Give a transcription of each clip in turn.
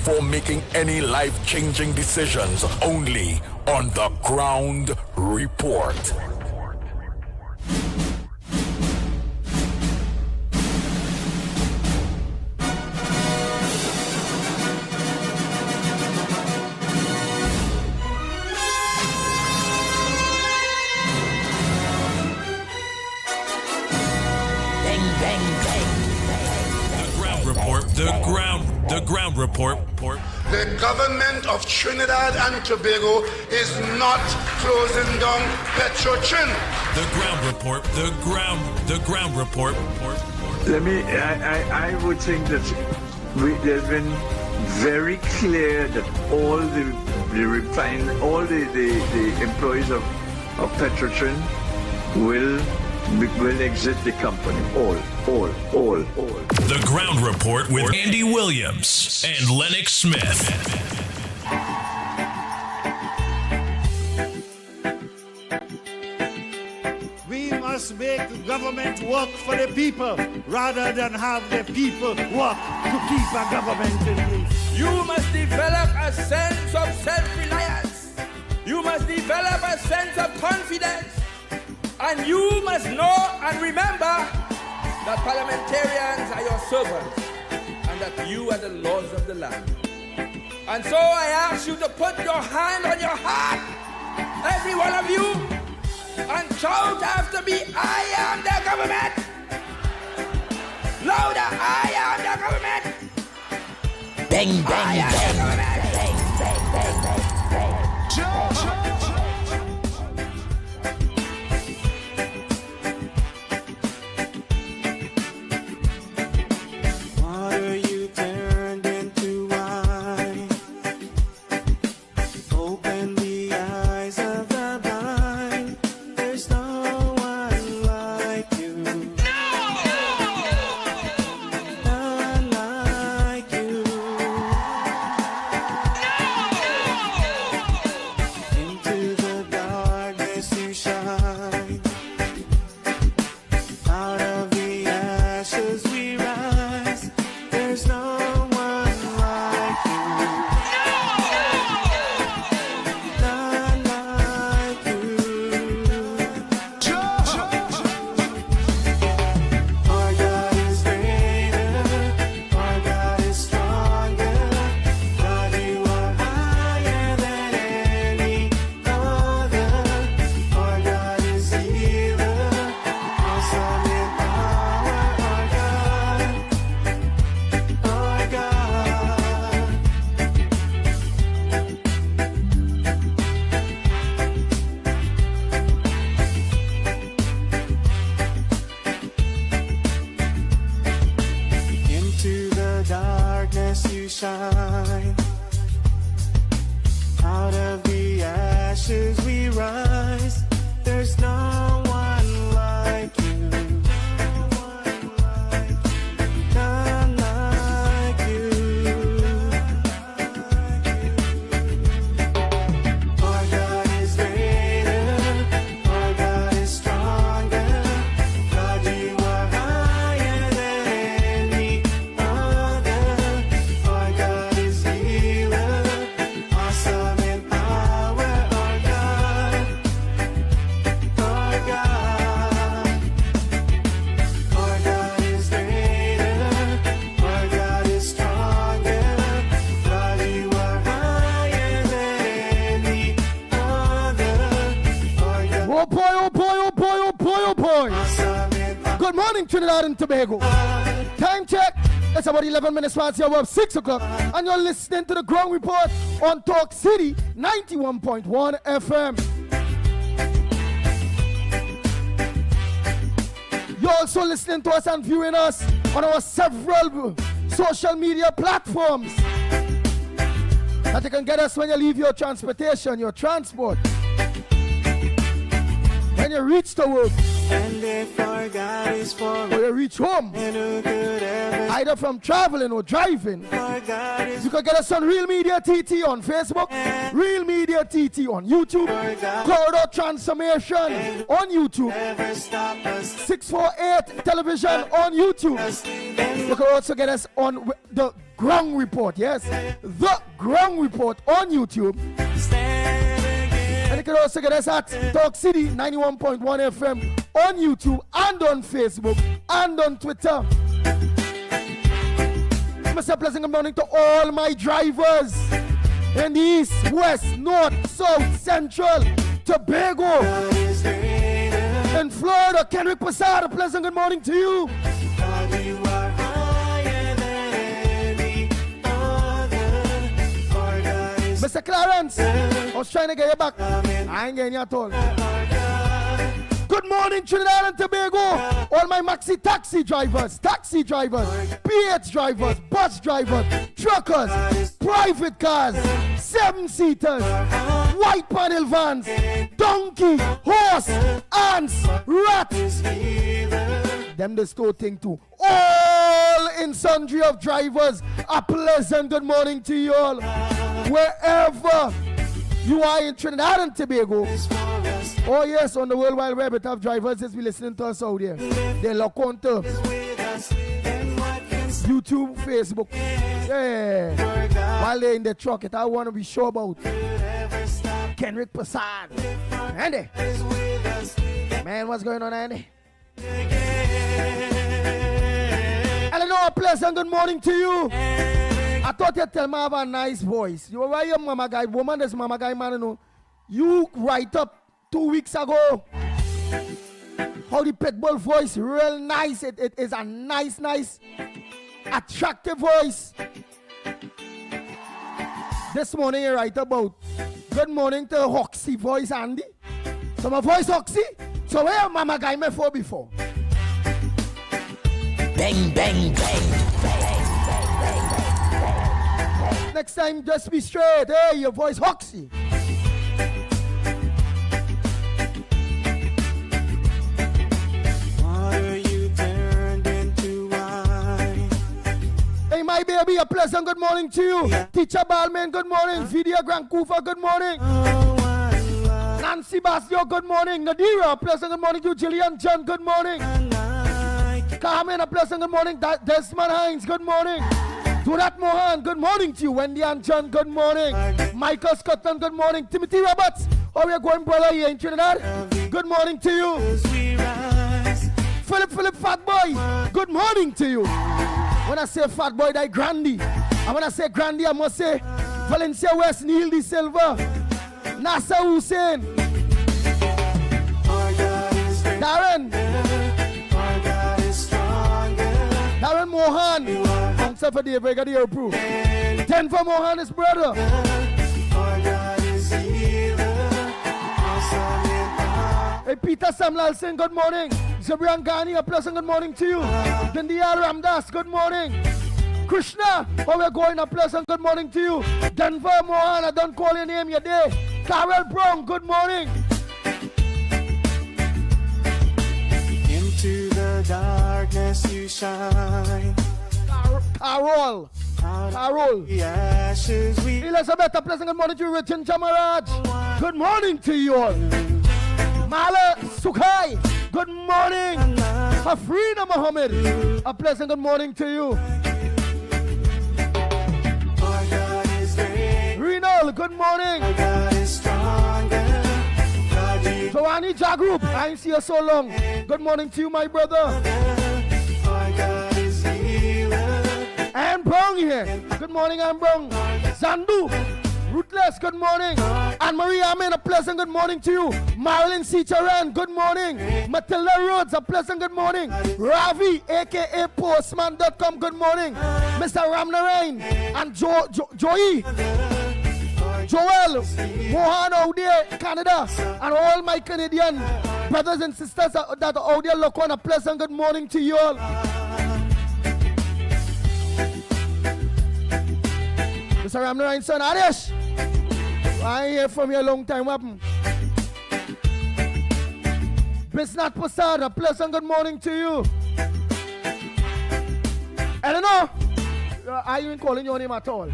before making any life-changing decisions. Only on the Ground Report. The ground report. The government of Trinidad and Tobago is not closing down Petrotrin. The ground report. The ground report. I would think that there's been very clear that all the employees of Petrotrin will exit the company. All. The Ground Report with Andy Williams and Lennox Smith. We must make the government work for the people rather than have the people work to keep a government in place. You must develop a sense of self-reliance. You must develop a sense of confidence. And you must know and remember that parliamentarians are your servants and that you are the laws of the land. And so I ask you to put your hand on your heart, every one of you, and shout after me, I am the government. Louder, I am the government. Bang, bang, I am the government. bang, bang, bang, bang, bang. Good morning, Trinidad and Tobago. Time check. It's about 11 minutes past the hour of 6 o'clock. And you're listening to the Ground Report on Talk City 91.1 FM. You're also listening to us and viewing us on our several social media platforms that you can get us when you leave your transportation, your transport. When you reach the work, And if our God is for or you reach home, and who could ever either from traveling or driving, our God is you can get us on Real Media TT on Facebook, Real Media TT on YouTube, Corridor Transformation on YouTube, never stop us. 648 Television on YouTube. You can also get us on the Ground Report, yes, the Ground Report on YouTube. And you can also get us at Talk City 91.1 FM on YouTube and on Facebook and on Twitter. Mr. Pleasant good morning to all my drivers in the East, West, North, South, Central, Tobago, in Florida. Kendrick Posada, pleasant good morning to you. God, you are higher than any other. Our God is Mr. Clarence, I was trying to get you back. I ain't getting you at all. Good morning, Trinidad and Tobago. All my maxi taxi drivers, PH drivers, bus drivers, truckers, private cars, 7-seaters, white panel vans, donkey, horse, ants, rats. Them the store thing too. All in sundry of drivers, a pleasant good morning to you all. Wherever you are in Trinidad and Tobago. Oh yes, on the World Wide Web, it have drivers as we listening to us out there. They lock on to YouTube, Facebook. Yeah. While they're in the truck, it I want to be sure about Kendrick Passad. Andy. Man, what's going on, Andy? Eleanor, pleasant good morning to you. I thought you'd tell me I have a nice voice. You were your mama guy, woman, this mama guy, man, you know. You write up 2 weeks ago how the pitbull voice, real nice. It is a nice, attractive voice. This morning you write about good morning to Hoxie voice, Andy. So my voice Hoxie. So where mama guy me for before? Bang, bang, bang. Next time, just be straight. Hey, your voice Hoxie. water you turned into wine. Hey, my baby, a pleasant good morning to you. Teacher Balmain, good morning. Vidya Grankufa, good morning. Nancy Basio, good morning. Nadira, a pleasant good morning to you. Jillian John, good morning. Carmen, a pleasant good morning. Desmond Hines, good morning. Durat Mohan, good morning to you. Wendy and John, good morning. Michael Scotland, good morning. Timothy Roberts, how are you going, brother, here in Trinidad? Good morning to you. Philip Fatboy, good morning to you. When I say Fatboy, that's Grandy. And when I say Grandy, I must say Valencia West, Neil De Silva, Nasser Hussein, Darren, Darren Mohan. For the Brigadier approve. 10 for Mohan, his brother. Hey, Peter Samlalson, good morning. Zabrian Ghani, a pleasant good morning to you. Dindiya Ramdas, good morning. Krishna, how we're going, a pleasant good morning to you. Denver Mohan, I don't call your name, your day. Carol Brown, good morning. Into the darkness you shine. Carol. Elizabeth, a pleasant good morning to you. Richard Jamaraj, good morning to you all. Mala Sukhai, good morning. Afrina Mohammed, a pleasant good morning to you. Renal, good morning. Joanny Jagroup, I ain't see you so long. Good morning to you, my brother. Anne Brown here. Good morning, Anne Brown. Zandu, Ruthless, good morning. Anne-Marie Amin, a pleasant good morning to you. Marilyn C. Charan, good morning. Matilda Rhodes, a pleasant good morning. Ravi, a.k.a. Postman.com, good morning. Mr. Ramnarain and Joey, Joel, Mohan out there, Canada, and all my Canadian brothers and sisters that are out there, look on, a pleasant good morning to you all. Mr. Ramnarain, son, Adesh, I ain't hear from you a long time, what happened? Bisnat Posada, pleasant good morning to you. Eleanor, I ain't calling your name at all.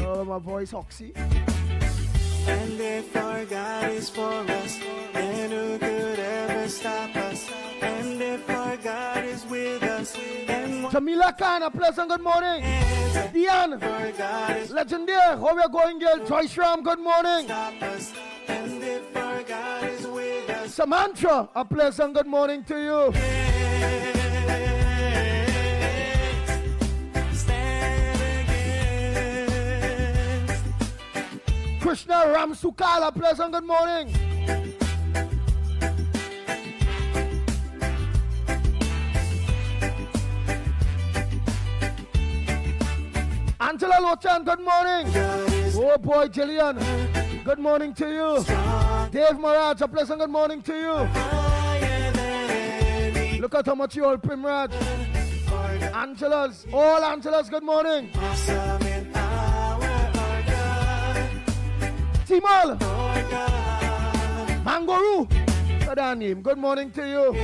Oh, my voice, Oxy. And if our God is for us, then who could ever stop us? And if our God is with us, then what Jamila Khan, a pleasant good morning. Diane, our God is legendary. How we going, girl? Joyce Ram, good morning. stop us? And if our God is with us, Samantha, a pleasant good morning to you. stand against. Krishna Ramsukala, pleasant good morning. Angela Lochan, good morning. Oh boy, Jillian, good morning to you. Dave Maraj, a pleasant good morning to you. Look at how much you all Primraj. Angela's, all Angela's, good morning. Awesome in power, our God, Timal, our God. Mangoru, what's that name? Good morning to you.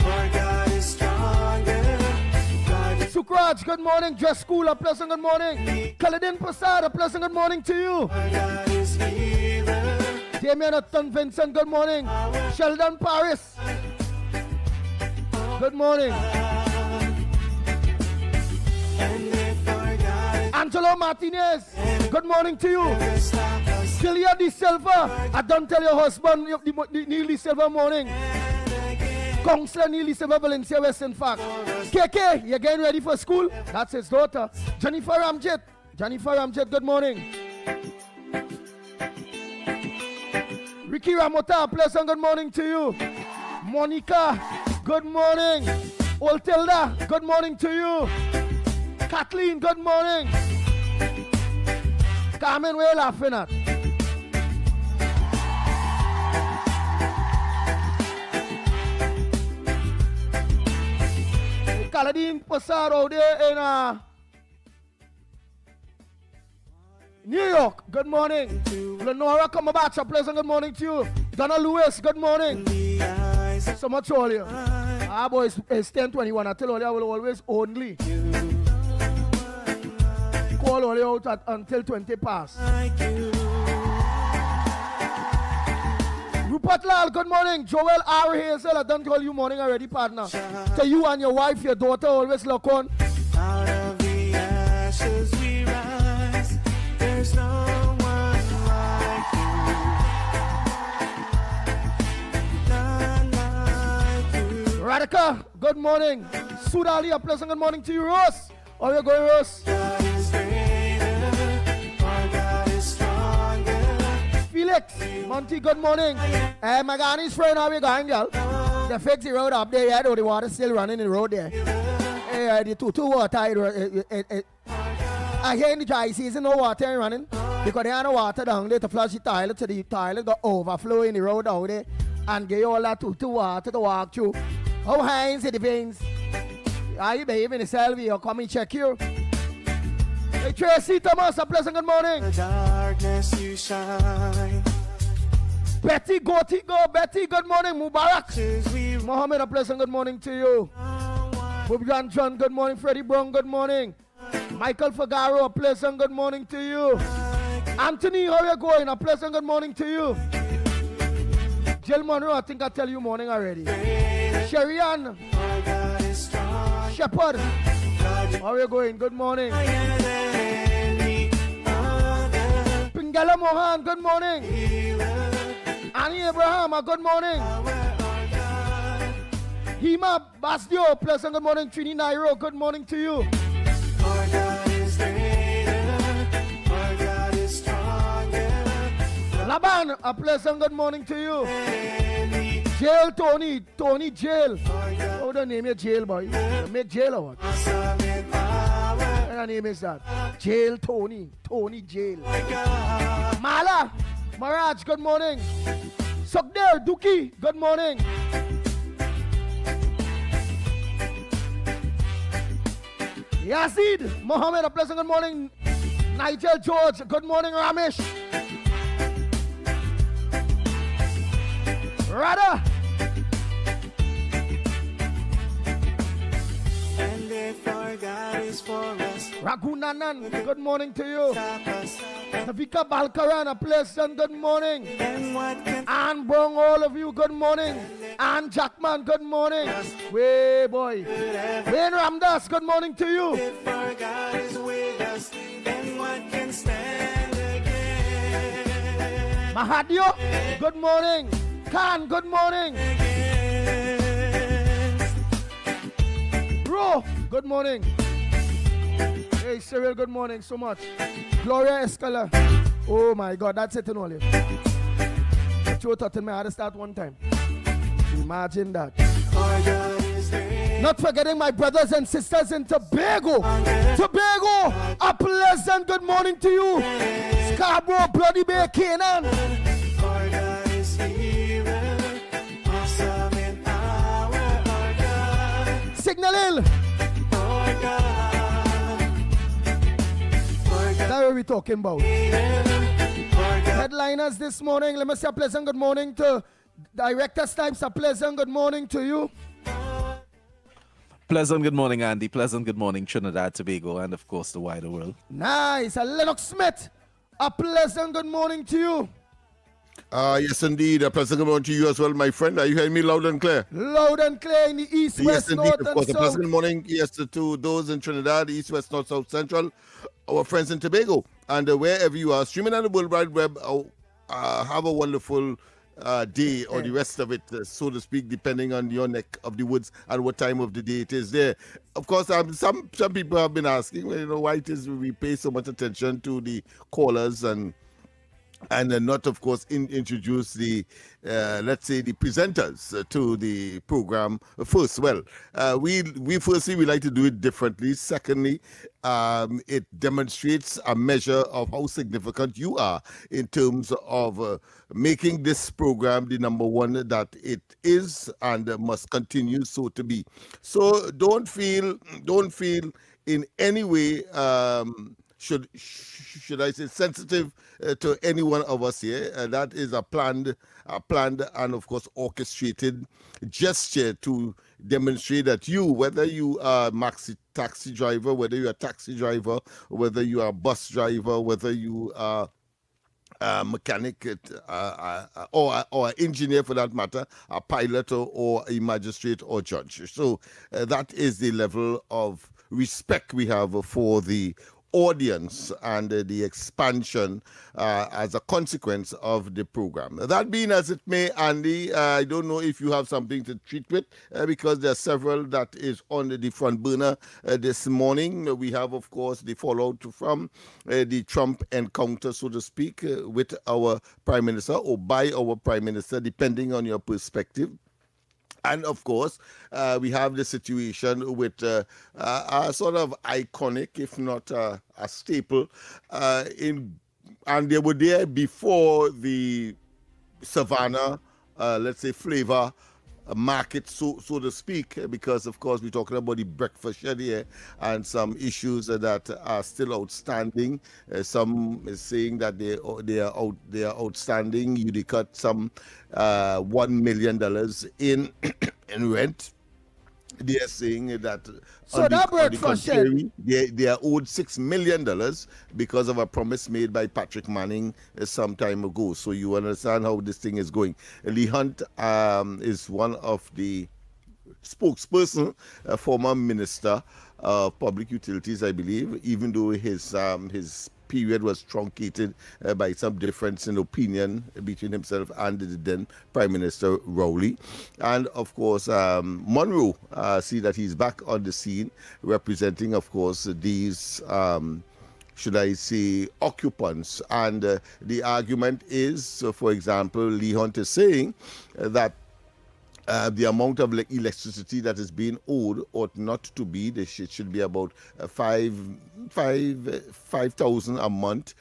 Our God is stronger. God is Sukraj, good morning. Dress School, a pleasant good morning. Kaladin Prasad, a pleasant good morning to you. our God is healer. Damien Upton Vincent, good morning. Sheldon Paris, good morning. And if our God Angelo Martinez, good morning to you. is stop us, Celia De Silva, I don't tell your husband the Neil De Silva morning. Counselor Neil De Silva Valencia West, in fact. KK, you getting ready for school? That's his daughter. Jennifer Ramjet, good morning. Ricky Ramota, pleasant good morning to you. Monica, good morning. Oltilda, good morning to you. Kathleen, good morning. Carmen, where you laughing at? Kaladin Passar out there in New York, good morning. Lenora Kamabach, a pleasant good morning to you. Donna Lewis, good morning. the eyes of So much all you. Ah, boys, it's 10:21. I tell all you, I will always only call all you out until 20 past. like you. Rupert Lal, good morning. Joel R. Hazel, I don't call you morning already, partner. To you and your wife, your daughter, always look on. Out of the ashes we rise. There's no one like you. None like you. Radhika, good morning. Sudali, a pleasant good morning to you, Rose. How you going, Rose? God is greater. Our God is stronger. Felix, Monty, good morning. My Ghanai's friend, how you going, girl? They fix the road up there yet, or the water still running in the road there? Hey, the two water, I hear in the dry season, no water running. Because there are no water down there to flush the toilet, so the toilet got overflow in the road out there. And get all that two water to walk through. How high is it depends? Are you behaving yourself or come and check you? Hey, Tracy Thomas, a pleasant good morning. The darkness you shine. Betty, Betty, good morning. Mubarak. As we Mohammed, a pleasant good morning to you. Bubjan John, good morning. Freddie Brown, good morning. Michael Fagaro, a pleasant good morning to you. Anthony, how you going? A pleasant good morning to you. Jill Monroe, I think I tell you morning already. Sherian, our God is strong. Shepherd, how you going? Good morning. Higher than any other Pingala Mohan, good morning. healer. Annie Abraham, a good morning. Our God, Hima Basdio, pleasant good morning. Trini Nairo, good morning to you. our God is greater. Our God is stronger. Laban, a pleasant good morning to you. Any Jail Tony Jail. our God, How the name is Jail, boy? You make jail or what? awesome in power. What the name is that? Jail Tony Jail. Our God, Mala, Maraj, good morning. Sukder, Duki, good morning. Yazid, Mohammed, a pleasant good morning. Nigel George, good morning. Ramesh. Brother. And if our God is for us, Ragunanan, good morning to you. stop us. Navika Balkaran, a pleasant good morning. And what can Ann Brong, all of you, good morning. Ann Jackman, good morning. Way boy. Wayne Ramdas, good morning to you. if our God is with us, then what can stand against? Mahadio, good morning. Khan, good morning. Bro, good morning. Hey, Cyril, good morning so much. Gloria Escala. Oh my God, that's it in all. Joe thought I had to start one time. Imagine that. Our God is great. Not forgetting my brothers and sisters in Tobago. Tobago, a pleasant good morning to you. Scarborough, Bloody Bay, Canaan. Our God is here, awesome in power. Our God, Signal Hill. our God, That's what we're talking about. our God. Headliners this morning. Let me say a pleasant good morning to Director Snipes. A pleasant good morning to you. Pleasant good morning, Andy. Pleasant good morning, Trinidad, Tobago, and of course the wider world. Nice. And Lennox Smith. A pleasant good morning to you. Yes, indeed. A pleasant good morning to you as well, my friend. Are you hearing me loud and clear? Loud and clear in the east, Yes, west, indeed. north, Of and course, a south. pleasant good morning, yes, to those in Trinidad, east, west, north, south, central, our friends in Tobago, and wherever you are, streaming on the World Wide Web. Have a wonderful day, or the rest of it, so to speak, depending on your neck of the woods and what time of the day it is there. Of course, some people have been asking, well, why it is we pay so much attention to the callers and not, of course, introduce the, let's say, the presenters to the program first. Well, we firstly, we like to do it differently. Secondly, it demonstrates a measure of how significant you are in terms of making this program the number one that it is and must continue so to be. So don't feel in any way should I say sensitive to any one of us here. That is a planned and of course orchestrated gesture to demonstrate that you, whether you are a maxi taxi driver, whether you are a taxi driver, whether you are a bus driver, whether you are a mechanic or an engineer for that matter, a pilot or a magistrate or judge. So that is the level of respect we have for the audience and the expansion as a consequence of the program. That being as it may, Andy, I don't know if you have something to treat with because there are several that is on the front burner this morning. We have, of course, the fallout from the Trump encounter, so to speak, with our Prime Minister or by our Prime Minister, depending on your perspective. And of course, we have the situation with a sort of iconic, if not a staple, and they were there before the Savannah, let's say, flavor market, so to speak, because of course we're talking about the breakfast shed here and some issues that are still outstanding. Some is saying that they are outstanding. You cut some $1 million in in rent. They are saying that So that breakfast shed, they are owed $6 million because of a promise made by Patrick Manning some time ago. So you understand how this thing is going. Lee Hunt is one of the spokesperson, a former minister of public utilities, I believe, even though his period was truncated by some difference in opinion between himself and the then Prime Minister Rowley. And of course, Monroe, see that he's back on the scene, representing, of course, these should I say, occupants. And the argument is, for example, Lee Hunt is saying that the amount of electricity that is being owed ought not to be, it should be about 5,000 a month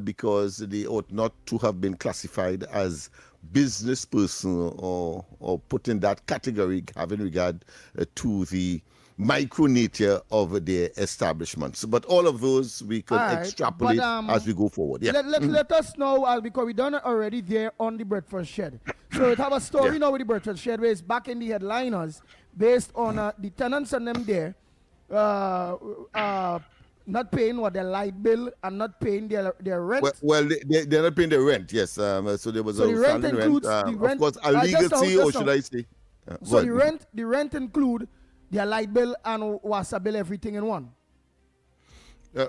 because they ought not to have been classified as business person or put in that category having regard to the micro nature of their establishments. But all of those we could extrapolate as we go forward. Yeah. Let us know, because we done it already there on the breakfast shed. So we have a story now with the breakfast shed where it's back in the headliners based on the tenants and them there not paying their light bill and not paying their rent. Well, they're not paying their rent, yes. So there was the rent includes the rent. Of course, a legacy, or should I say? So the rent include their light bill and water bill, everything in one.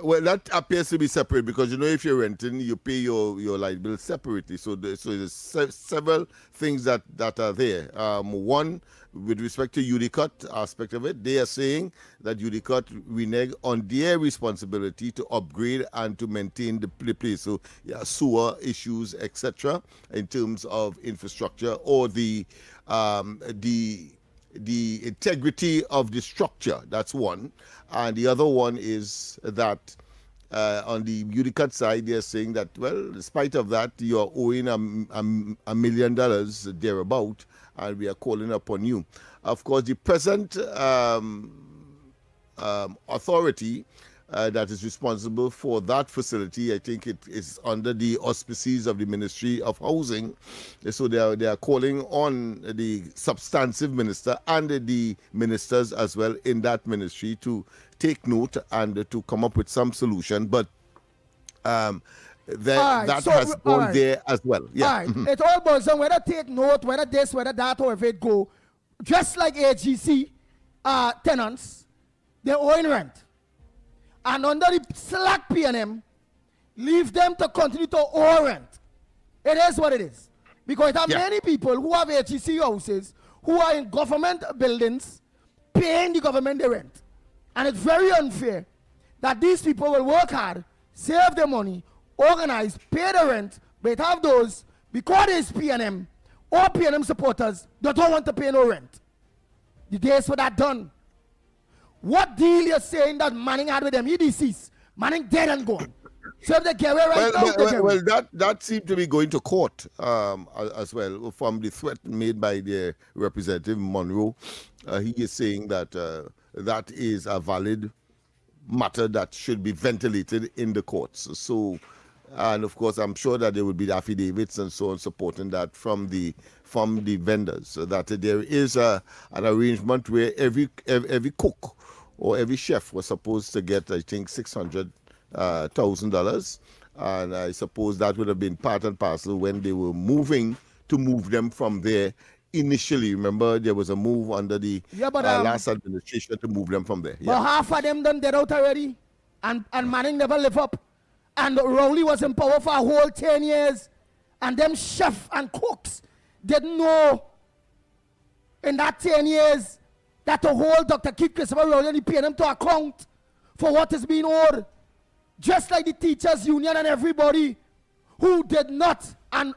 Well, that appears to be separate because, if you're renting, you pay your light bill separately. So there's several things that are there. One, with respect to UDCOT aspect of it, they are saying that UDCOT renege on their responsibility to upgrade and to maintain the place. So sewer issues, etc., in terms of infrastructure or the integrity of the structure. That's one. And the other one is that on the UDCOT side, they're saying that, well, despite of that, you're owing $1 million thereabout, and we are calling upon you. Of course, the present authority that is responsible for that facility, I think it is under the auspices of the Ministry of Housing. So they are calling on the substantive minister and the ministers as well in that ministry to take note and to come up with some solution. But that has gone there as well. Yeah. It all boils down whether take note, whether this, whether that, or if it go. Just like AGC tenants, they're owing rent. And under the slack P&M, leave them to continue to owe rent. It is what it is. Because there are many people who have HEC houses who are in government buildings paying the government the rent. And it's very unfair that these people will work hard, save the money, organize, pay the rent, but have those, because it's P&M, or P&M supporters that don't want to pay no rent. The days for that done. What deal you're saying that Manning had with them? He deceased. Manning dead and gone. So if they get away now, that seemed to be going to court as well from the threat made by the Representative Monroe. He is saying that that is a valid matter that should be ventilated in the courts. So, and of course, I'm sure that there will be affidavits and so on supporting that from the vendors, so that there is an arrangement where every cook or every chef was supposed to get, I think, $600,000, and I suppose that would have been part and parcel when they were moving to move them from there. Initially, remember, there was a move under the last administration to move them from there. But half of them done dead out already, and Manning never live up. And Rowley was in power for a whole 10 years, and them chef and cooks didn't know in that 10 years that to hold Dr. Keith Christopher Rowley and paying him to account for what is being owed. Just like the teachers union and everybody who did not and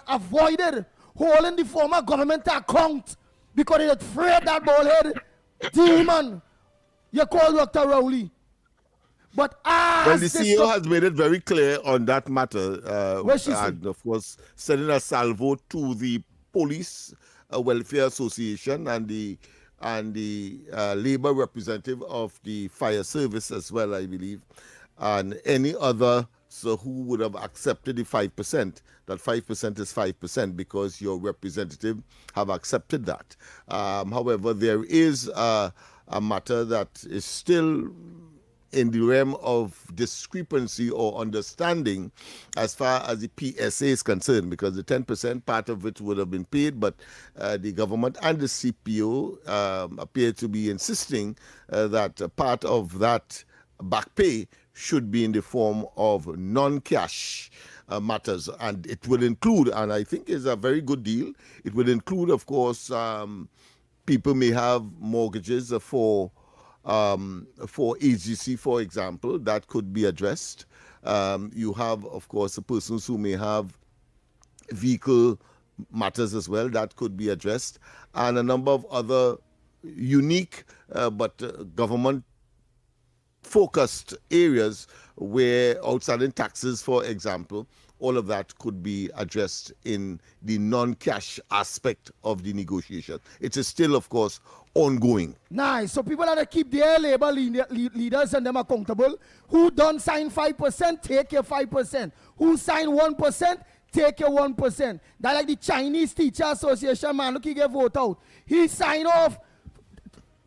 avoided holding the former government to account because they afraid that bald-head demon you call Dr. Rowley. But well, the CEO has made it very clear on that matter, and of course, sending a salvo to the Police Welfare Association and the labor representative of the fire service as well, I believe, and any other who would have accepted the 5%. That 5% is 5% because your representative have accepted that. However, there is a matter that is still in the realm of discrepancy or understanding as far as the PSA is concerned, because the 10% part of it would have been paid, but the government and the CPO appear to be insisting that part of that back pay should be in the form of non-cash matters, and it will include, and I think is a very good deal, it will include, of course, people may have mortgages for agency, for example, that could be addressed. You have, of course, the persons who may have vehicle matters as well, that could be addressed, and a number of other unique but government-focused areas where outstanding taxes, for example, all of that could be addressed in the non-cash aspect of the negotiation. It is still, of course, ongoing. Nice. So people have to keep their labor leaders and them accountable. Who don't sign 5%, take your 5%. Who sign 1%, take your 1%. That like the Chinese Teacher Association, man, look, he get vote out. He signed off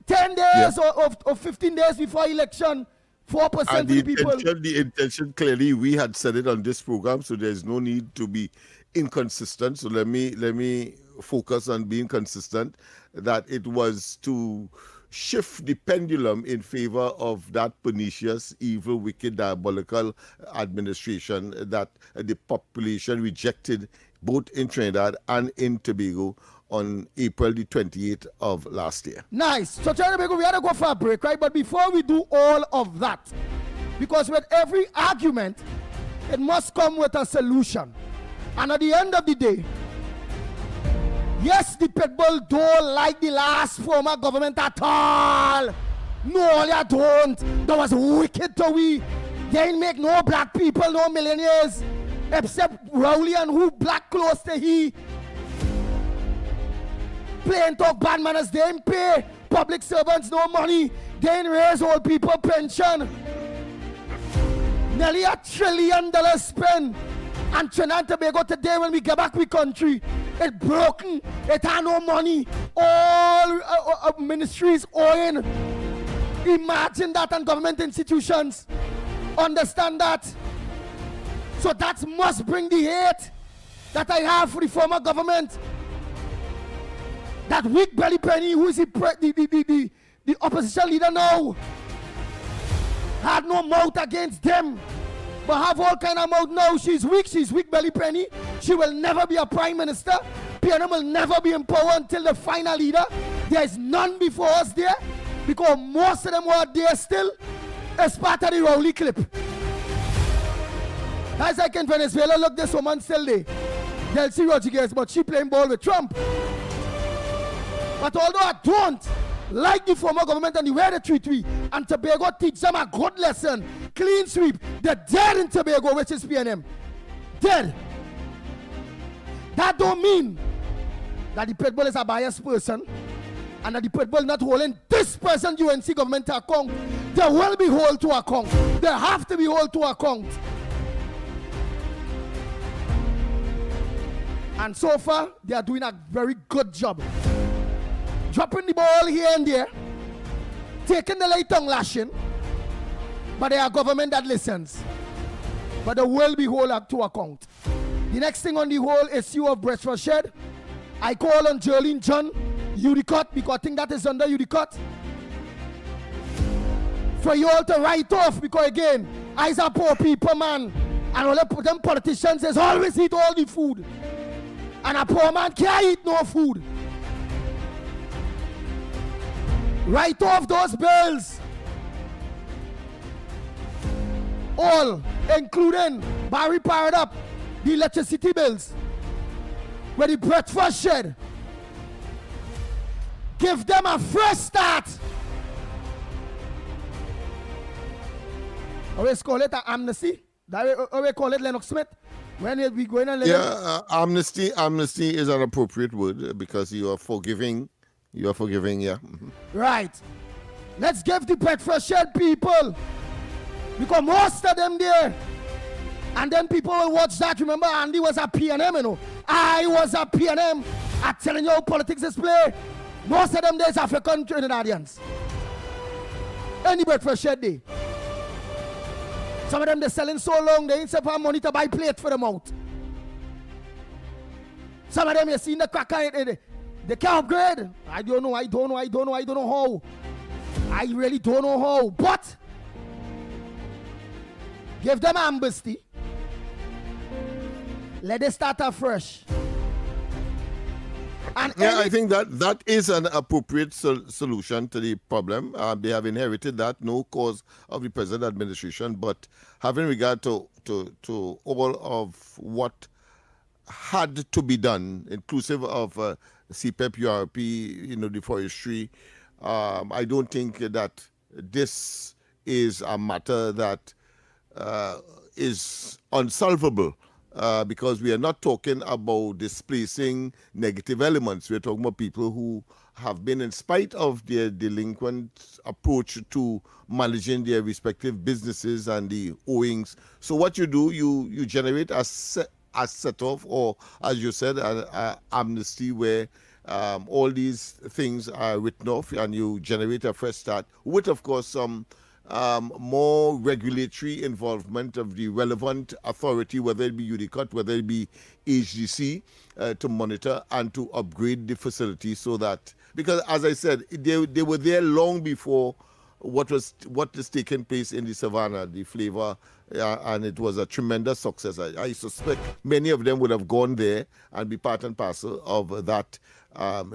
10 days or 15 days before election. 4% And of the people. The intention, clearly, we had said it on this program, so there's no need to be inconsistent. So let me focus on being consistent, that it was to shift the pendulum in favor of that pernicious, evil, wicked, diabolical administration that the population rejected both in Trinidad and in Tobago on April the 28th of last year. Nice. So, Trinidad, we had to go for a break, right? But before we do all of that, because with every argument, it must come with a solution. And at the end of the day, yes, the people don't like the last former government at all. No, they don't. That was wicked to we. They ain't make no black people, no millionaires, except Rowley and who black close to he. Plain talk bad manners, they ain't pay public servants no money. They ain't raise old people pension. Nearly $1 trillion spent. And Trinidad and Tobago today, when we get back we country, it broken. It had no money. All ministries owing. Imagine that, and government institutions understand that. So that must bring the hate that I have for the former government. That weak belly penny, who is the opposition leader now, had no mouth against them, but have all kind of mouth now. She's weak belly penny. She will never be a prime minister. PNM will never be in power until the final leader. There is none before us there, because most of them who are there still is part of the Rowley clip. As I can Venezuela, look, this woman still there. Delcy Rodriguez, but she playing ball with Trump. But although I don't like the former government and the way they treat me, and Tobago teach them a good lesson, clean sweep, they're dead in Tobago, which is PNM. Dead. That don't mean that the pitbull is a biased person and that the pitbull not holding this person UNC government to account. They will be held to account. They have to be held to account. And so far, they are doing a very good job. Dropping the ball here and there, taking the light tongue lashing, but they are government that listens. But they will be held to account. The next thing on the whole issue of breastfeed shed, I call on Jerlene John, Udicott, because I think that is under Udicott, for you all to write off, because again, eyes are poor people, man, and all them politicians is always eat all the food, and a poor man can't eat no food. Write off those bills. All, including Barry powered up, the electricity bills, with the breakfast shed. Give them a fresh start. Always call it an amnesty. That we call it Lennox Smith. When we going and amnesty is an appropriate word because you are forgiving. You are forgiving, yeah. Right. Let's give the breakfast shed people, because most of them there. And then people will watch that. Remember, Andy was a PNM, you know. I was a PNM. I'm telling you how politics is played. Most of them there is African Trinidadians. Any breakfast shed day. Some of them they're selling so long, they ain't have money to buy plate for them out. Some of them you see in the cracker, they can't upgrade. I don't know how. I really don't know how. But give them amnesty. Let it start afresh. And I think that is an appropriate solution to the problem. They have inherited that, no cause of the present administration, but having regard to all of what had to be done, inclusive of CPEP, URP, the forestry, I don't think that this is a matter that is unsolvable because we are not talking about displacing negative elements. We're talking about people who have been, in spite of their delinquent approach to managing their respective businesses and the owings. So what you do, you generate a set-off, or as you said, an amnesty where all these things are written off, and you generate a fresh start with, of course, some more regulatory involvement of the relevant authority, whether it be UDCOT, whether it be HGC, to monitor and to upgrade the facility so that, because as I said, they were there long before what is taking place in the Savannah, the flavor, and it was a tremendous success. I suspect many of them would have gone there and be part and parcel of that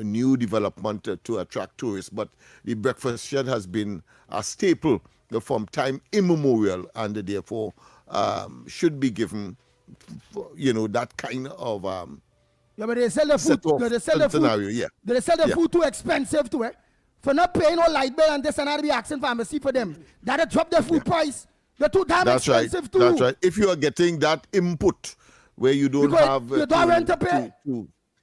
new development to attract tourists. But the breakfast shed has been a staple from time immemorial, and therefore should be given, that kind of yeah, but they sell the food. They sell the scenario. Food. Yeah, they sell the food too expensive to it. For not paying no light bill and this and that, be asking for pharmacy for them. That'll drop the food price. They're too damn expensive too. That's right. If you are getting that input where you don't have you don't rent to pay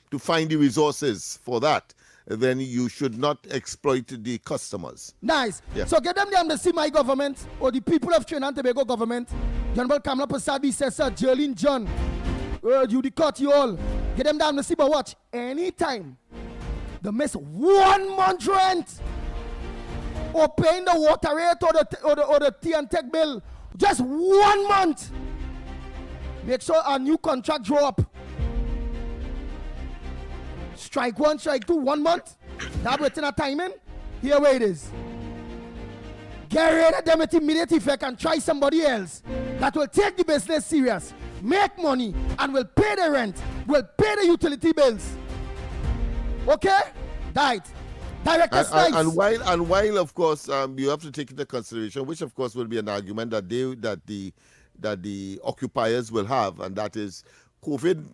to find the resources for that, then you should not exploit the customers. Nice. Yeah. So get them the amnesty, my government, or the people of Trinidad and Tobago government. General Kamala Pasabi says, Sir Jerlyn John, Judy Cut, you all. Get them the amnesty, but watch, anytime they miss 1 month rent or paying the water rate or the tea and tech bill, just 1 month, make sure a new contract draw up. Strike 1, strike 2, 1 month. That within a timing. Here where it is. Get rid of them with immediate effect and try somebody else that will take the business serious, make money, and will pay the rent, will pay the utility bills. Okay? Director Snipes. And while of course you have to take into consideration, which of course will be an argument that the occupiers will have, and that is COVID.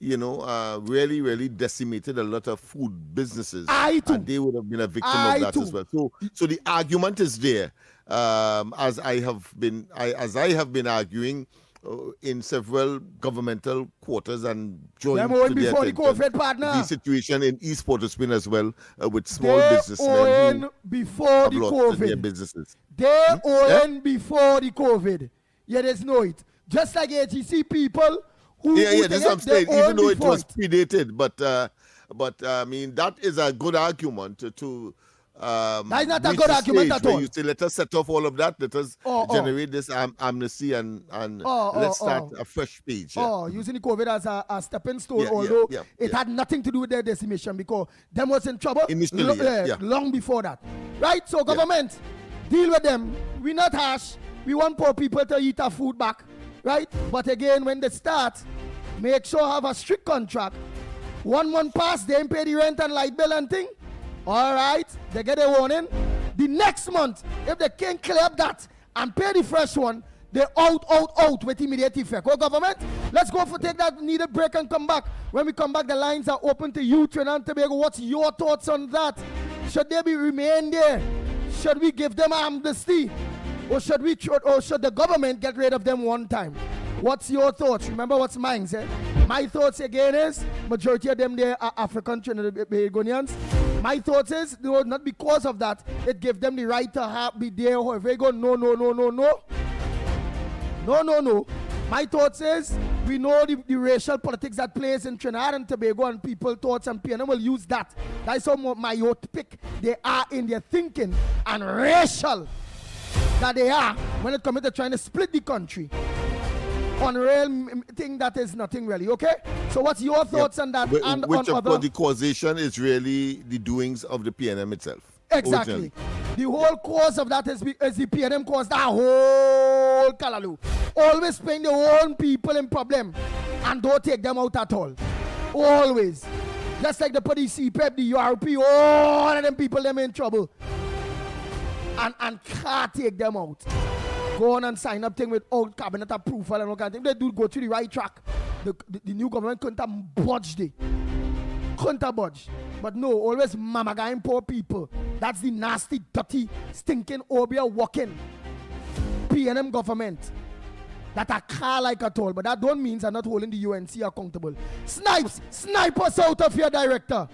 Really decimated a lot of food businesses. And they would have been a victim of that as well. So the argument is there, as I have been arguing in several governmental quarters and joined to the situation in East Port-au-Prince as well, with small businessmen who before the COVID. Their businesses. They own before the COVID. Yeah, there's no it. Just like HEC people. This is what I'm saying. Even though it was predated, but I mean that is a good argument to. That is not a good argument at all. You say, let us set off all of that. Let us generate this amnesty and let's start a fresh page. Yeah. Using the COVID as a stepping stone, although it had nothing to do with their decimation because them was in trouble initially, long before that. Right? So government, deal with them. We're not harsh. We want poor people to eat our food back. Right? But again, when they start, make sure have a strict contract. 1 month pass, they ain't pay the rent and light bill and thing. All right, they get a warning. The next month, if they can't clear up that and pay the fresh one, they out with immediate effect. Oh, government, let's go for take that needed break and come back. When we come back, the lines are open to you, Trinidad and Tobago. What's your thoughts on that? Should they remain there? Should we give them amnesty? Or should the government get rid of them one time? What's your thoughts? Remember what's mine, eh? My thoughts again is majority of them there are African Trinidadians. My thoughts is not because of that it gives them the right to be there. However, they go no. My thoughts is we know the racial politics that plays in Trinidad and Tobago, and people thoughts and PNM will use that. That's how myopic they are in their thinking and racial that they are when it comes to trying to split the country on real thing that is nothing really. Okay, so what's your thoughts on that? Which of course the causation is really the doings of the PNM itself. Exactly. Originally. The whole cause of that is the PNM caused that whole Kalalu. Always paying their own people in problem and don't take them out at all. Always. Just like the police, CPEP, the URP, all of them people them in trouble. And can't take them out. Go on and sign up thing with old cabinet approval and all kind of thing. They do go to the right track. The new government couldn't have budged it. Couldn't have budged. But no, always mamagaing poor people. That's the nasty, dirty, stinking, obia walking PNM government. that I can't like at all, but that don't mean I'm not holding the UNC accountable. Snipes, snipe us out of here, director.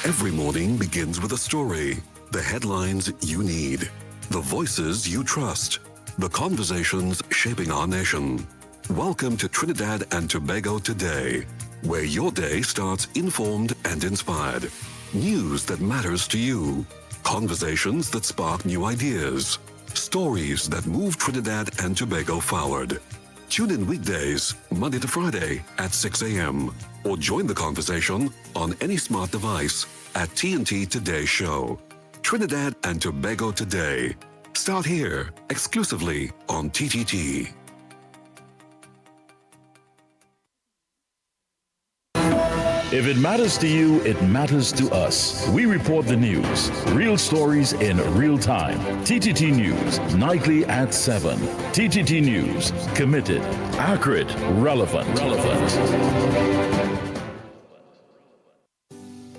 Every morning begins with a story, the headlines you need, the voices you trust, the conversations shaping our nation. Welcome to Trinidad and Tobago Today, where your day starts informed and inspired. News that matters to you, conversations that spark new ideas, stories that move Trinidad and Tobago forward. Tune in weekdays, Monday to Friday at 6 a.m. or join the conversation on any smart device at TNT Today Show. Trinidad and Tobago Today. Start here, exclusively on TTT. If it matters to you, it matters to us. We report the news, real stories in real time. TTT News, nightly at 7. TTT News, committed, accurate, relevant.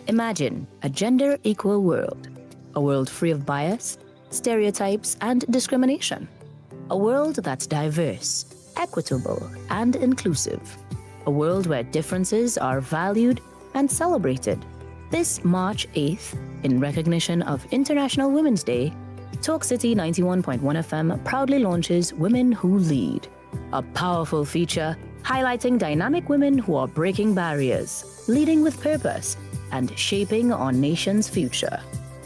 Imagine a gender-equal world. A world free of bias, stereotypes, and discrimination. A world that's diverse, equitable, and inclusive. A world where differences are valued and celebrated. This March 8th, in recognition of International Women's Day, Talk City 91.1 FM proudly launches Women Who Lead, a powerful feature highlighting dynamic women who are breaking barriers, leading with purpose, and shaping our nation's future.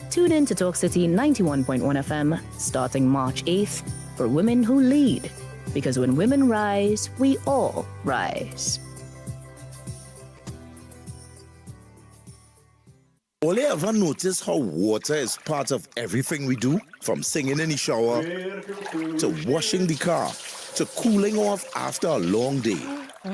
Tune in to Talk City 91.1 FM starting March 8th for Women Who Lead, because when women rise, we all rise. All you ever notice how water is part of everything we do? From singing in the shower, to washing the car, to cooling off after a long day.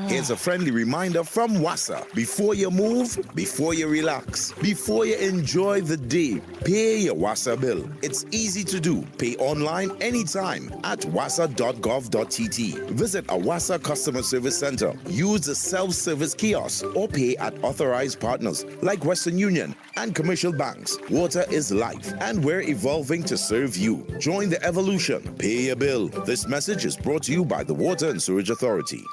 Here's a friendly reminder from WASA. Before you move, before you relax, before you enjoy the day, pay your WASA bill. It's easy to do. Pay online anytime at wasa.gov.tt. Visit a WASA customer service center. Use the self-service kiosk or pay at authorized partners like Western Union and commercial banks. Water is life, and we're evolving to serve you. Join the evolution. Pay your bill. This message is brought to you by the Water and Sewage Authority.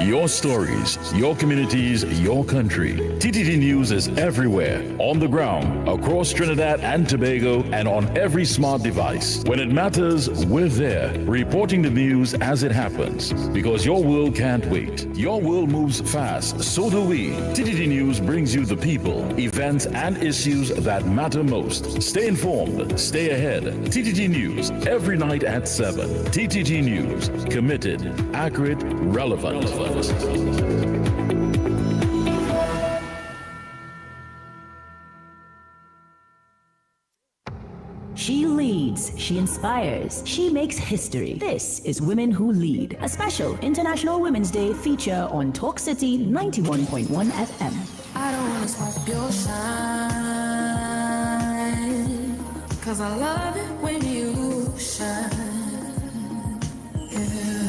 Your stories, your communities, your country. TTT News is everywhere, on the ground, across Trinidad and Tobago, and on every smart device. When it matters, we're there, reporting the news as it happens. Because your world can't wait. Your world moves fast, so do we. TTT News brings you the people, events, and issues that matter most. Stay informed, stay ahead. TTT News, every night at 7. TTT News, committed, accurate, relevant. She leads, she inspires, she makes history. This is Women Who Lead, a special International Women's Day feature on Talk City 91.1 FM. I don't wanna stop your shine, 'cause I love it when you shine. Yeah.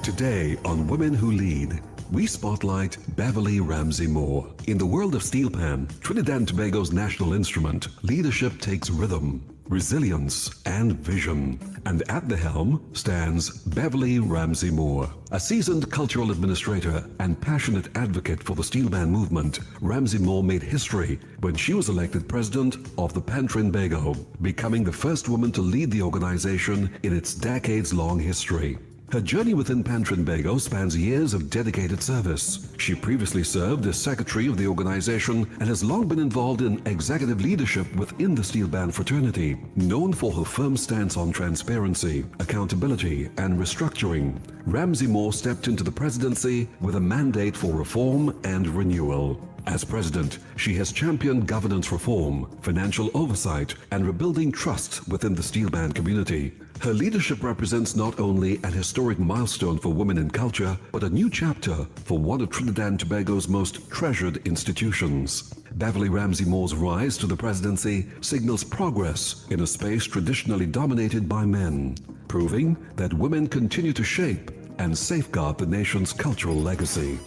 Today on Women Who Lead, we spotlight Beverly Ramsey Moore. In the world of steel pan, Trinidad and Tobago's national instrument, leadership takes rhythm, resilience, and vision. And at the helm stands Beverly Ramsey Moore. A seasoned cultural administrator and passionate advocate for the steel band movement, Ramsey Moore made history when she was elected president of the Pan Trinbago, becoming the first woman to lead the organization in its decades-long history. Her journey within Pan Trinbago spans years of dedicated service. She previously served as secretary of the organization and has long been involved in executive leadership within the steel band fraternity. Known for her firm stance on transparency, accountability, and restructuring, Ramsey Moore stepped into the presidency with a mandate for reform and renewal. As president, she has championed governance reform, financial oversight, and rebuilding trust within the steel band community. Her leadership represents not only an historic milestone for women in culture, but a new chapter for one of Trinidad and Tobago's most treasured institutions. Beverly Ramsey Moore's rise to the presidency signals progress in a space traditionally dominated by men, proving that women continue to shape and safeguard the nation's cultural legacy.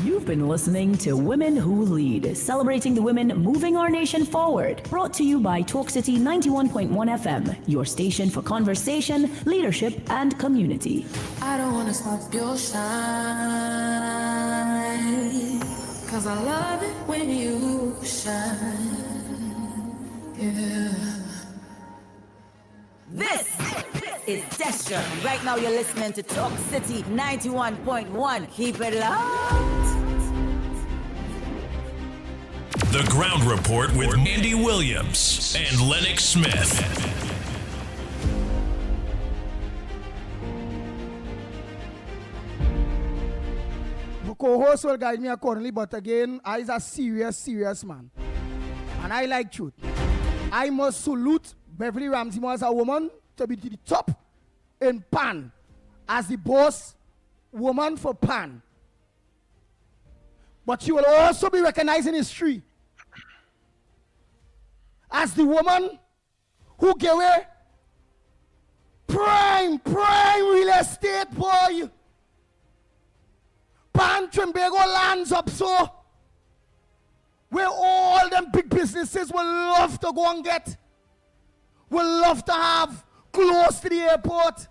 You've been listening to Women Who Lead, celebrating the women moving our nation forward. Brought to you by Talk City 91.1 FM, your station for conversation, leadership, and community. I don't wanna stop your shine, 'cause I love it when you shine. Yeah. This is Destra. Right now you're listening to Talk City 91.1. Keep it locked. The Ground Report with Andy Williams and Lennox Smith. My co-host will guide me accordingly, but again, I is a serious man. And I like truth. I must salute Beverly Ramsey Moore as a woman to be to the top in PAN as the boss woman for PAN. But she will also be recognized in history as the woman who gave away prime real estate, boy. PAN Trimbago lands up so where all them big businesses will love to go and get. Will love to have close to the airport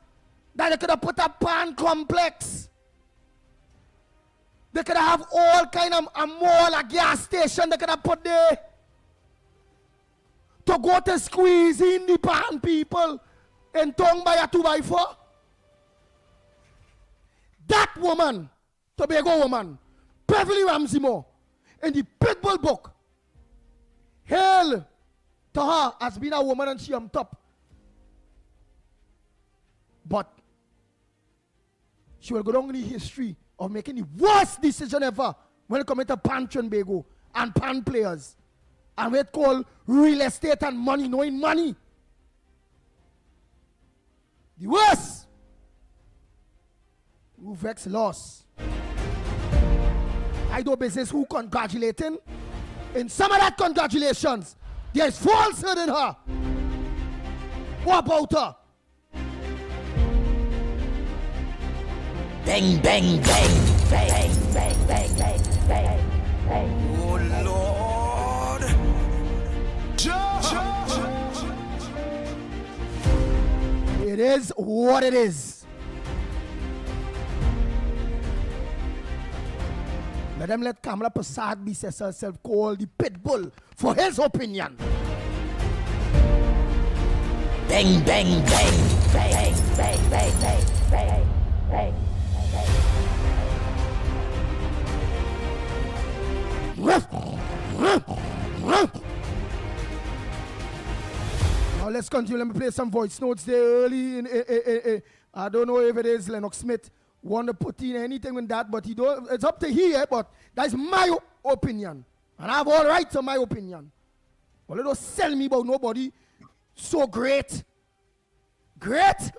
that they could have put a PAN complex. They could have all kind of a mall, a gas station they could have put there to go to squeeze in the PAN people and tongue by a 2x4. That woman, Tobago woman, Beverly Ramsey Moore, in the Pitbull book, hail to her as being a woman and she on top. But she will go down in the history of making the worst decision ever when it comes to PAN Trimbago and PAN players. And what called real estate and money, knowing money. The worst. Who vex loss. I do business who congratulating. In some of that congratulations, there's falsehood in her. What about her? Bang, bang, bang, bang, bang, bang, bang, bang, bang. Oh, Lord. It is what it is. Let Kamala Prasad be herself called the Pitbull for his opinion. Bang, bang, bang, bang, bang, bang, bang, bang, bang. Now let's continue. Let me play some voice notes there early. I don't know if it is Lennox Smith want to put in anything in that, but he don't. It's up to here. But that's my opinion, and I have all right to my opinion. But let us sell me about nobody so great. Great.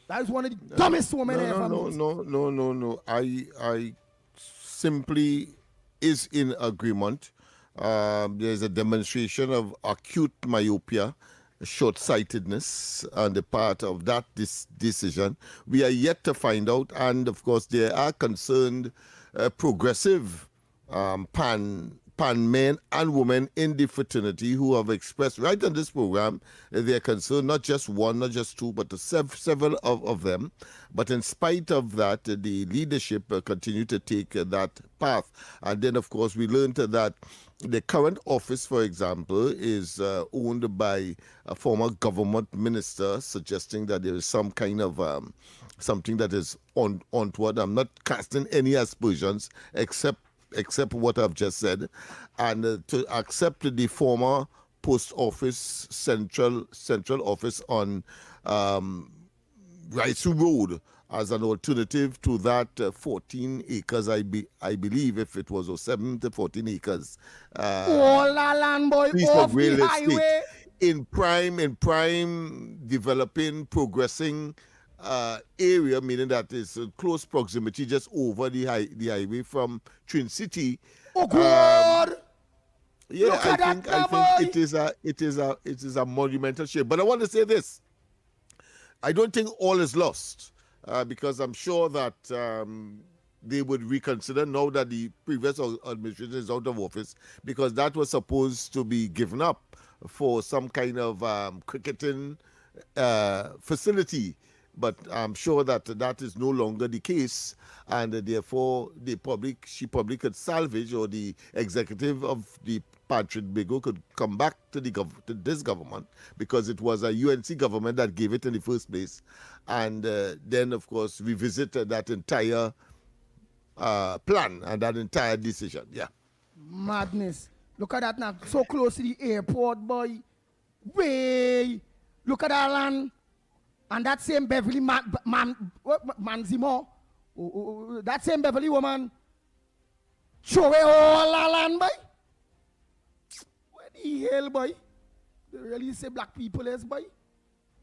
That is one of the dumbest women I ever met. No. I simply is in agreement. There's a demonstration of acute myopia, short-sightedness on the part of that decision. We are yet to find out, and of course there are concerned progressive PAN men and women in the fraternity who have expressed right on this program their concern, not just one, not just two, but several of them. But in spite of that, the leadership continue to take that path. And then, of course, we learned that the current office, for example, is owned by a former government minister, suggesting that there is some kind of something that is untoward. I'm not casting any aspersions except what I've just said, and to accept the former post office central office on Rice Road as an alternative to that 14 acres, I believe, if it was 7 to 14 acres. All that land, boy, off the highway. In prime developing, progressing area, meaning that it's close proximity, just over the highway from Twin City. Oh God! Yeah, I think it is a monumental shame. But I want to say this: I don't think all is lost, because I'm sure that they would reconsider now that the previous administration is out of office, because that was supposed to be given up for some kind of cricketing facility. But I'm sure that that is no longer the case, and therefore she probably could salvage, or the executive of the Trinbago could come back to this government, because it was a UNC government that gave it in the first place, and then of course revisit that entire plan and that entire decision. Yeah. Madness. Look at that now. So close to the airport, boy. Way. Look at that land. And that same Beverly Manzimo. That same Beverly woman. Show away all that land, boy. Where the hell, boy? They really say black people is, boy.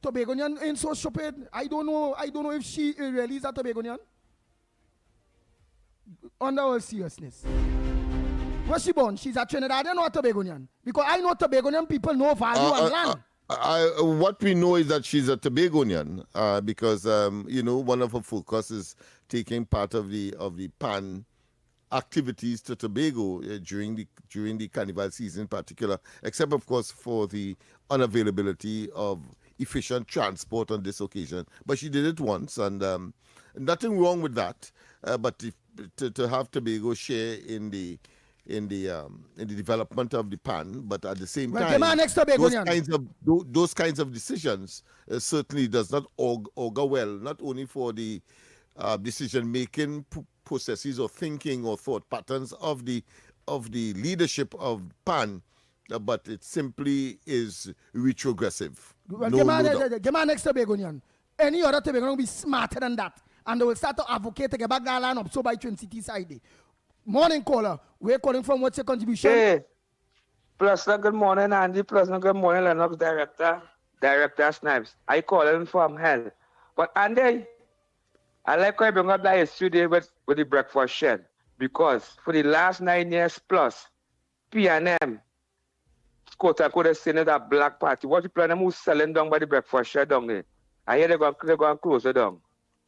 Tobagonian ain't so stupid. I don't know if she really is a Tobagonian. Under all seriousness. Where's she born? She's a Trinidadian or a Tobagonian? Because I know Tobagonian people know value on land. What we know is that she's a Tobagonian, because one of her focus is taking part of the PAN activities to Tobago during the carnival season in particular, except of course for the unavailability of efficient transport on this occasion. But she did it once, and nothing wrong with that. But to have Tobago share in the development of the PAN, but at the same time, those kinds of decisions certainly does not augur well, not only for the decision-making processes or thinking or thought patterns of the leadership of PAN, but it simply is retrogressive. Well, no next Tobagonian. Any other Tobagonian will be smarter than that, and they will start to advocate to get back that line up so by Twin City side. Morning, caller. We're calling from. What's your contribution? Hey, President, good morning, Andy. President, good morning, Lennox, Director Snipes. I calling from hell. But Andy, I like how you bring up that issue there with the breakfast shed, because for the last 9 years plus, P&M, quote-unquote, is saying that black party. What you plan them who's selling down by the breakfast shed down there? I hear they're going to close it down.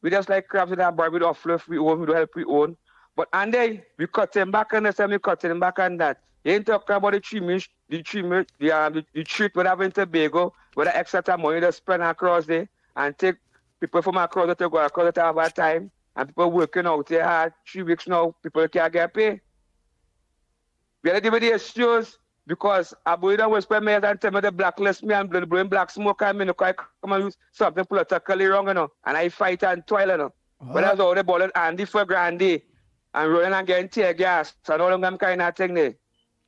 We just like crabs in that bar, we don't fluff, we own, we don't help, we own. But Andy, we cut him back on this and we cut him back on that. You ain't talking about the treat whatever in Tobago, with the extra money they spend across there, and take people from across to go across to have a time, and people working out there hard 3 weeks now, people can't get paid. We are dealing with the issues because I believe that was me and tell me the blacklist me and blowing black smoke and me no come and use something politically wrong, and I fight and toil, But that's all the ball Andy for Grandy. And rolling and getting tear gas, and all of them kind of thing there.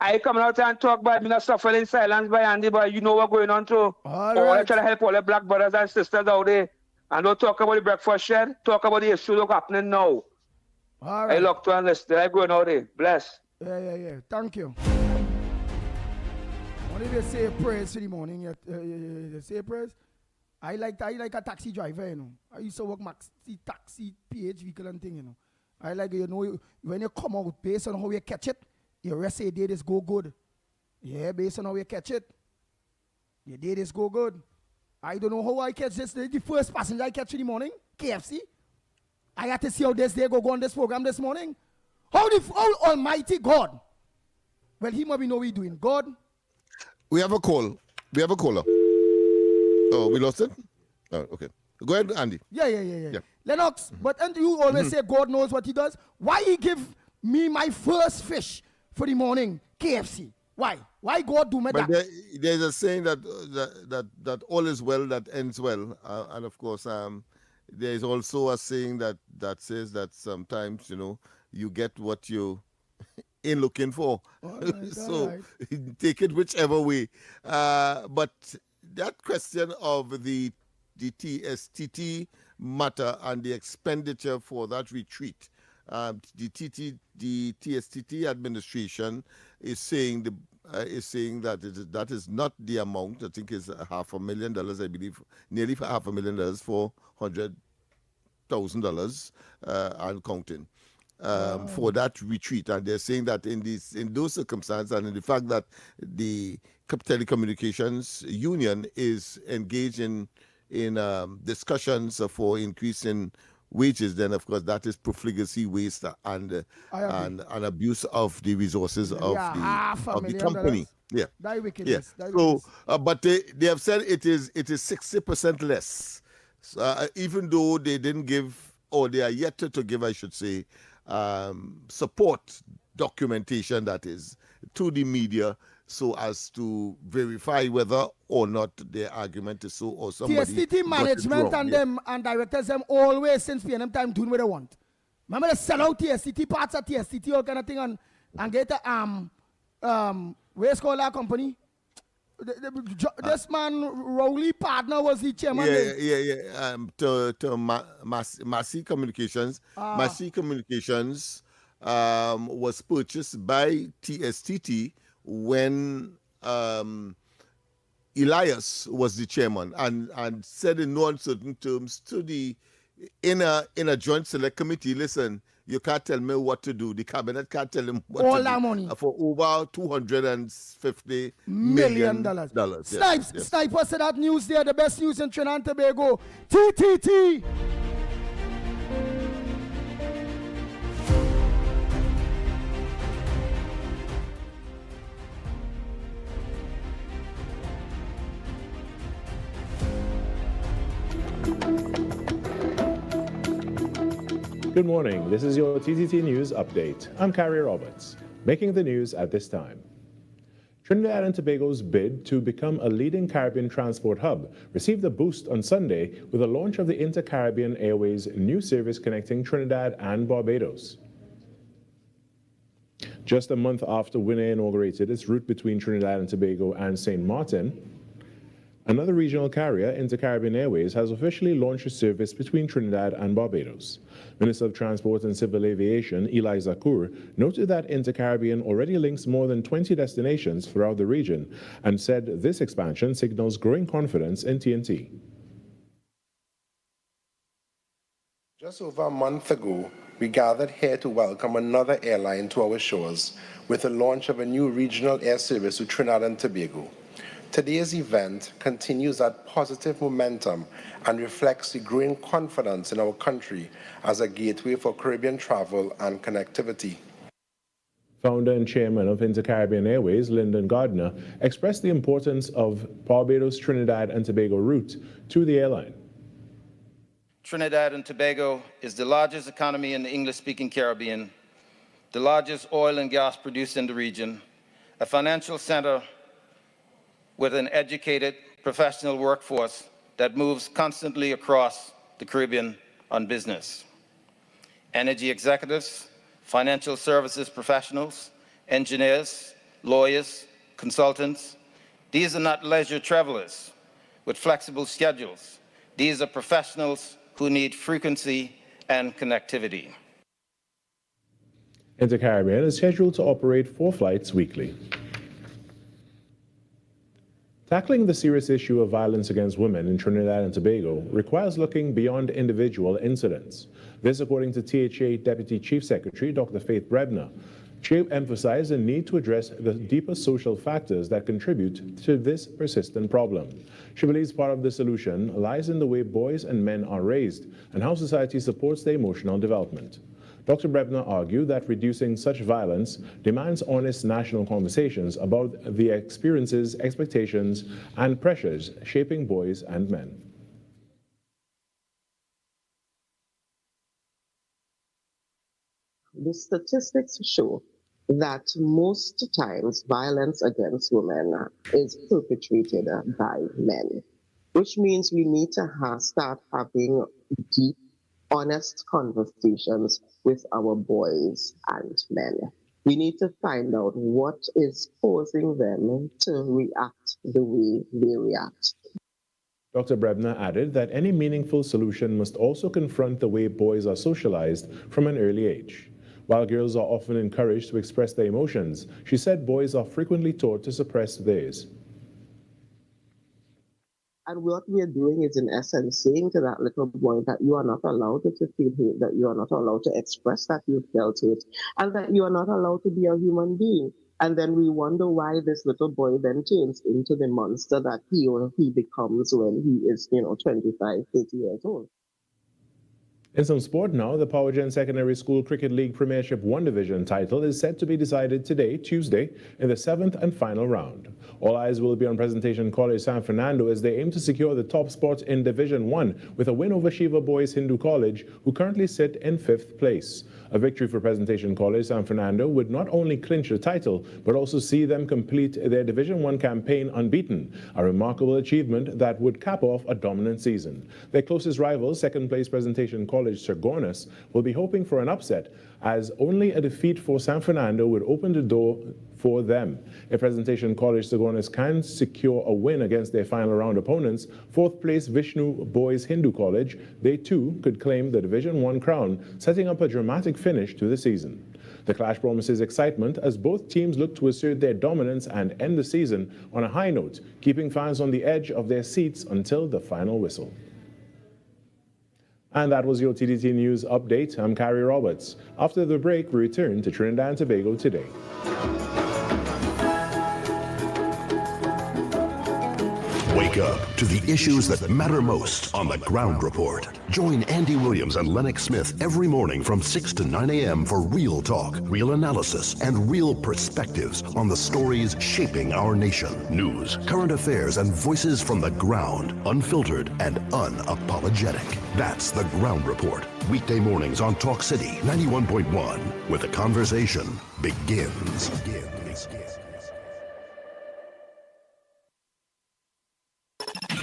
I come out and talk about me not suffering in silence by Andy, but you know what's going on too. I try to help all the black brothers and sisters out there. And don't talk about the breakfast shed, talk about the issue that's happening now. All right. I look to and listen. I going out there. Bless. Yeah. Thank you. What did you say a praise for the morning? You say a praise? I like a taxi driver, I used to work taxi, PH vehicle and thing, I like, when you come out, based on how you catch it, your rest of your day is go good. Yeah, based on how you catch it, your day is go good. I don't know how I catch this. The first passenger I catch in the morning, KFC. I had to see how this day go on this program this morning. How Almighty God. Well, he might be know what he's doing. God. We have a call. We have a caller. Oh, we lost it? Oh, okay. Go ahead, Andy. Yeah. Lennox, and you always say God knows what he does. Why he give me my first fish for the morning, KFC? Why? Why God do me that? There's a saying that all is well that ends well. And of course, there's also a saying that says that sometimes, you get what you ain't looking for. Right, so take it whichever way. But that question of the TSTT matter and the expenditure for that retreat, the TSTT administration is saying that is not the amount. I think it's $500,000. I believe nearly $500,000 for $100,000 and counting. For that retreat, and they're saying that in those circumstances, and in the fact that the telecommunications union is engaged in discussions for increasing wages, then of course that is profligacy, waste, and abuse of the resources of the company. Yeah, that wickedness. Yeah. But they have said it is 60% less. Even though they didn't give, or they are yet to give, I should say, support documentation, that is, to the media, so as to verify whether or not their argument is so, or somebody TSTT management and them and directors them always since PNM time doing what they want. Remember they sell out TSTT parts of TSTT, all kind of thing, and get a where's called our company? This man Rowley partner was the chairman. To Massey Communications. Massey Communications was purchased by TSTT when Elias was the chairman, and said in no uncertain terms to the in a joint select committee, listen, you can't tell me what to do. The cabinet can't tell him what all to that do. money For over $250 million. Yes. Sniper said that news there, the best news in Trinidad and Tobago. TTT. Good morning. This is your TTT News Update. I'm Carrie Roberts. Making the news at this time. Trinidad and Tobago's bid to become a leading Caribbean transport hub received a boost on Sunday with the launch of the Inter-Caribbean Airways new service connecting Trinidad and Barbados. Just a month after Winner inaugurated its route between Trinidad and Tobago and St. Martin, another regional carrier, Inter-Caribbean Airways, has officially launched a service between Trinidad and Barbados. Minister of Transport and Civil Aviation, Eli Zakur, noted that Inter-Caribbean already links more than 20 destinations throughout the region and said this expansion signals growing confidence in TNT. Just over a month ago, we gathered here to welcome another airline to our shores with the launch of a new regional air service to Trinidad and Tobago. Today's event continues that positive momentum and reflects the growing confidence in our country as a gateway for Caribbean travel and connectivity. Founder and chairman of Inter-Caribbean Airways, Lyndon Gardner, expressed the importance of Barbados, Trinidad and Tobago route to the airline. Trinidad and Tobago is the largest economy in the English-speaking Caribbean, the largest oil and gas producer in the region, a financial center with an educated professional workforce that moves constantly across the Caribbean on business. Energy executives, financial services professionals, engineers, lawyers, consultants, these are not leisure travelers with flexible schedules. These are professionals who need frequency and connectivity. Inter-Caribbean is scheduled to operate 4 flights weekly. Tackling the serious issue of violence against women in Trinidad and Tobago requires looking beyond individual incidents. This according to THA Deputy Chief Secretary Dr. Faith Brebner. She emphasized the need to address the deeper social factors that contribute to this persistent problem. She believes part of the solution lies in the way boys and men are raised and how society supports their emotional development. Dr. Brebner argued that reducing such violence demands honest national conversations about the experiences, expectations, and pressures shaping boys and men. The statistics show that most times violence against women is perpetrated by men, which means we need to start having deep, honest conversations with our boys and men. We need to find out what is causing them to react the way they react. Dr. Brebner added that any meaningful solution must also confront the way boys are socialized from an early age. While girls are often encouraged to express their emotions, she said boys are frequently taught to suppress theirs. And what we are doing is, in essence, saying to that little boy that you are not allowed to feel hate, that you are not allowed to express that you felt it, and that you are not allowed to be a human being. And then we wonder why this little boy then turns into the monster that he becomes when he is, 25, 30 years old. In some sport now, the Powergen Secondary School Cricket League Premiership 1 Division title is set to be decided today, Tuesday, in the 7th and final round. All eyes will be on Presentation College San Fernando as they aim to secure the top spot in Division 1 with a win over Shiva Boys Hindu College, who currently sit in 5th place. A victory for Presentation College San Fernando would not only clinch the title, but also see them complete their Division 1 campaign unbeaten, a remarkable achievement that would cap off a dominant season. Their closest rival, second-place Presentation College Sergonis, will be hoping for an upset, as only a defeat for San Fernando would open the door for them. If Presentation College Sergonis can secure a win against their final round opponents, 4th place Vishnu Boys Hindu College, they too could claim the Division 1 crown, setting up a dramatic finish to the season. The clash promises excitement as both teams look to assert their dominance and end the season on a high note, keeping fans on the edge of their seats until the final whistle. And that was your TTT News update. I'm Carrie Roberts. After the break, we return to Trinidad and Tobago today. Wake up to the issues that matter most on the Ground Report. Join Andy Williams and Lennox Smith every morning from 6 to 9 a.m. for real talk, real analysis, and real perspectives on the stories shaping our nation. News, current affairs, and voices from the ground, unfiltered and unapologetic. That's the Ground Report. Weekday mornings on Talk City 91.1, where the conversation begins.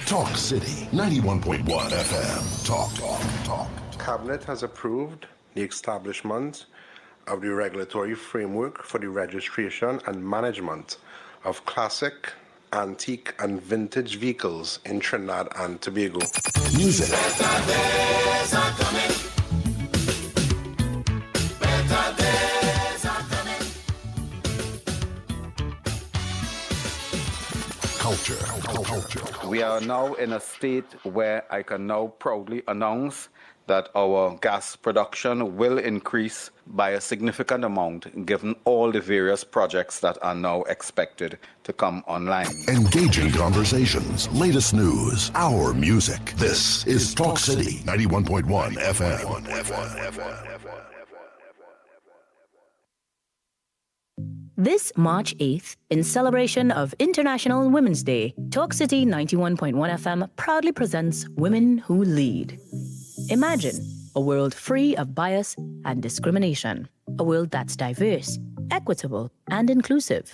Talk City 91.1 FM. Talk. Cabinet has approved the establishment of the regulatory framework for the registration and management of classic, antique, and vintage vehicles in Trinidad and Tobago. Music. Culture. We are now in a state where I can now proudly announce that our gas production will increase by a significant amount given all the various projects that are now expected to come online. Engaging conversations, latest news, our music. This is Talk City 91.1 FM. This March 8th, in celebration of International Women's Day, Talk City 91.1 FM proudly presents Women Who Lead. Imagine a world free of bias and discrimination. A world that's diverse, equitable, and inclusive.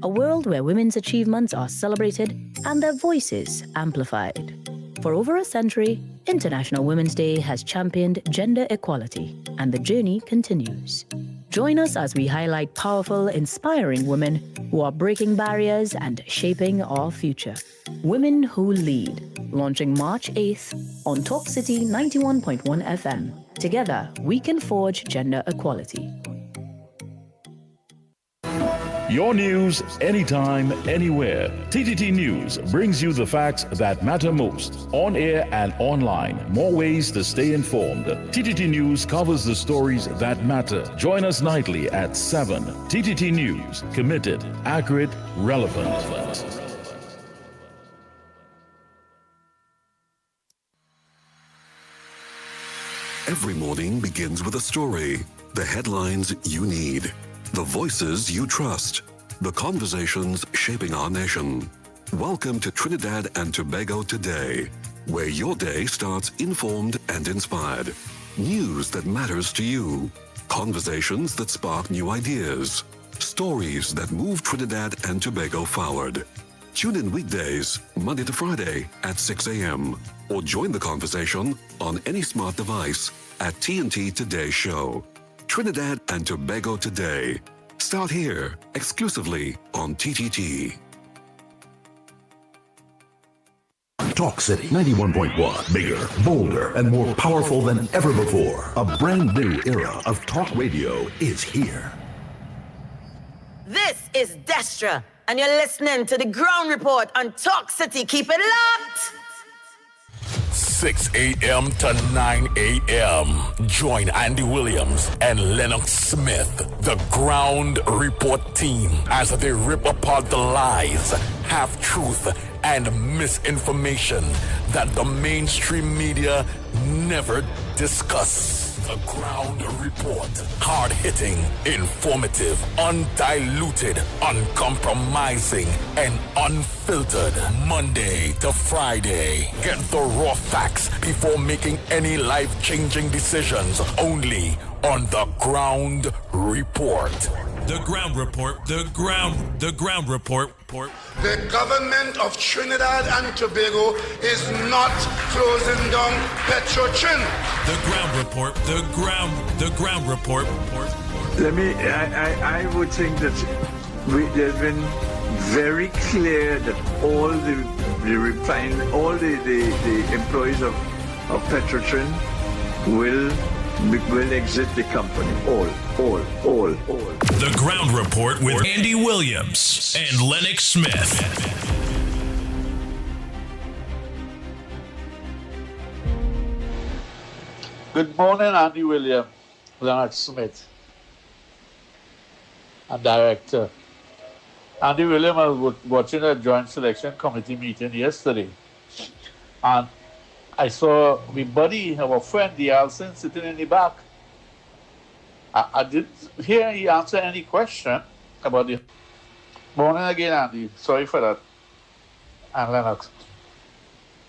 A world where women's achievements are celebrated and their voices amplified. For over a century, International Women's Day has championed gender equality, and the journey continues. Join us as we highlight powerful, inspiring women who are breaking barriers and shaping our future. Women Who Lead, launching March 8th on Talk City 91.1 FM. Together, we can forge gender equality. Your news, anytime, anywhere. TTT News brings you the facts that matter most, on air and online. More ways to stay informed. TTT News covers the stories that matter. Join us nightly at 7. TTT News, committed, accurate, relevant. Every morning begins with a story, the headlines you need, the voices you trust, the conversations shaping our nation. Welcome to Trinidad and Tobago Today, where your day starts informed and inspired. News that matters to you, conversations that spark new ideas, stories that move Trinidad and Tobago forward. Tune in weekdays, Monday to Friday at 6 a.m. or join the conversation on any smart device at TNT Today Show. Trinidad and Tobago Today. Start here, exclusively on TTT. Talk City 91.1. Bigger, bolder, and more powerful than ever before. A brand new era of talk radio is here. This is Destra, and you're listening to the Ground Report on Talk City. Keep it locked! 6 a.m. to 9 a.m. Join Andy Williams and Lennox Smith, the Ground Report team, as they rip apart the lies, half-truth, and misinformation that the mainstream media never discuss. The Ground Report. Hard-hitting, informative, undiluted, uncompromising, and unfiltered. Monday to Friday. Get the raw facts before making any life-changing decisions. Only on The Ground Report. The Ground Report. The Ground Report. The government of Trinidad and Tobago is not closing down Petrotrin. The Ground Report. The Ground Report. I would think that there's been very clear that all the employees of Petrotrin will exit the company. All. The Ground Report with Andy Williams and Lennox Smith. Good morning, Andy Williams, Lennox Smith, and Director. Andy Williams, I was watching a joint selection committee meeting yesterday, and I saw my buddy, our friend, the Alson, sitting in the back. I didn't hear he answer any question about the morning again, Andy. Sorry for that. And Lennox.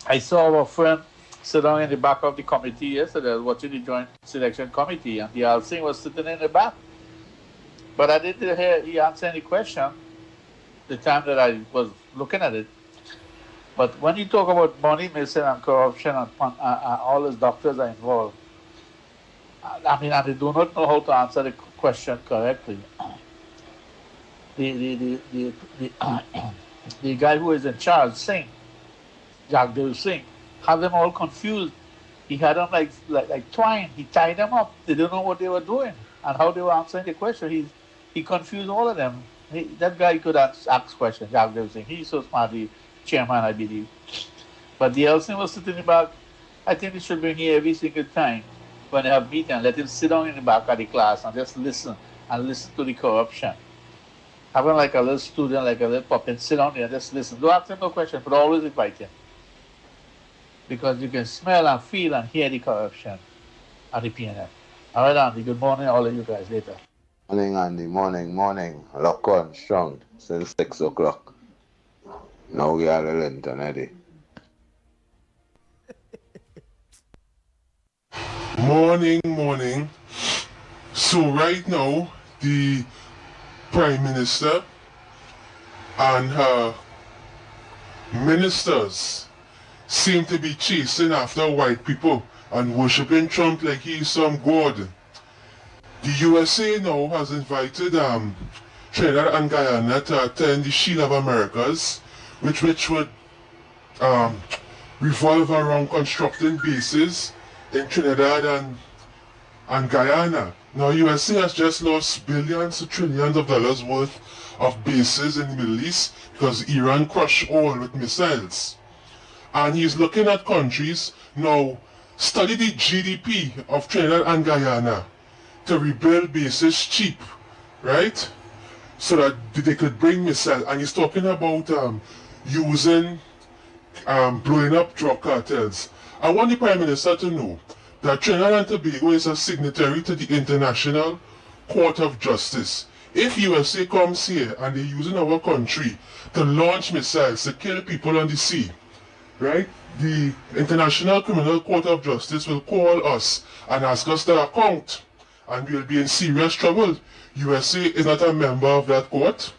I saw our friend sit down in the back of the committee yesterday. I was watching the joint selection committee, and the Alson was sitting in the back. But I didn't hear he answer any question the time that I was looking at it. But when you talk about money missing and corruption and all those doctors are involved, I mean, and they do not know how to answer the question correctly. The guy who is in charge, Singh, Jagdev Singh, had them all confused. He had them like twine. He tied them up. They didn't know what they were doing and how they were answering the question. He confused all of them. That guy could ask questions, Jagdev Singh. He's so smart, the chairman, I believe. But the Elson was sitting in the back. I think they should bring here every single time when they have meeting, let him sit down in the back of the class and just listen to the corruption. Having like a little student, like a little puppet, sit down there and just listen. Don't ask him no question, but always invite him. Because you can smell and feel and hear the corruption at the PNF. All right, Andy, good morning, all of you guys, later. Morning, Andy, morning. Lock on, strong, since 6 o'clock. Now we are the Linton, Eddie. Morning. So right now, the Prime Minister and her ministers seem to be chasing after white people and worshipping Trump like he's some god. The USA now has invited Trinidad and Guyana to attend the Shield of Americas, which would revolve around constructing bases in Trinidad and Guyana. Now, USA has just lost billions to trillions of dollars worth of bases in the Middle East because Iran crushed oil with missiles. And he's looking at countries now, study the GDP of Trinidad and Guyana to rebuild bases cheap, right? So that they could bring missiles. And he's talking about blowing up drug cartels. I want the Prime Minister to know that Trinidad and Tobago is a signatory to the International Court of Justice. If USA comes here and they're using our country to launch missiles to kill people on the sea, right? The International Criminal Court of Justice will call us and ask us to account, and we'll be in serious trouble. USA is not a member of that court.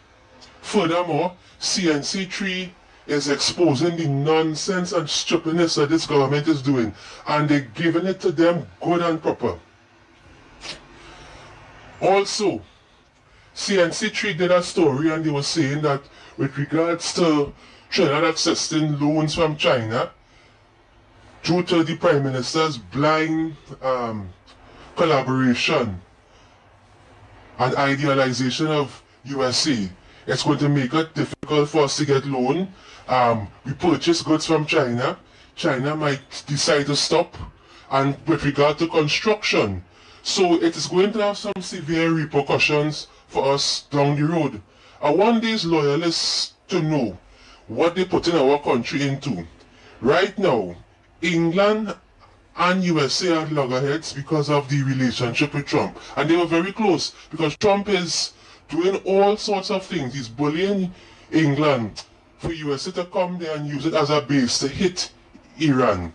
Furthermore, CNC3 is exposing the nonsense and stupidness that this government is doing, and they're giving it to them good and proper. Also, CNC3 did a story and they were saying that with regards to Trinidad accessing loans from China, due to the Prime Minister's blind collaboration and idealization of USA, it's going to make it difficult for us to get loan. We purchase goods from China. China might decide to stop. And with regard to construction, so it is going to have some severe repercussions for us down the road. I want these loyalists to know what they put in our country into. Right now, England and USA are loggerheads because of the relationship with Trump. And they were very close because Trump is doing all sorts of things. He's bullying England for USA to come there and use it as a base to hit Iran.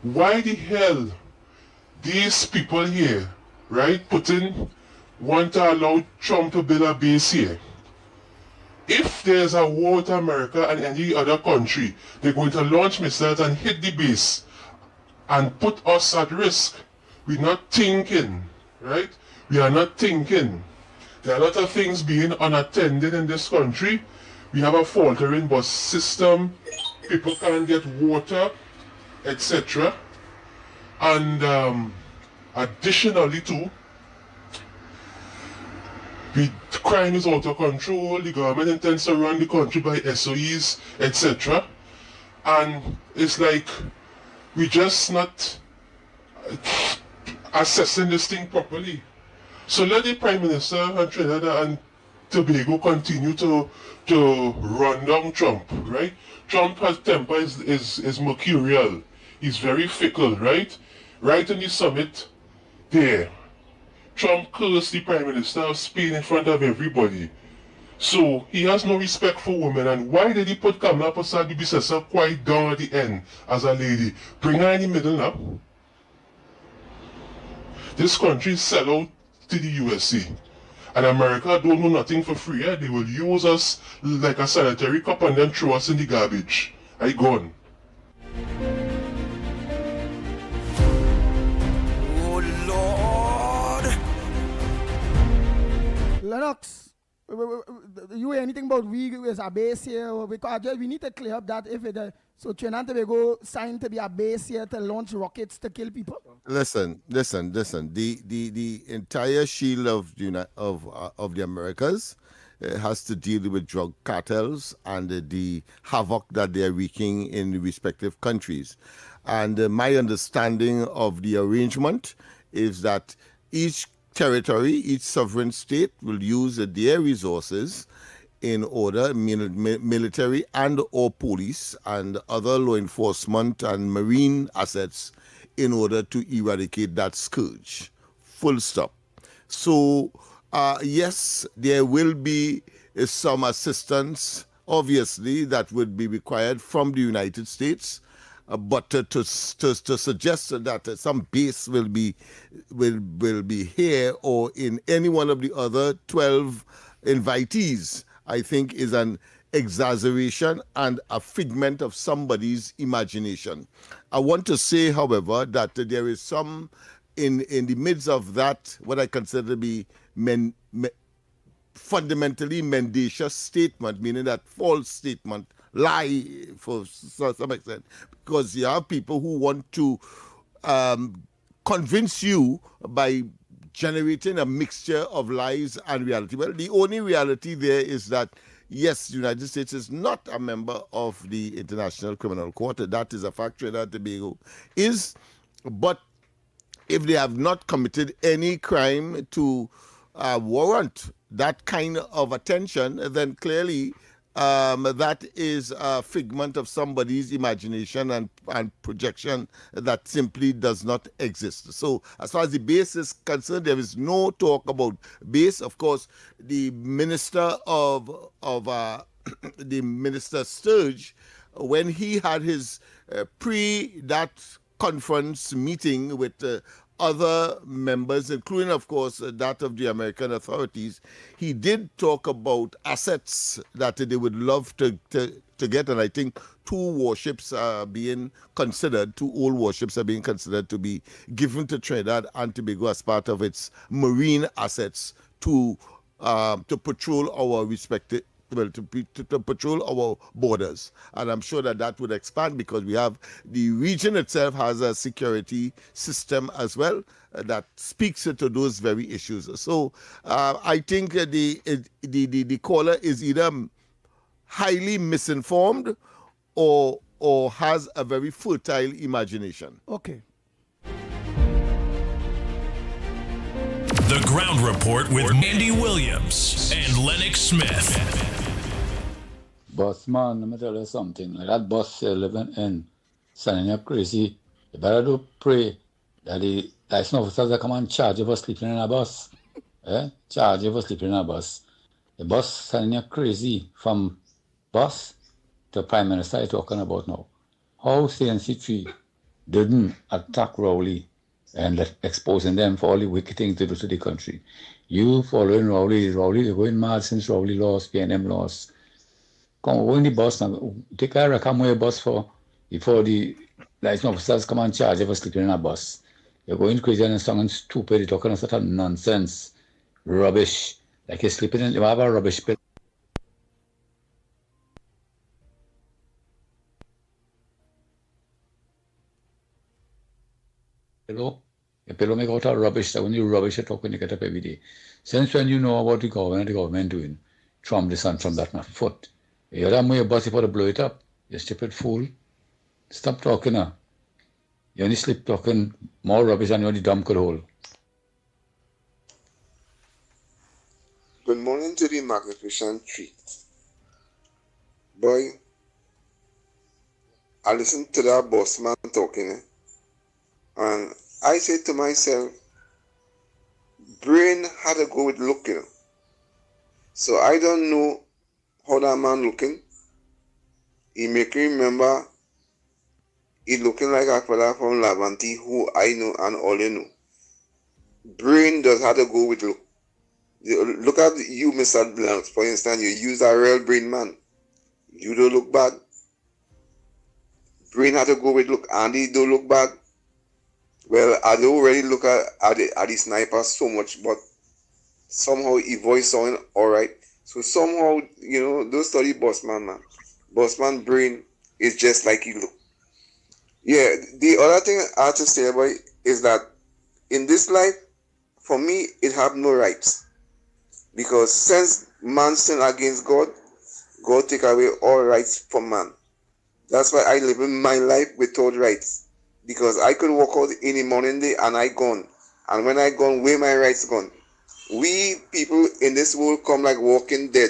Why the hell these people here, right, want to allow Trump to build a base here? If there's a war with America and any other country, they're going to launch missiles and hit the base and put us at risk. We're not thinking, right? We are not thinking. There are a lot of things being unattended in this country. We have a faltering bus system. People can't get water, etc. And additionally too, crime is out of control. The government intends to run the country by SOEs, etc. And it's like we're just not assessing this thing properly. So let the Prime Minister and Trinidad and Tobago continue to run down Trump, right? Trump has temper is mercurial. He's very fickle, right? Right in the summit there, Trump cursed the Prime Minister of Spain in front of everybody. So he has no respect for women. And why did he put Kamala Persad-Bissessar quite down at the end as a lady? Bring her in the middle now. This country sell out to the USA. And America don't know nothing for free. Eh? They will use us like a sanitary cup and then throw us in the garbage. I gone. Lennox, you hear anything about we as a base here? Because we need to clear up that if it so Trinidad and Tobago signed to be a base here to launch rockets to kill people. Listen. The entire shield of the Americas has to deal with drug cartels and the havoc that they are wreaking in the respective countries. And my understanding of the arrangement is that each territory, each sovereign state will use their resources in order, military and or police and other law enforcement and marine assets in order to eradicate that scourge. Full stop. So, yes, there will be some assistance, obviously, that would be required from the United States. But to suggest that some base will be here or in any one of the other 12 invitees, I think is an exaggeration and a figment of somebody's imagination. I want to say, however, that there is some in the midst of that what I consider to be fundamentally mendacious statement, meaning that false statement, lie for some extent, because you have people who want to convince you by generating a mixture of lies and reality. Well, the only reality there is that, yes, the United States is not a member of the International Criminal Court. That is a fact. Trinidad and Tobago is. But if they have not committed any crime to warrant that kind of attention, then clearly that is a figment of somebody's imagination and projection that simply does not exist. So as far as the base is concerned, there is no talk about base. Of course, the Minister the Minister Sturge, when he had his that conference meeting with other members, including, of course, that of the American authorities, he did talk about assets that they would love to get, and I think two old warships are being considered to be given to Trinidad and Tobago as part of its marine assets to patrol our respective to patrol our borders. And I'm sure that would expand because we have the region itself has a security system as well that speaks to those very issues. So I think the caller is either highly misinformed or has a very fertile imagination. Okay. The Ground Report with Andy Williams and Lennox Smith. Boss man, let me tell you something. Like that boss living in sending up crazy You better do pray that the license officers that come and charge you for sleeping in a bus. Charge you for sleeping in a bus. The bus sending you crazy from bus to Prime Minister you're talking about now. How CNC3 didn't attack Rowley and exposing them for all the wicked things they do to the country. You following Rowley, they're going mad since Rowley lost, PNM lost. Come on the bus now. Take a come away bus before the license officers come and charge you for sleeping in a bus. You're going crazy and sounding stupid, you're talking such a nonsense, rubbish. Like you're sleeping in, you have a rubbish pillow. Your pillow make out of rubbish. That when you rubbish, you talk when you get up every day. Since when you know about the government doing, from this and from that, my foot. You're that way your boss for to blow it up. You stupid fool. Stop talking now. You only sleep talking more rubbish than you only dumb could hold. Good morning to the magnificent tree. Boy, I listened to that boss man talking, and I said to myself, brain had to go with looking. So I don't know how that man looking. He make me remember he looking like a fella from Lavanti who I know and all you know. Brain does have to go with look. Look at you, Mr. Lennox, for instance, you use a real brain man. You don't look bad. Brain had to go with look. Andy don't look bad. Well, I don't really look at the sniper so much, but somehow his voice sounding alright. So somehow, don't study Bossman, man. Bossman brain is just like he look. Yeah, the other thing I have to say about it is that in this life, for me, it have no rights. Because since man sinned against God, God take away all rights from man. That's why I live in my life without rights. Because I could walk out in the morning day and I gone. And when I gone, where my rights gone? We people in this world come like walking dead.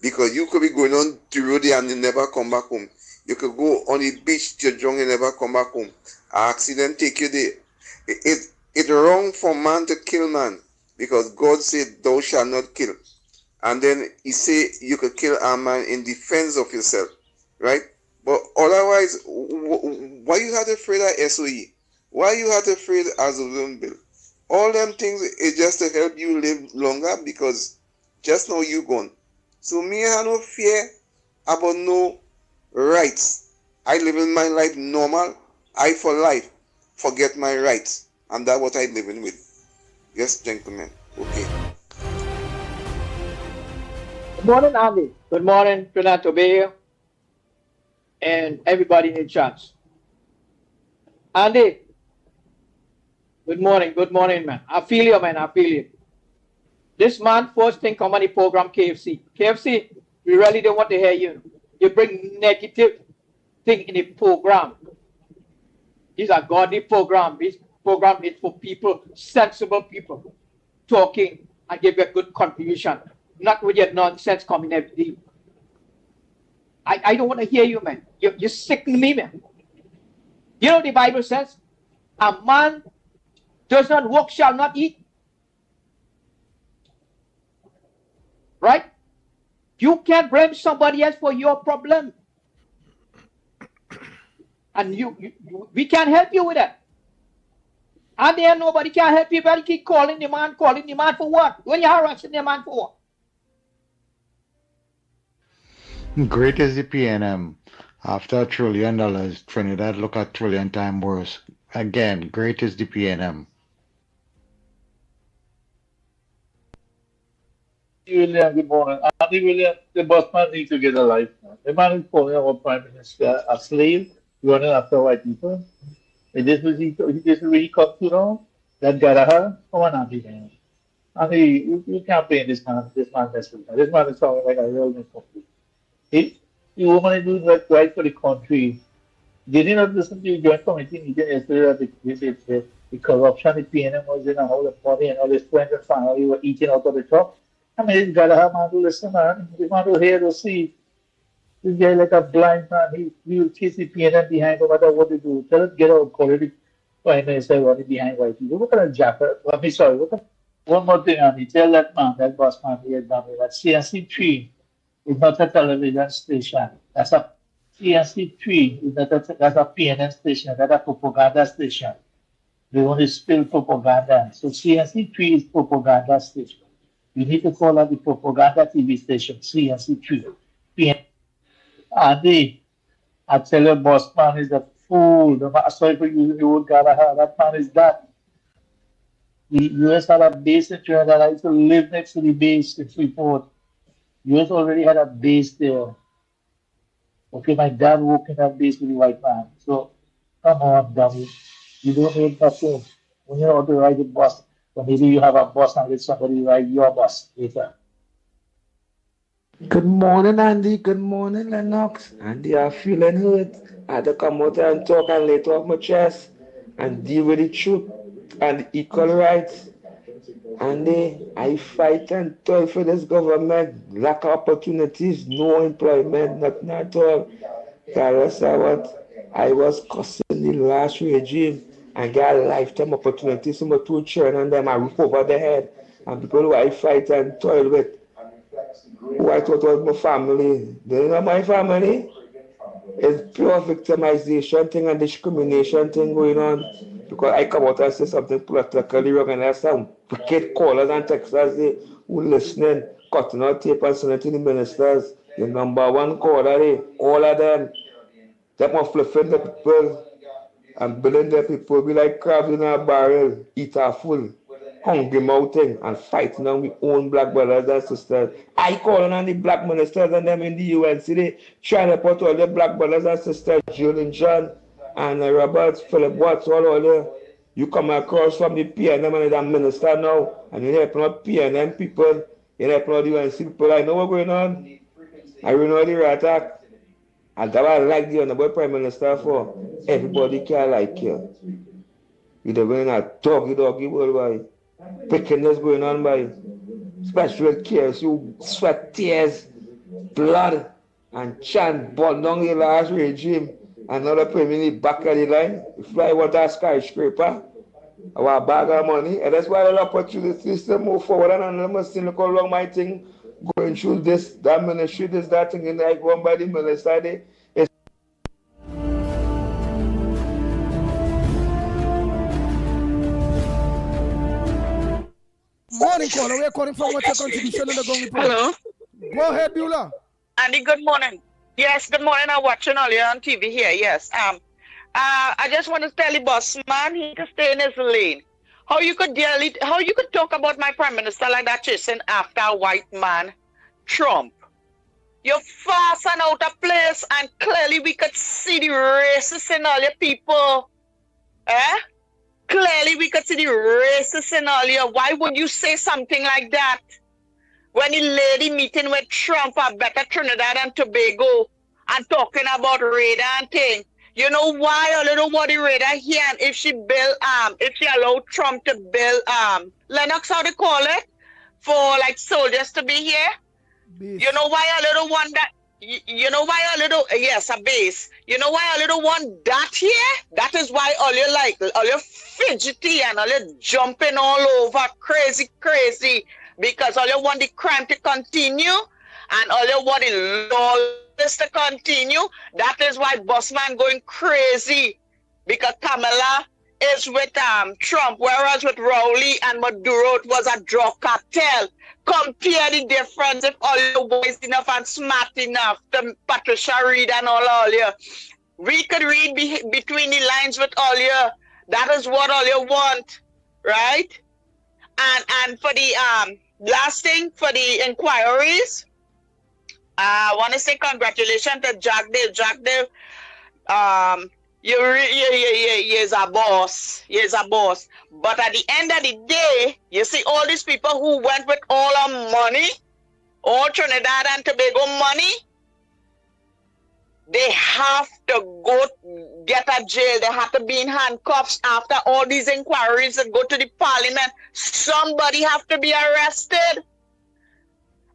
Because you could be going on the road and you never come back home. You could go on the beach, you're drunk and never come back home. An accident take you there. It's wrong for man to kill man. Because God said, thou shalt not kill. And then he say you could kill a man in defense of yourself. Right? But otherwise, why you have to afraid of SOE? Why you have to afraid as a loan bill? All them things is just to help you live longer because just now you gone. So me I have no fear about no rights. I live in my life normal. I for life forget my rights. And that's what I living with. Yes, gentlemen. Okay. Good morning, Andy. Good morning, Trinidad Tobago, and everybody in church. Andy, good morning, man. I feel you, man. I feel you. This man first thing come on the program KFC. KFC, we really don't want to hear you. You bring negative thing in the program. These are godly program. This program is for people, sensible people, talking and give a good contribution. Not with your nonsense coming every day. I don't want to hear you, man. You're sickling me, man. You know the Bible says, a man does not work, shall not eat. Right? You can't blame somebody else for your problem. And we can't help you with that. And then nobody can help you, but keep calling the man for what? When you're harassing the man for what? Great is the PNM. After $1 trillion, Trinidad look at trillion times worse. Again, great is the PNM. William, good morning. Andy William, the boss man needs to get a life. The man is calling our Prime Minister a slave, running after white people. And this was he really come to know that Gallagher, come on, Andy, man. Andy, you can't play in this man mess with. This man is talking like a real miscomplete. The woman is doing what's right for the country. Did you not listen to the joint committee meeting yesterday that the corruption the PNM was in and how the party and all this friends and family were eating out of the top? I mean, it's Gallagher man to listen, man. This man to hear to see. This guy like a blind man. He will chase the PNM behind no matter what they do. Tell him get out, call it Prime Minister running behind white people. What kind of jacker? I mean, sorry. One more thing, Andy. Tell that man, that boss man here, that CNC3 is not a television station. That's a CNC3 is not that's a PNM station. That's a propaganda station. They only spill propaganda. So CNC3 is propaganda station. You need to call out the propaganda TV station, CNC3. Andy, I tell you, boss man is a fool. Sorry for using the word Gallagher. That man is that. The US had a base in Trinidad. I used to live next to the base in Freeport. US already had a base there. Okay, my dad worked in that base with the white man. So, come on, dummy. You don't need nothing. When you're on the ride the bus, or maybe you have a bus and let somebody ride your bus later. Good morning, Andy. Good morning, Lennox. Andy, I'm feeling hurt. I had to come out and talk and let off my chest and deal with the truth and equal rights. Andy, I fight and toil for this government. Lack of opportunities, no employment, nothing at all. Regardless of what, I was cussing the last regime and got a lifetime opportunity. So my two children and them I roof over their head. And people who I fight and toil with, who I thought was my family, they're not my family. It's pure victimization thing and discrimination thing going on. Because I come out and say something politically wrong and there's some wicked callers and texters who listening, cutting out tape and sending to the ministers. The number one caller, all of them are flipping the people and building the people be like crabs in a barrel, eat a full, hungry mouthing and fighting on our own black brothers and sisters. I calling on the black ministers and them in the UN city, trying to put all the black brothers and sisters, Julian John and Roberts, Philip Watts, all there. You come across from the PNM and the minister now, and you're helping out PNM people, you're helping out the UNC people. I know what's going on. I know the attack. And that's what I like the honorable Prime Minister for. Everybody can like you. You don't win a doggy world by wickedness going on by special cares. You sweat tears, blood, and chant burn down the last regime. Another permanent back of the line. If I want a skyscraper, I want a bag of money. And that's why the opportunities to move forward. And I must look how long my thing going through this, that ministry, this, that thing, and I go on by the minister. Morning, caller. We're calling from what's your contribution on the Gong Report? Hello. Go ahead, Beulah. Andy, good morning. Yes, good morning. I'm watching earlier on TV here. Yes. I just want to tell the boss man he can stay in his lane. How you could talk about my prime minister like that chasing after a white man, Trump? You're fast and out of place, and clearly we could see the racists in all your people. Clearly we could see the racists in all your. Why would you say something like that? When the lady meeting with Trump at Better Trinidad and Tobago and talking about radar and thing. You know why a little body radar here and if she allowed Trump to build Lennox, how they call it, for like soldiers to be here? Base. You know why a little one that a base. You know why a little one that here? That is why all you fidgety and all you jumping all over crazy. Because all you want the crime to continue and all you want the lawlessness to continue. That is why Bossman going crazy. Because Kamala is with Trump, whereas with Rowley and Maduro it was a drug cartel. Compare the difference if all you boys enough and smart enough to Patricia Reed and all you. We could read between the lines with all you. That is what all you want, right? And for the last thing for the inquiries, I want to say congratulations to Jack Dave. You're a boss. You're a boss. But at the end of the day, you see all these people who went with all our money, all Trinidad and Tobago money, they have to go get a jail. They have to be in handcuffs after all these inquiries that go to the parliament. Somebody have to be arrested.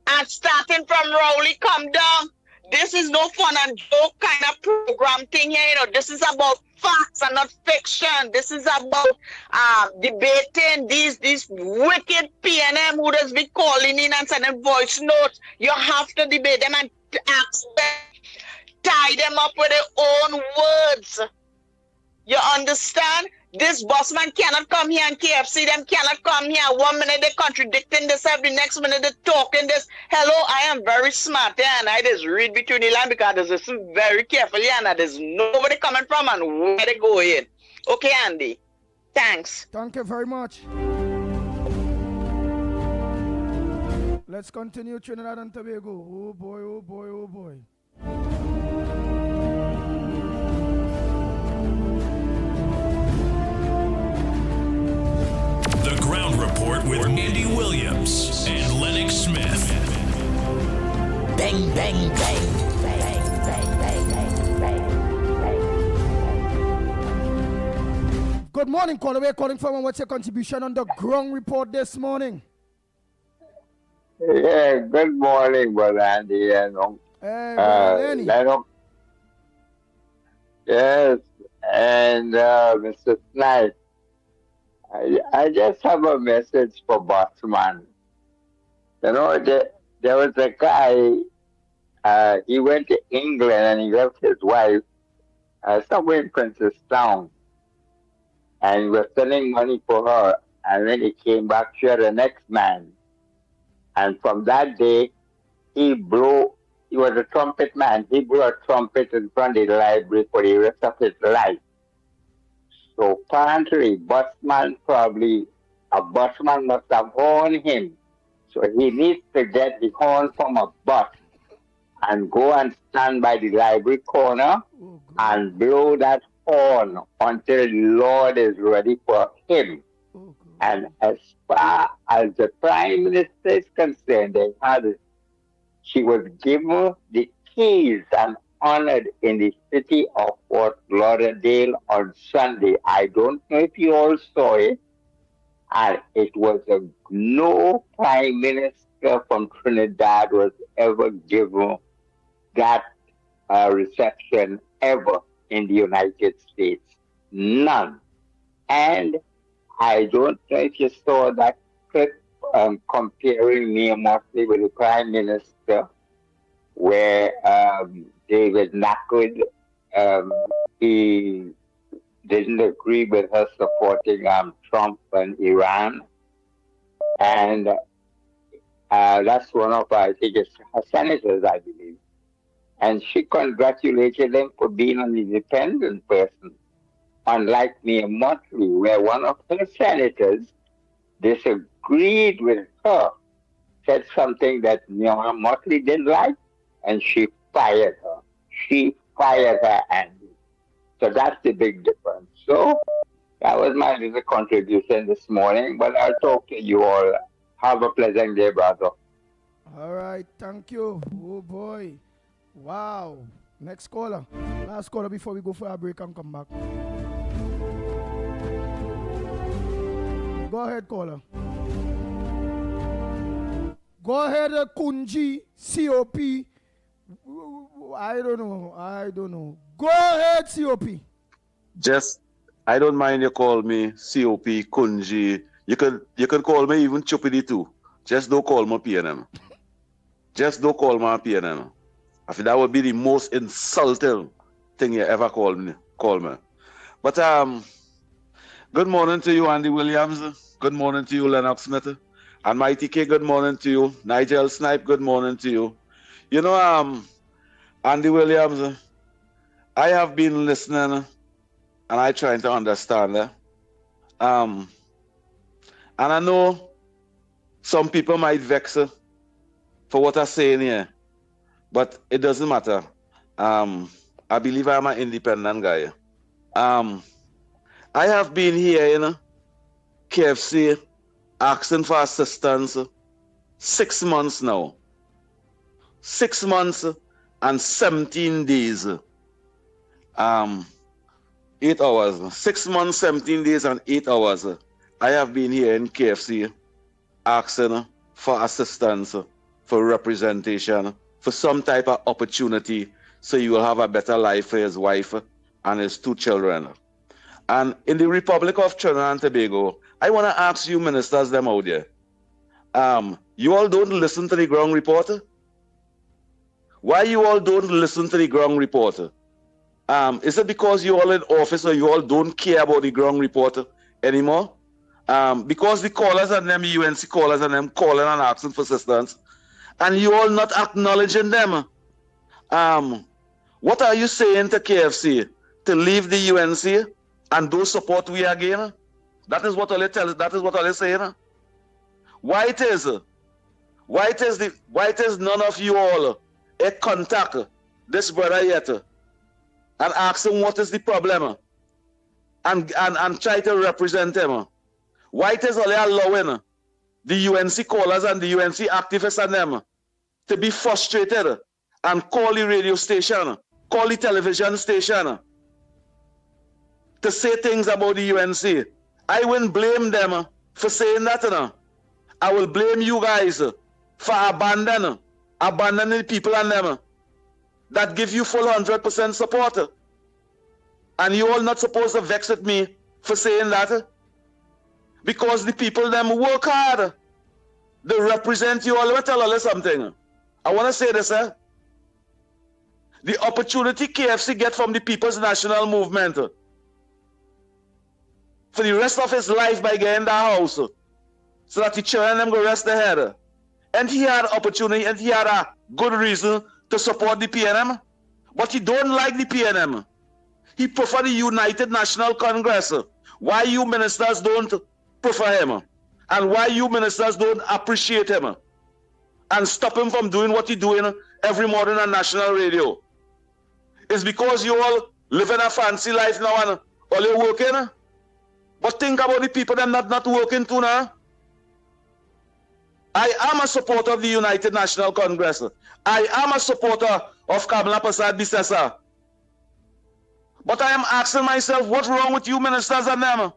And starting from Rowley, come down. This is no fun and joke kind of program thing here. This is about facts and not fiction. This is about debating these wicked PNM who does be calling in and sending voice notes. You have to debate them and ask them, tie them up with their own words. You understand? This bossman cannot come here and KFC them cannot come here. 1 minute they're contradicting this, every next minute they're talking this. Hello, I am very smart and I just read between the lines because I just listen very carefully and there's nobody coming from and where they go in. Okay, Andy. Thanks. Thank you very much. Let's continue Trinidad and Tobago. Oh boy, oh boy, oh boy. The Ground Report with Andy Williams and Lennox Smith. Bang, bang, bang. Good morning, caller. We're calling from, and what's your contribution on the Ground Report this morning? Yeah, good morning, Brother Andy. Hey, Brother Lenny. Lennox. Yes, and Mr. Snipe. I just have a message for Bossman. You know, there was a guy, he went to England and he left his wife somewhere in Princestown. And he was sending money for her. And when he came back, she had the next man. And from that day, he was a trumpet man. He blew a trumpet in front of the library for the rest of his life. So apparently, a busman must have horned him. So he needs to get the horn from a bus and go and stand by the library corner and blow that horn until the Lord is ready for him. And as far as the Prime Minister is concerned, she was given the keys and honored in the city of Fort Lauderdale on Sunday. I don't know if you all saw it. And it was no Prime Minister from Trinidad was ever given that reception ever in the United States. None. And I don't know if you saw that clip comparing me mostly with the Prime Minister, where David Nakud, he didn't agree with her supporting Trump and Iran. And that's one of, I think it's her senators, I believe. And she congratulated him for being an independent person. Unlike Mia Motley, where one of her senators disagreed with her, said something that Mia Motley didn't like, and she fired her. She fired her, Andy. So that's the big difference. So that was my little contribution this morning, but I'll talk to you all. Have a pleasant day, brother. All right, thank you. Oh boy. Wow. Next caller. Last caller before we go for a break and come back. Go ahead, caller. Go ahead, Kunji, COP. I don't know. Go ahead, COP. Just, I don't mind you call me COP, Kunji. You can call me even Chupidi too. Just don't call me PNM. Just don't call me PNM. I think that would be the most insulting thing you ever call me. But good morning to you, Andy Williams. Good morning to you, Lennox Smith. And Mighty K, good morning to you. Nigel Snipe, good morning to you. You know, Andy Williams, I have been listening and I trying to understand. And I know some people might vex for what I'm saying here, but it doesn't matter. I believe I'm an independent guy. I have been here, KFC, asking for assistance 6 months now. 6 months and 17 days. 8 hours. 6 months, 17 days and 8 hours. I have been here in KFC asking for assistance, for representation, for some type of opportunity so he will have a better life for his wife and his 2 children. And in the Republic of Trinidad and Tobago, I want to ask you ministers them out there, you all don't listen to the ground reporter? Why you all don't listen to the ground reporter? Is it because you all in office or you all don't care about the ground reporter anymore? Because the callers and them UNC callers and them calling and asking for assistance, and you all not acknowledging them. What are you saying to KFC? To leave the UNC and do support we again? That is what all tell. That is what all saying. Why it is none of you all contact this brother yet and ask him what is the problem and try to represent him? Why it is only allowing the UNC callers and the UNC activists and them to be frustrated and call the radio station, call the television station to say things about the UNC? I wouldn't blame them for saying that. I will blame you guys for abandoning the people and them that give you full 100% support. And you all not supposed to vex with me for saying that. Because the people them work hard. They represent you all. Let me tell you something. I want to say this. The opportunity KFC get from the People's National Movement for the rest of his life by getting that house so that the children them go rest their head. And he had opportunity and he had a good reason to support the PNM. But he don't like the PNM. He prefer the United National Congress. Why you ministers don't prefer him? And why you ministers don't appreciate him? And stop him from doing what he's doing every morning on national radio? It's because you all living a fancy life now and all you working. But think about the people that not working too now. I am a supporter of the United National Congress. I am a supporter of Kamala Prasad Bisesa. But I am asking myself, what's wrong with you ministers and them?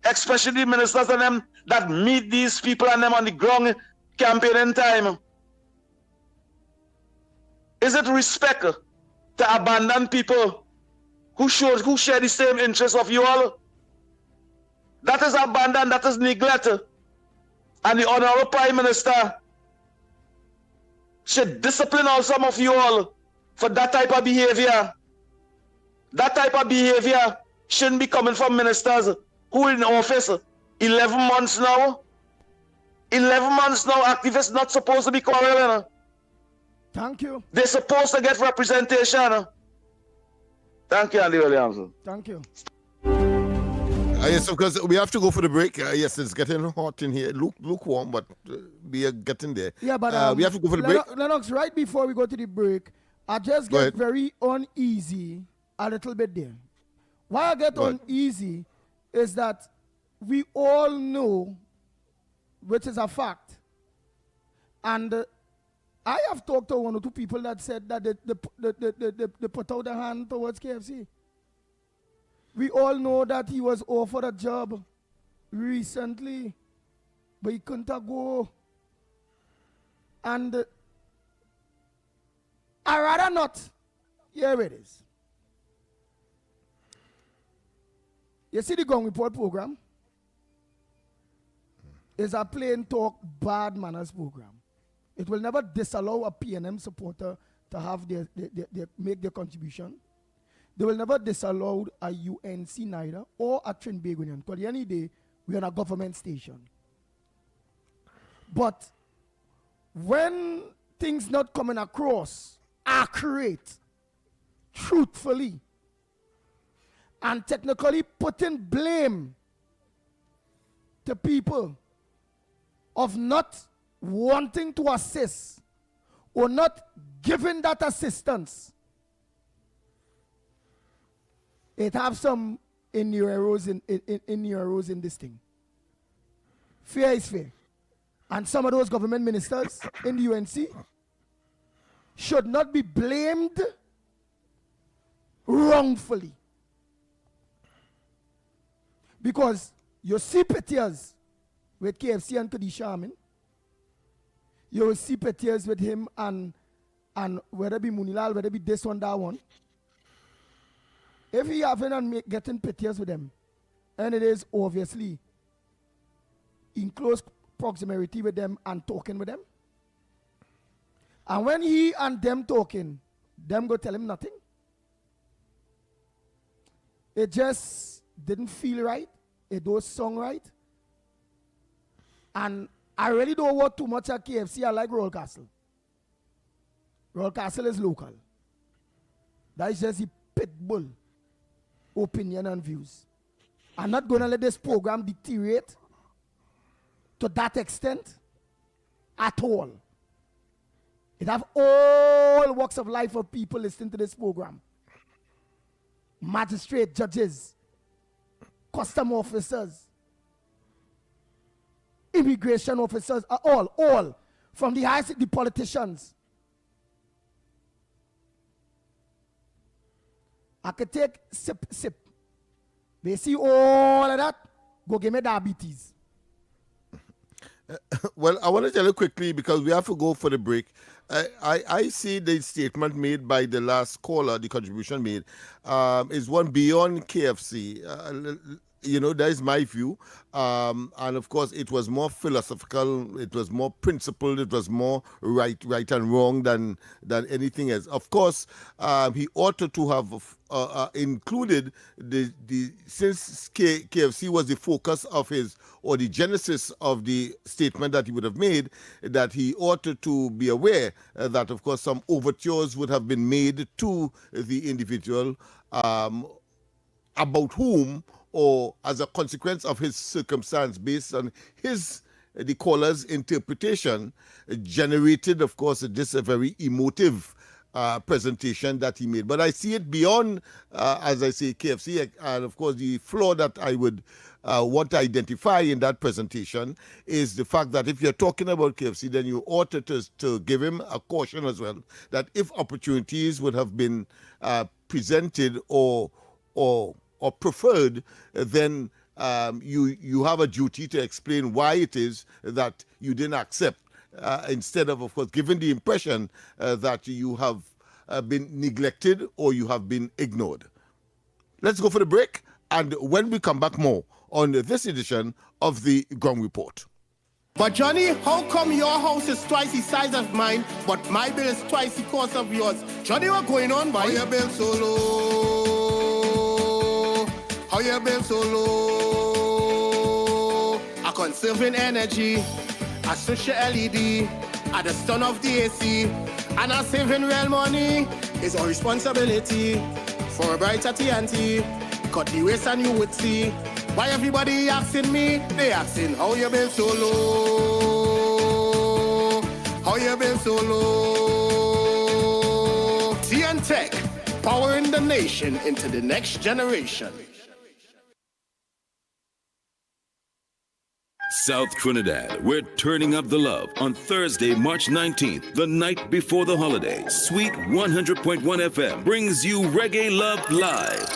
Especially ministers and them that meet these people and them on the ground campaigning time. Is it respect to abandon people who share the same interests of you all? That is abandon, that is neglect. And the Honorable Prime Minister should discipline all some of you all for that type of behavior. That type of behavior shouldn't be coming from ministers who are in office 11 months now. 11 months now, activists not supposed to be quarreling. Thank you. They're supposed to get representation. Thank you, Andy Williams. Thank you. Yes, because we have to go for the break. Yes, it's getting hot in here. Lukewarm, but we are getting there. Yeah, but we have to go for the break. Lennox, right before we go to the break, I just get very uneasy a little bit there. Why I get uneasy is that we all know, which is a fact, and I have talked to 1 or 2 people that said that they put out their hand towards KFC. We all know that he was offered a job recently, but he couldn't go. And I rather not. Here it is. You see the Gong Report program? It's a plain talk, bad manners program. It will never disallow a PNM supporter to have make their contribution. They will never disallow a UNC neither or a Trinbago Union. Because any day, we're on a government station. But when things not coming across accurate, truthfully, and technically putting blame to people of not wanting to assist or not giving that assistance, it have some innuendos in this thing. Fair is fair. And some of those government ministers in the UNC should not be blamed wrongfully. Because you see pictures with KFC and Kadisha Amin. You will see pictures with him and and whether it be Munilal, whether it be this one, that one, if he having and getting pictures with them, and it is obviously in close proximity with them and talking with them, and when he and them talking, them go tell him nothing. It just didn't feel right. It don't sound right. And I really don't want too much at KFC. I like Royal Castle. Royal Castle is local. That is just the pit bull opinion and views. I'm not going to let this program deteriorate to that extent at all. It have all walks of life of people listening to this program. Magistrate, judges, custom officers, immigration officers, all, from the highest, the politicians. I could take sip. They see all of that, go give me diabetes. Well, I want to tell you quickly because we have to go for the break. I see the statement made by the last caller, the contribution made, is one beyond KFC. That is my view. And of course, it was more philosophical, it was more principled, it was more right and wrong than anything else. Of course, he ought to have included since KFC was the focus of his, or the genesis of the statement that he would have made, that he ought to be aware that, of course, some overtures would have been made to the individual about whom, or as a consequence of his circumstance based on the caller's interpretation, generated, of course, this a very emotive presentation that he made. But I see it beyond, as I say, KFC, and of course the flaw that I would want to identify in that presentation is the fact that if you're talking about KFC, then you ought to give him a caution as well, that if opportunities would have been presented or preferred, then you have a duty to explain why it is that you didn't accept, instead of course, giving the impression that you have been neglected or you have been ignored. Let's go for the break, and when we come back, more on this edition of the Ground Report. But Johnny, how come your house is twice the size of mine, but my bill is twice the cost of yours? Johnny, what's going on, boy? How your bill so low? How your bill so low? I conserving energy, I switch your LED, at the stun of the AC, and I saving real money. It's our responsibility for a brighter TNT. Cut the waste and you would see. Why everybody asking me? They asking how you been so low? How you been so low? TN Tech, powering the nation into the next generation. South Trinidad, we're turning up the love on Thursday, March 19th, the night before the holiday. Sweet 100.1 FM brings you Reggae Love Live.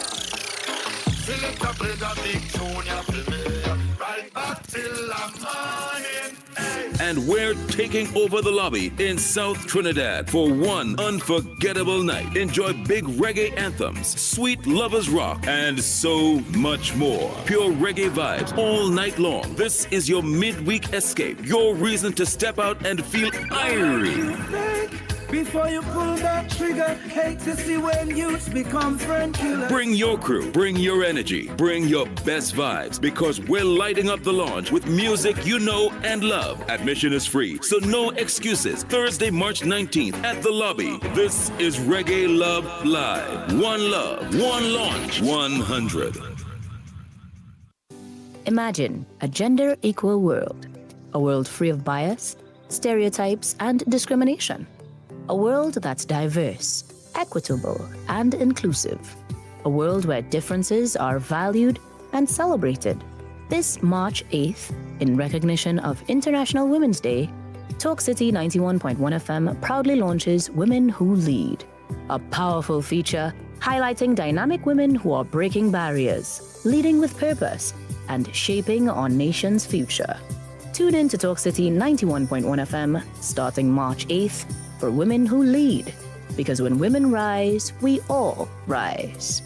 And we're taking over the lobby in South Trinidad for one unforgettable night. Enjoy big reggae anthems, sweet lovers rock, and so much more. Pure reggae vibes all night long. This is your midweek escape, your reason to step out and feel irie. Before you pull that trigger, hate to see when youths become friend killers. Bring your crew, bring your energy, bring your best vibes, because we're lighting up the launch with music you know and love. Admission is free, so no excuses. Thursday, March 19th at the lobby. This is Reggae Love Live. One love, one launch, 100. Imagine a gender-equal world. A world free of bias, stereotypes, and discrimination. A world that's diverse, equitable, and inclusive. A world where differences are valued and celebrated. This March 8th, in recognition of International Women's Day, Talk City 91.1 FM proudly launches Women Who Lead, a powerful feature highlighting dynamic women who are breaking barriers, leading with purpose, and shaping our nation's future. Tune in to Talk City 91.1 FM starting March 8th for women who lead. Because when women rise, we all rise.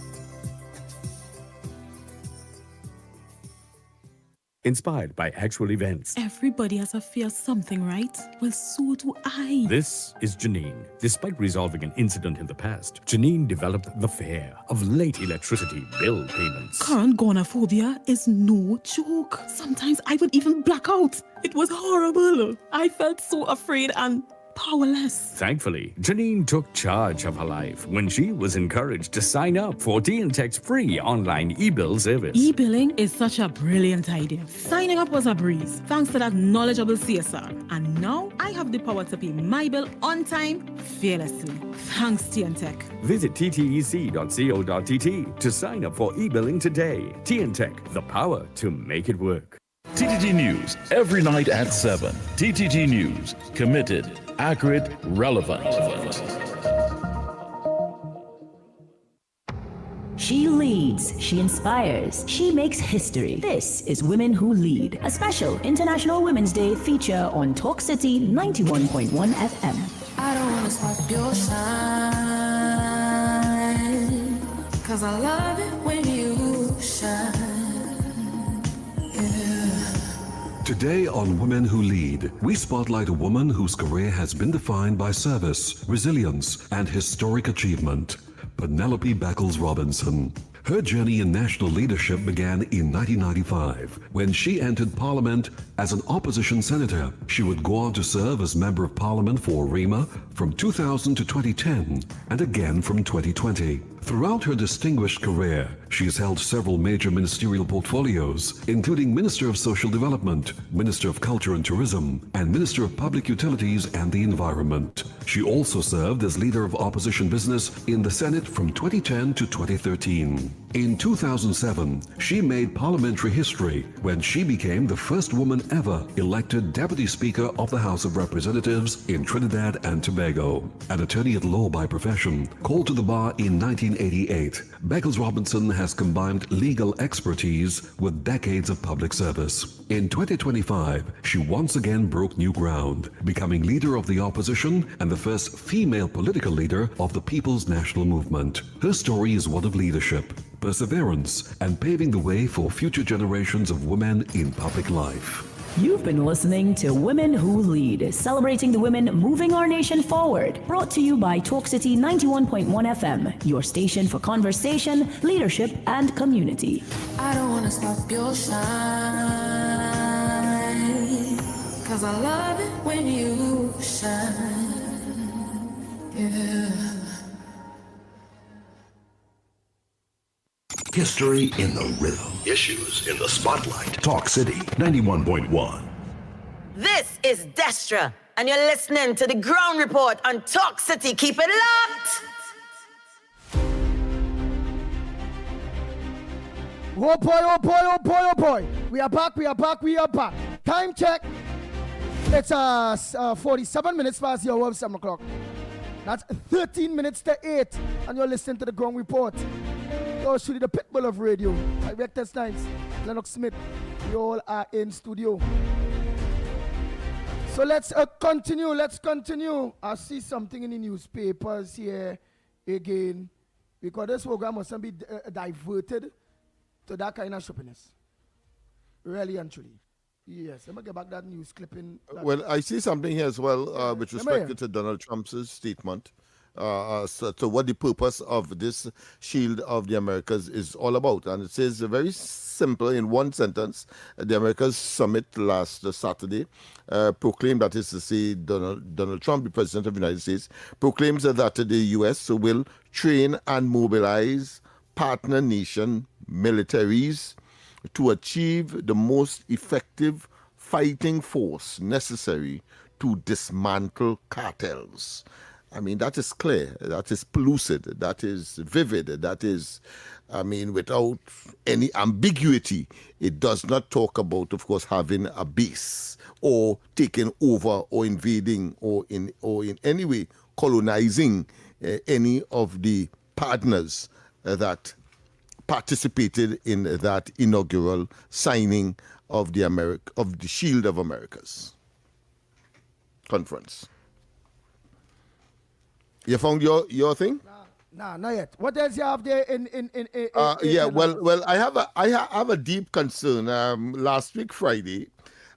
Inspired by actual events. Everybody has a fear of something, right? Well, so do I. This is Janine. Despite resolving an incident in the past, Janine developed the fear of late electricity bill payments. Current gonophobia is no joke. Sometimes I would even black out. It was horrible. I felt so afraid and powerless. Thankfully, Janine took charge of her life when she was encouraged to sign up for TNTech's free online e-bill service. E-billing is such a brilliant idea. Signing up was a breeze, thanks to that knowledgeable CSR. And now I have the power to pay my bill on time, fearlessly. Thanks, TNTech. Visit ttec.co.tt to sign up for e-billing today. TNTech, the power to make it work. TTT News, every night at 7. TTT News, committed, accurate, relevant. She leads, she inspires, she makes history. This is Women Who Lead, a special International Women's Day feature on Talk City 91.1 FM. I don't wanna stop your shine, 'cause I love it when you shine. Today on Women Who Lead, we spotlight a woman whose career has been defined by service, resilience, and historic achievement. Penelope Beckles-Robinson. Her journey in national leadership began in 1995 when she entered Parliament as an opposition senator. She would go on to serve as Member of Parliament for Rima from 2000 to 2010 and again from 2020. Throughout her distinguished career, she has held several major ministerial portfolios, including Minister of Social Development, Minister of Culture and Tourism, and Minister of Public Utilities and the Environment. She also served as leader of opposition business in the Senate from 2010 to 2013. In 2007, she made parliamentary history when she became the first woman ever elected Deputy Speaker of the House of Representatives in Trinidad and Tobago. An attorney at law by profession, called to the bar in 1988, Beckles-Robinson has combined legal expertise with decades of public service. In 2025, she once again broke new ground, becoming leader of the opposition and the first female political leader of the People's National Movement. Her story is one of leadership, perseverance, and paving the way for future generations of women in public life. You've been listening to Women Who Lead, celebrating the women moving our nation forward. Brought to you by Talk City 91.1 FM, your station for conversation, leadership, and community. I don't wanna stop your shine, 'cause I love it when you shine. Yeah. History in the rhythm. Issues in the spotlight. Talk City 91.1. This is Destra, and you're listening to the Ground Report on Talk City. Keep it locked. Oh boy, oh boy, oh boy, oh boy. We are back, we are back, we are back. Time check. It's 47 minutes past your web 7 o'clock. That's 13 minutes to 8, and you're listening to the Ground Report. You're shooting the pitbull of radio. Director Snipes, Lennox Smith, you all are in studio. So let's continue. I see something in the newspapers here again, because this program mustn't be diverted to that kind of shoppiness. Really and truly. Yes, let me get back that news clipping. Well, I see something here as well with respect to Donald Trump's statement. So what the purpose of this Shield of the Americas is all about. And it says very simple in one sentence, the Americas Summit last Saturday proclaimed, that is to say Donald Trump, the President of the United States, proclaims that the U.S. will train and mobilize partner nation militaries to achieve the most effective fighting force necessary to dismantle cartels. I mean, that is clear, that is pellucid, that is vivid, that is, I mean, without any ambiguity. It does not talk about, of course, having a base or taking over or invading or in any way colonizing any of the partners that participated in that inaugural signing of the Shield of Americas conference. You found your thing? Nah, not yet. What else you have there in Yeah, Lennox? well, I have a deep concern. Last week Friday,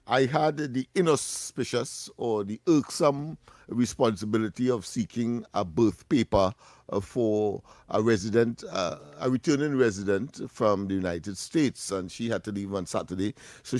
I had the inauspicious or the irksome responsibility of seeking a birth paper for a resident, a returning resident from the United States, and she had to leave on Saturday. So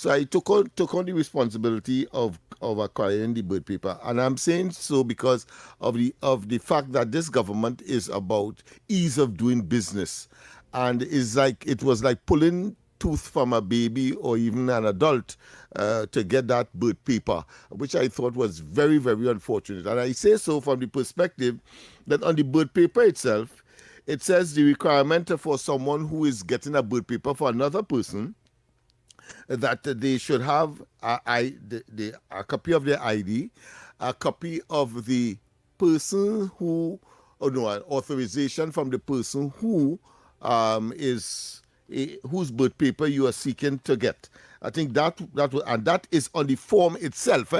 I took on the responsibility of acquiring the birth paper, and I'm saying so because of the fact that this government is about ease of doing business, and it was like pulling tooth from a baby or even an adult to get that birth paper, which I thought was very, very unfortunate. And I say so from the perspective that on the birth paper itself, it says the requirement for someone who is getting a birth paper for another person that they should have a copy of their ID, a copy of the person who, an authorization from the person who whose birth paper you are seeking to get. I think that is on the form itself.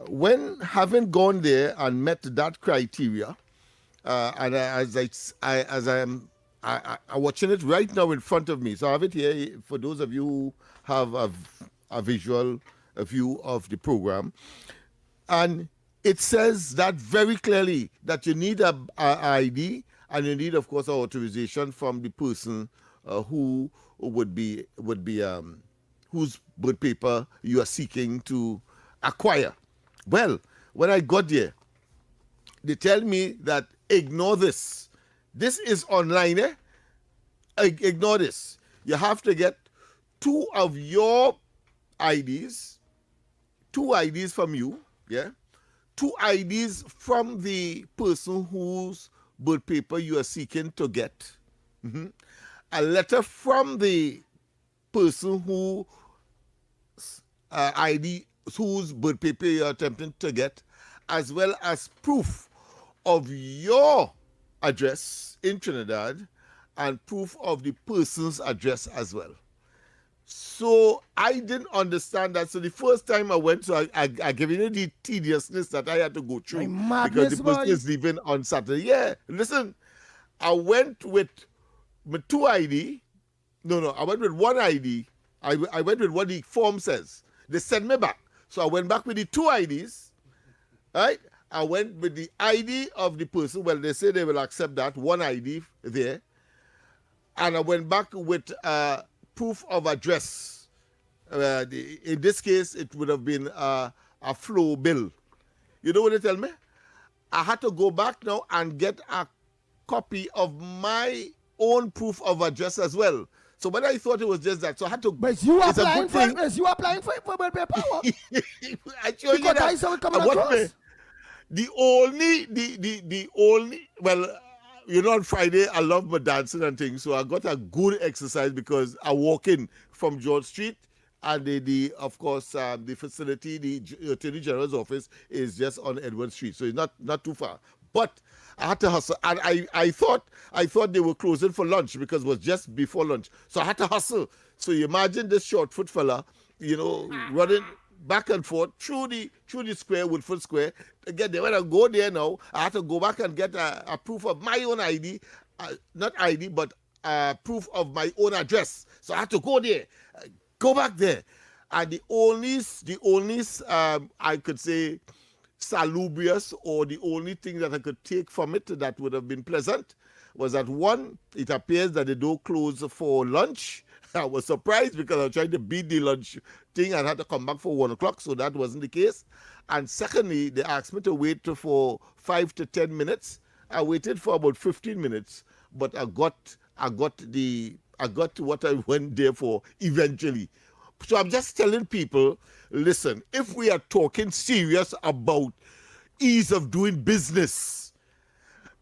When having gone there and met that criteria, and as I'm watching it right now in front of me, so I have it here for those of you who have a visual view of the program, and it says that very clearly that you need a ID and you need, of course, authorization from the person who would be whose birth paper you are seeking to acquire. Well, when I got there, they tell me that ignore this. This is online, Ignore this. You have to get two of your IDs, two IDs from you, yeah? Two IDs from the person whose birth paper you are seeking to get. Mm-hmm. A letter from the person whose birth paper you're attempting to get, as well as proof of your address in Trinidad and proof of the person's address as well. So I didn't understand that. So the first time I went, so I gave you the tediousness that I had to go through because the person is leaving on Saturday. Yeah, listen, I went with two ID. No, I went with one ID. I went with what the form says. They sent me back. So I went back with the two IDs, right? I went with the ID of the person. Well, they say they will accept that, one ID there. And I went back with proof of address. In this case, it would have been a flow bill. You know what they tell me? I had to go back now and get a copy of my own proof of address as well. So when I thought it was just that, so I had to. But you applying for it? Is you applying for birth paper? I show you that. I saw it coming across. The only well, on Friday I love my dancing and things, so I got a good exercise because I walk in from George Street, and of course the facility, the Attorney General's office is just on Edward Street, so it's not too far. But I had to hustle, and I thought they were closing for lunch because it was just before lunch, so I had to hustle. So you imagine this short foot fella, running back and forth through the square, Woodford Square, to get there. When I go there now, I have to go back and get a proof of my own ID, not ID, but proof of my own address. So I have to go there, go back there, and the only I could say salubrious, or the only thing that I could take from it that would have been pleasant was that, one, it appears that they don't close for lunch. I was surprised because I was trying to beat the lunch thing and had to come back for 1 o'clock, so that wasn't the case. And secondly, they asked me to wait for 5 to 10 minutes. I waited for about 15 minutes, but I got what I went there for eventually. So I'm just telling people, listen, if we are talking serious about ease of doing business,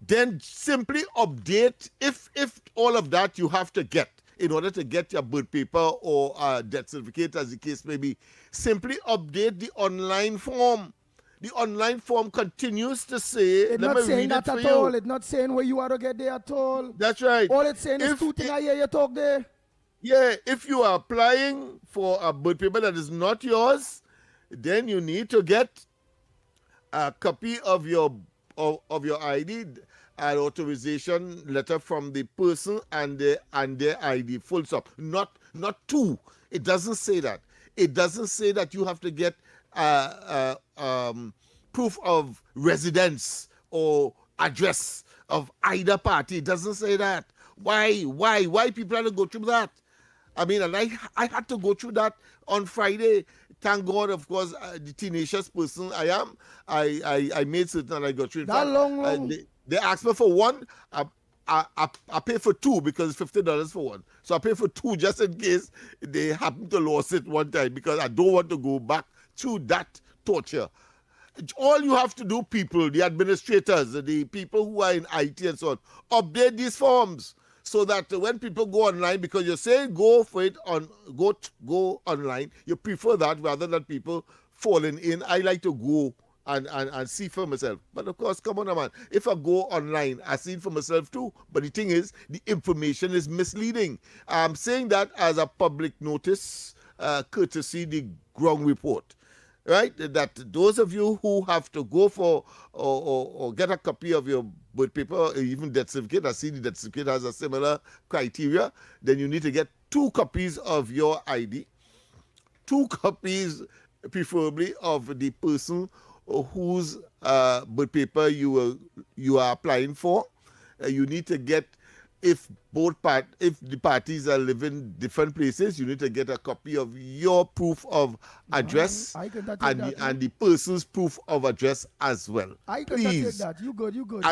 then simply update, if all of that you have to get in order to get your birth paper or death certificate, as the case may be, simply update the online form. The online form continues to say, it's not saying that at all. It's not saying where you are to get there at all. That's right. All it's saying is 2 things I hear you talk there. Yeah, if you are applying for a birth paper that is not yours, then you need to get a copy of your of your ID, an authorization letter from the person and their ID, full stop. Not two. It doesn't say that. It doesn't say that you have to get proof of residence or address of either party. It doesn't say that. Why people have to go through that? I mean, and I had to go through that on Friday. Thank God, of course, the tenacious person I am, I made certain that I got through. That long. They asked me for one. I pay for two because it's $50 for one. So I pay for two just in case they happen to lose it one time, because I don't want to go back to that torture. All you have to do, people, the administrators, the people who are in IT and so on, update these forms so that when people go online, because you're saying go for it on go online, you prefer that rather than people falling in. I like to go and see for myself. But of course, come on, man. If I go online, I see it for myself too. But the thing is, the information is misleading. I'm saying that as a public notice, courtesy the ground report. Right? That those of you who have to go for or get a copy of your birth paper or even death certificate, I see the death certificate has a similar criteria, then you need to get 2 copies of your ID, 2 copies preferably of the person whose birth paper you are applying for. You need to get, if the parties are living different places, you need to get a copy of your proof of address and the person's proof of address as well. I can take that. You good.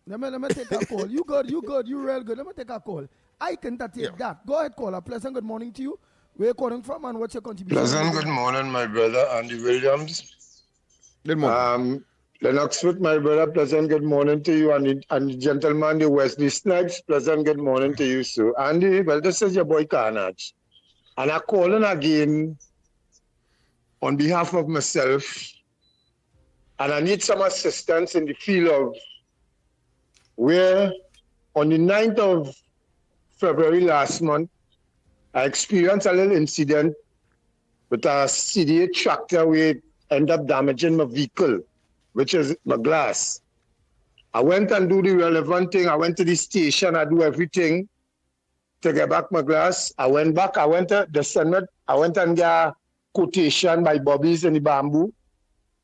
Let me take a call. You good. You real good. Let me take a call. I can take that. Go ahead, caller. Pleasant good morning to you. Where you calling from and what's your contribution? Pleasant good morning, my brother Andy Williams. Good morning. Lennox with my brother, pleasant good morning to you, and the gentleman, the Wesley Snipes, pleasant good morning to you, sir. Andy, well, this is your boy Carnage, and I'm calling again on behalf of myself, and I need some assistance in the field of where on the 9th of February last month, I experienced a little incident with a CDA tractor where it ended up damaging my vehicle, which is my glass. I went and do the relevant thing. I went to the station. I do everything to get back my glass. I went back. I went to the Senate. I went and got a quotation by Bobby's in the Bamboo.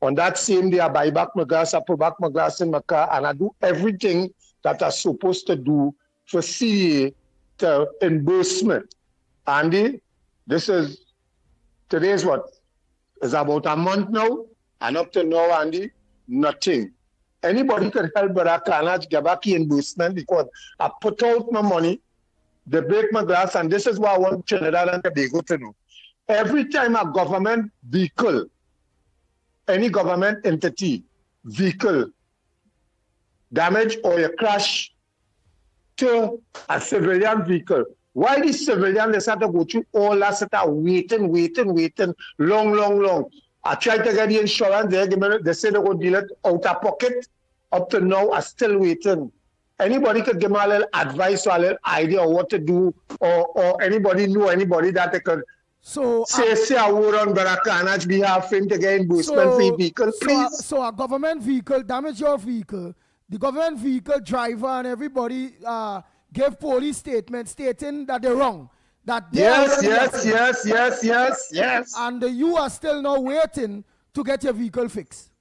On that same day, I buy back my glass. I put back my glass in my car, and I do everything that I'm supposed to do for CA to reimbursement. Andy, today is what? It's about a month now. And up to now, Andy, nothing. Anybody can help but I cannot get back reimbursement because I put out my money, they break my glass, and this is what I want Trinidad and Tobago to know. Every time a government vehicle, any government entity, vehicle, damage or a crash to a civilian vehicle, why the civilian they have to go through all that sort of waiting, long. I tried to get the insurance, they say they will deal it out of pocket. Up to now, I'm still waiting. Anybody could give me a little advice or a little idea of what to do, or anybody know anybody that they could say a word on Barakanaj behalf to get reimbursement for your vehicle, please. So a government vehicle damage your vehicle. The government vehicle driver and everybody gave police statements stating that they're wrong. That they yes. And you are still now waiting to get your vehicle fixed.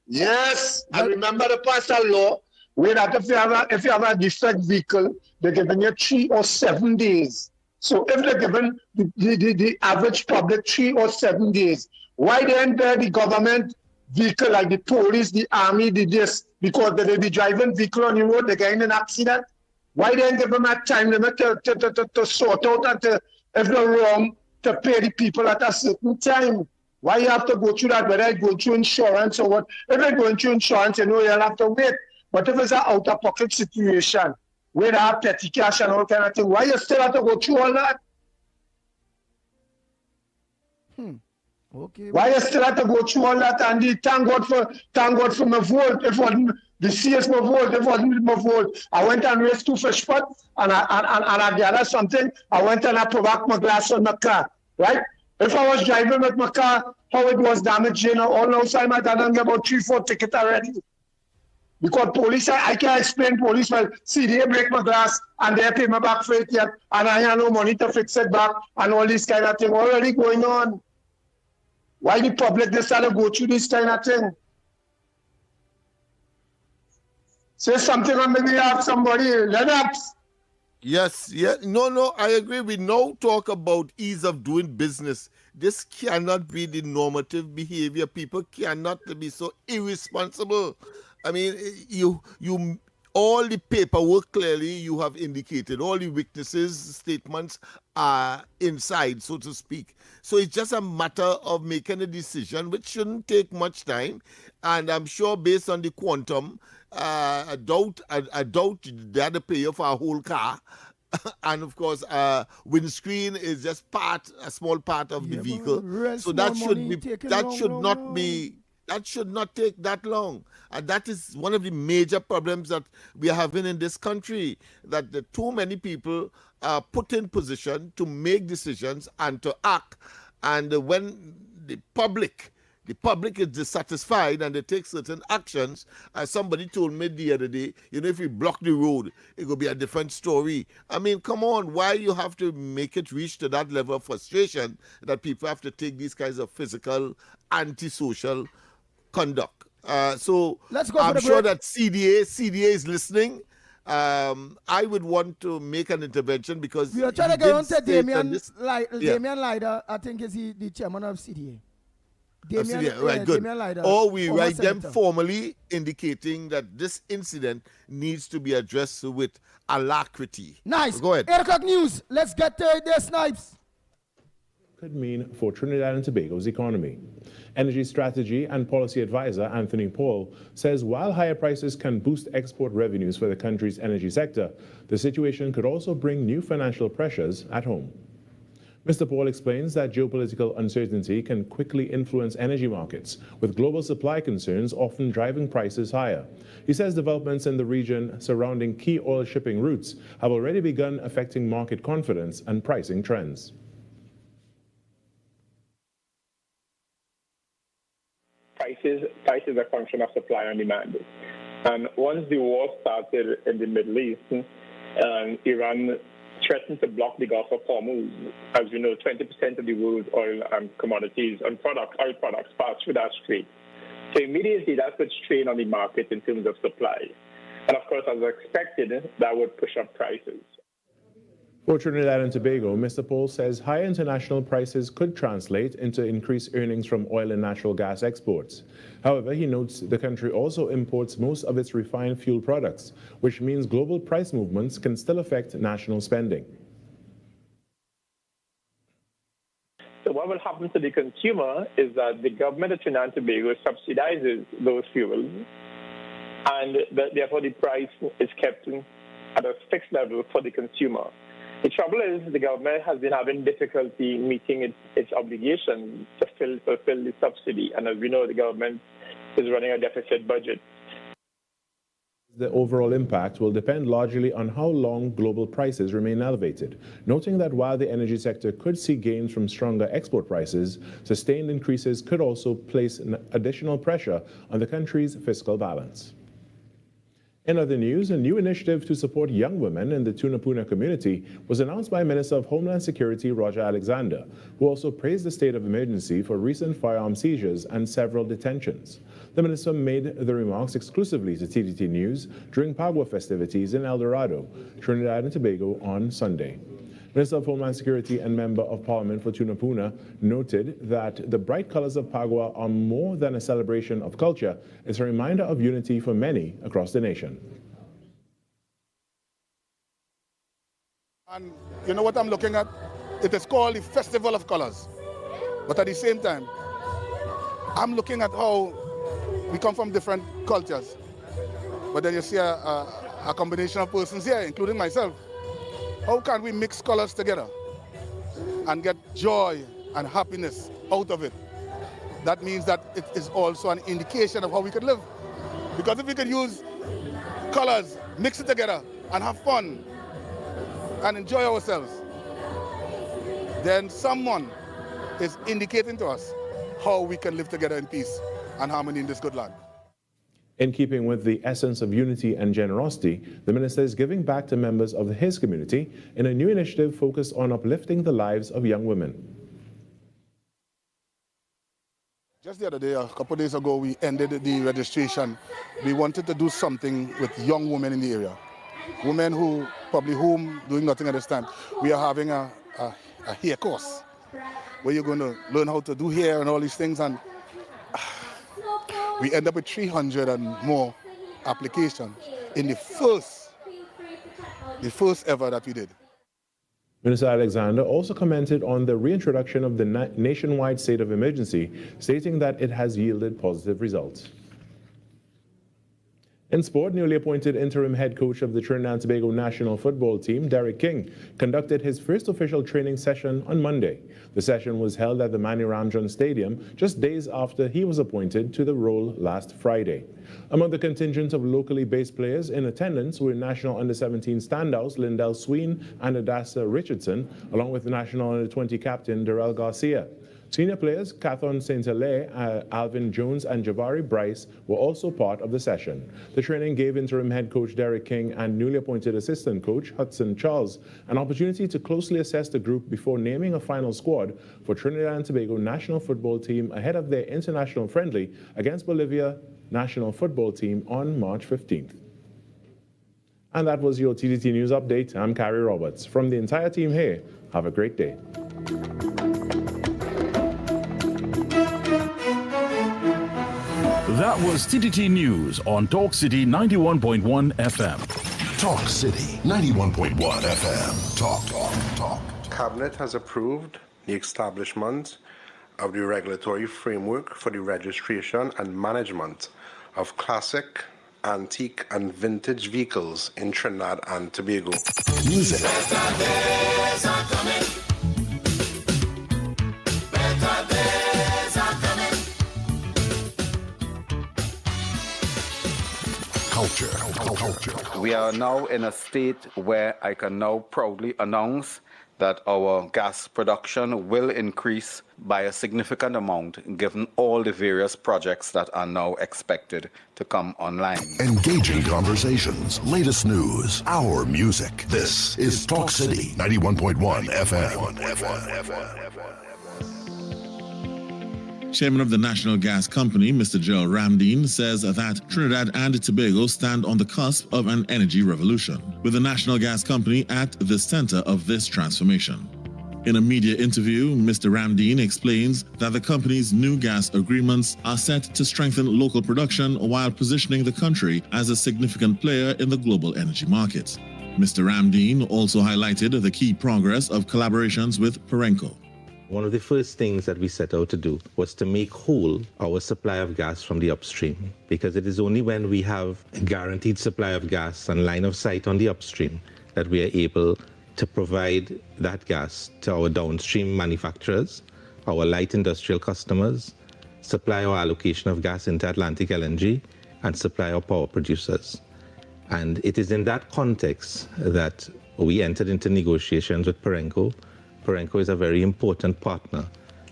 Yes, I remember the pastor law where that if you have a defect vehicle, they're giving you 3 or 7 days. So if they're giving the average public 3 or 7 days, why then the government vehicle like the police, the army, this, because they be driving vehicle on the road, they get in an accident? Why then give them a time limit to sort out and if they're wrong, to pay the people at a certain time? Why you have to go through that, whether you go through insurance or what? If you're going through insurance, you know you'll have to wait. But if it's an out-of-pocket situation, where they have petty cash and all kind of thing, why you still have to go through all that? Okay. Why you still have to go through all that? And thank God for my vote. If wasn't the CS my vote, if wasn't my vote, I went and raised 2 fish pots and I gathered something. I went and I put back my glass on my car, right? If I was driving with my car, how it was damaged, all outside my dad and get about 3-4 tickets already. Because police, I can't explain police, well, see, they break my glass and they pay me back for it yet, and I have no money to fix it back, and all this kind of thing already going on. Why the public decide to go through this kind of thing? Say something on maybe have somebody, Lennox. Yes, no, I agree. We now talk about ease of doing business. This cannot be the normative behavior. People cannot be so irresponsible. I mean, you all the paperwork clearly you have indicated, all the witnesses' statements are inside, so to speak. So it's just a matter of making a decision, which shouldn't take much time. And I'm sure based on the quantum, I doubt they had to pay for a whole car. And of course, windscreen is just a small part of the vehicle. So that should not take that long. And that is one of the major problems that we are having in this country, that too many people are put in position to make decisions and to act. And when the public is dissatisfied and they take certain actions, as somebody told me the other day, if we block the road, it will be a different story. I mean, come on, why you have to make it reach to that level of frustration that people have to take these kinds of physical, antisocial conduct? So let's go I'm sure that CDA is listening. I would want to make an intervention because we are trying to get on to Damian Leider. I think is the chairman of CDA. Right, good. Or we write them formally indicating that this incident needs to be addressed with alacrity. Nice. Go ahead. 8 o'clock news. Let's get to the snipes. Could mean for Trinidad and Tobago's economy. Energy strategy and policy advisor Anthony Paul says while higher prices can boost export revenues for the country's energy sector, the situation could also bring new financial pressures at home. Mr. Paul explains that geopolitical uncertainty can quickly influence energy markets, with global supply concerns often driving prices higher. He says developments in the region surrounding key oil shipping routes have already begun affecting market confidence and pricing trends. Prices are a function of supply and demand. And once the war started in the Middle East, Iran threatened to block the Gulf of Hormuz. As you know, 20% of the world's oil and commodities and oil products pass through that strait. So immediately that puts strain on the market in terms of supply. And of course, as expected, that would push up prices. For Trinidad and Tobago, Mr. Paul says high international prices could translate into increased earnings from oil and natural gas exports. However, he notes the country also imports most of its refined fuel products, which means global price movements can still affect national spending. So what will happen to the consumer is that the government of Trinidad and Tobago subsidizes those fuels, and therefore the price is kept at a fixed level for the consumer. The trouble is the government has been having difficulty meeting its obligations to fulfill the subsidy. And as we know, the government is running a deficit budget. The overall impact will depend largely on how long global prices remain elevated, noting that while the energy sector could see gains from stronger export prices, sustained increases could also place additional pressure on the country's fiscal balance. In other news, a new initiative to support young women in the Tunapuna community was announced by Minister of Homeland Security Roger Alexander, who also praised the state of emergency for recent firearm seizures and several detentions. The minister made the remarks exclusively to TTT News during Pagua festivities in El Dorado, Trinidad and Tobago on Sunday. Minister of Homeland Security and Member of Parliament for Tunapuna noted that the bright colors of Pagua are more than a celebration of culture. It's a reminder of unity for many across the nation. And you know what I'm looking at? It is called the Festival of Colors. But at the same time, I'm looking at how we come from different cultures. But then you see a combination of persons here, including myself. How can we mix colors together and get joy and happiness out of it? That means that it is also an indication of how we could live. Because if we could use colors, mix it together, and have fun, and enjoy ourselves, then someone is indicating to us how we can live together in peace and harmony in this good land. In keeping with the essence of unity and generosity, the minister is giving back to members of his community in a new initiative focused on uplifting the lives of young women. Just the other day, a couple of days ago, we ended the registration. We wanted to do something with young women in the area. Women who probably home doing nothing at this time. We are having a hair course where you're going to learn how to do hair and all these things. And we end up with 300 and more applications in the first ever that we did. Minister Alexander also commented on the reintroduction of the nationwide state of emergency, stating that it has yielded positive results. In sport, newly appointed interim head coach of the Trinidad and Tobago national football team, Derek King, conducted his first official training session on Monday. The session was held at the Manny Ramjan Stadium just days after he was appointed to the role last Friday. Among the contingent of locally based players in attendance were national under-17 standouts Lindell Sween and Adassa Richardson, along with the national under-20 captain Darrell Garcia. Senior players Cathon Saint-Hilaire, Alvin Jones and Javari Bryce were also part of the session. The training gave interim head coach Derek King and newly appointed assistant coach Hudson Charles an opportunity to closely assess the group before naming a final squad for Trinidad and Tobago national football team ahead of their international friendly against Bolivia national football team on March 15th. And that was your TTT News Update. I'm Carrie Roberts. From the entire team here, have a great day. That was TTT News on Talk City 91.1 FM. Talk City 91.1 FM. Talk. Cabinet has approved the establishment of the regulatory framework for the registration and management of classic, antique, and vintage vehicles in Trinidad and Tobago. Music. Culture. We are now in a state where I can now proudly announce that our gas production will increase by a significant amount given all the various projects that are now expected to come online. Engaging conversations, latest news, our music. This is Talk City 91.1 FM. Chairman of the National Gas Company, Mr. Joel Ramdeen, says that Trinidad and Tobago stand on the cusp of an energy revolution, with the National Gas Company at the center of this transformation. In a media interview, Mr. Ramdeen explains that the company's new gas agreements are set to strengthen local production while positioning the country as a significant player in the global energy market. Mr. Ramdeen also highlighted the key progress of collaborations with Perenco. One of the first things that we set out to do was to make whole our supply of gas from the upstream, because it is only when we have a guaranteed supply of gas and line of sight on the upstream that we are able to provide that gas to our downstream manufacturers, our light industrial customers, supply our allocation of gas into Atlantic LNG, and supply our power producers. And it is in that context that we entered into negotiations with Perenco. Perenco is a very important partner.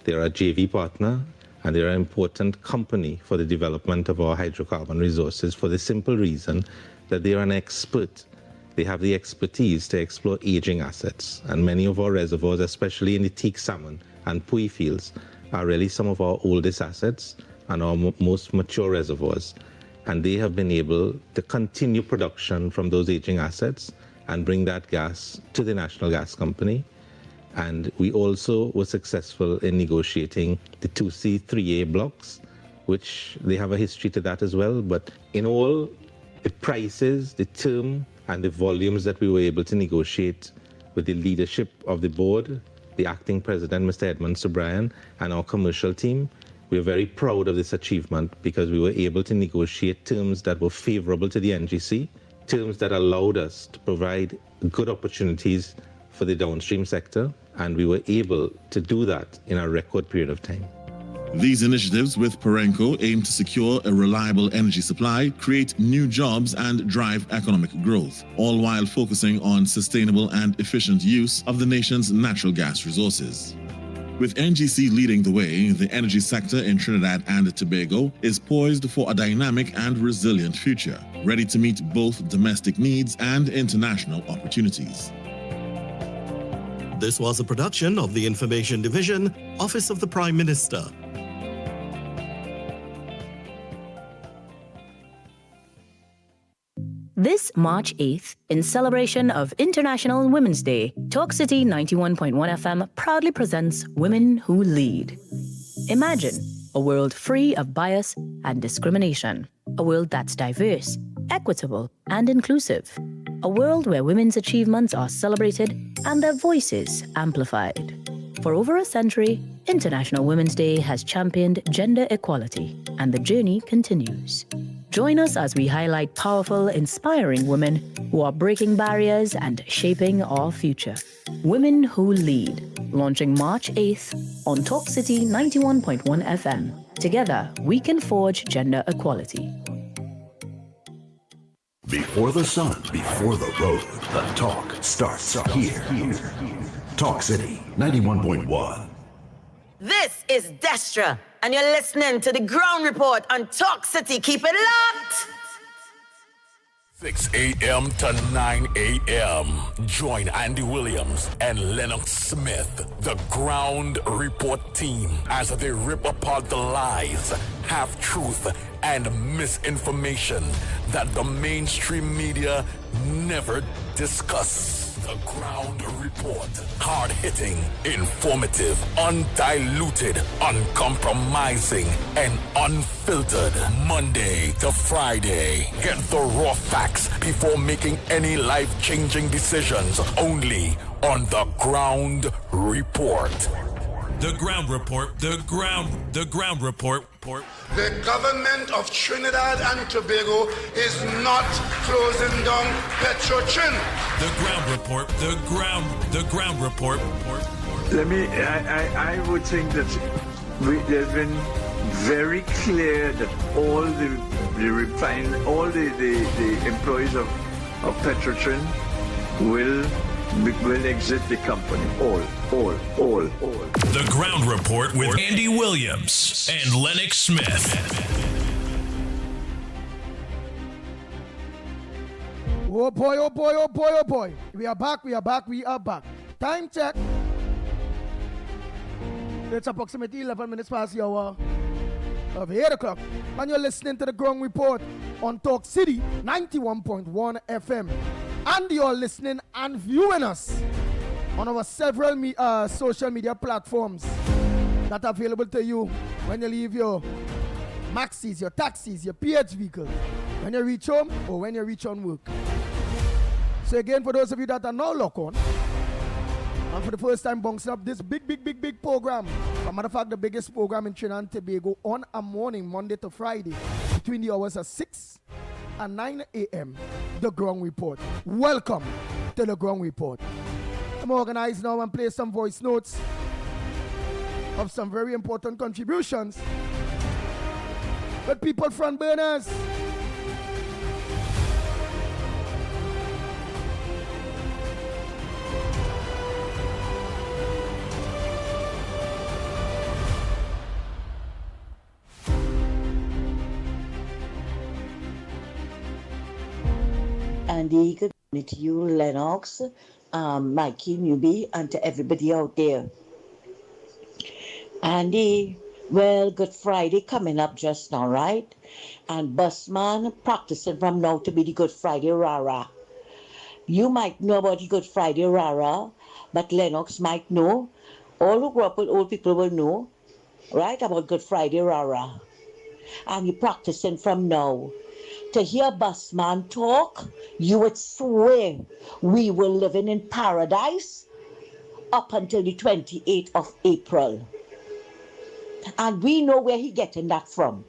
They are a JV partner, and they're an important company for the development of our hydrocarbon resources for the simple reason that they are an expert. They have the expertise to explore aging assets, and many of our reservoirs, especially in the teak salmon and pui fields, are really some of our oldest assets and our most mature reservoirs. And they have been able to continue production from those aging assets and bring that gas to the National Gas Company. And we also were successful in negotiating the 2C, 3A blocks, which they have a history to that as well. But in all, the prices, the term, and the volumes that we were able to negotiate with the leadership of the board, the acting president, Mr. Edmund Subrian, and our commercial team, we are very proud of this achievement because we were able to negotiate terms that were favorable to the NGC, terms that allowed us to provide good opportunities for the downstream sector, and we were able to do that in a record period of time. These initiatives with Perenco aim to secure a reliable energy supply, create new jobs, and drive economic growth, all while focusing on sustainable and efficient use of the nation's natural gas resources. With NGC leading the way, the energy sector in Trinidad and Tobago is poised for a dynamic and resilient future, ready to meet both domestic needs and international opportunities. This was a production of the Information Division, Office of the Prime Minister. This March 8th, in celebration of International Women's Day, Talk City 91.1 FM proudly presents Women Who Lead. Imagine a world free of bias and discrimination, a world that's diverse, equitable, and inclusive, a world where women's achievements are celebrated and their voices amplified. For over a century, International Women's Day has championed gender equality, and the journey continues. Join us as we highlight powerful, inspiring women who are breaking barriers and shaping our future. Women Who Lead, launching March 8th on Talk City 91.1 FM. Together, we can forge gender equality. Before the sun, before the road, the talk starts here. Talk City 91.1. This is Destra, and you're listening to the Ground Report on Talk City. Keep it locked! 6 a.m. to 9 a.m. Join Andy Williams and Lennox Smith, the Ground Report team, as they rip apart the lies, half-truth, and misinformation that the mainstream media never discuss. The Ground Report. Hard-hitting, informative, undiluted, uncompromising, and unfiltered. Monday to Friday. Get the raw facts before making any life-changing decisions. Only on The Ground Report. The Ground Report. The Ground Report. The government of Trinidad and Tobago is not closing down Petrotrin. The Ground Report. The Ground Report. I would think that there's been very clear that all the employees of Petrotrin will exit the company. All. The Ground Report with Andy Williams and Lennox Smith. Oh boy. We are back. Time check. It's approximately 11 minutes past the hour of 8 o'clock. And you're listening to the Ground Report on Talk City 91.1 FM. And you're listening and viewing us on our several social media platforms that are available to you when you leave your maxis, your taxis, your PH vehicles, when you reach home or when you reach on work. So again, for those of you that are now locked on, and for the first time bouncing up this big program, as a matter of fact, the biggest program in Trinidad and Tobago on a morning, Monday to Friday, between the hours of 6 and 9 a.m., The Ground Report. Welcome to The Ground Report. I'm organized now and play some voice notes of some very important contributions with people front burners. Andy, good morning to you, Lennox, Mikey, Newbie, and to everybody out there. Andy, well, Good Friday coming up just now, right? And Busman practicing from now to be the Good Friday Rara. You might know about the Good Friday Rara, but Lennox might know. All who grew up with old people will know, right, about Good Friday Rara. And you're practicing from now. To hear Busman talk, you would swear we were living in paradise up until the 28th of April. And we know where he's getting that from.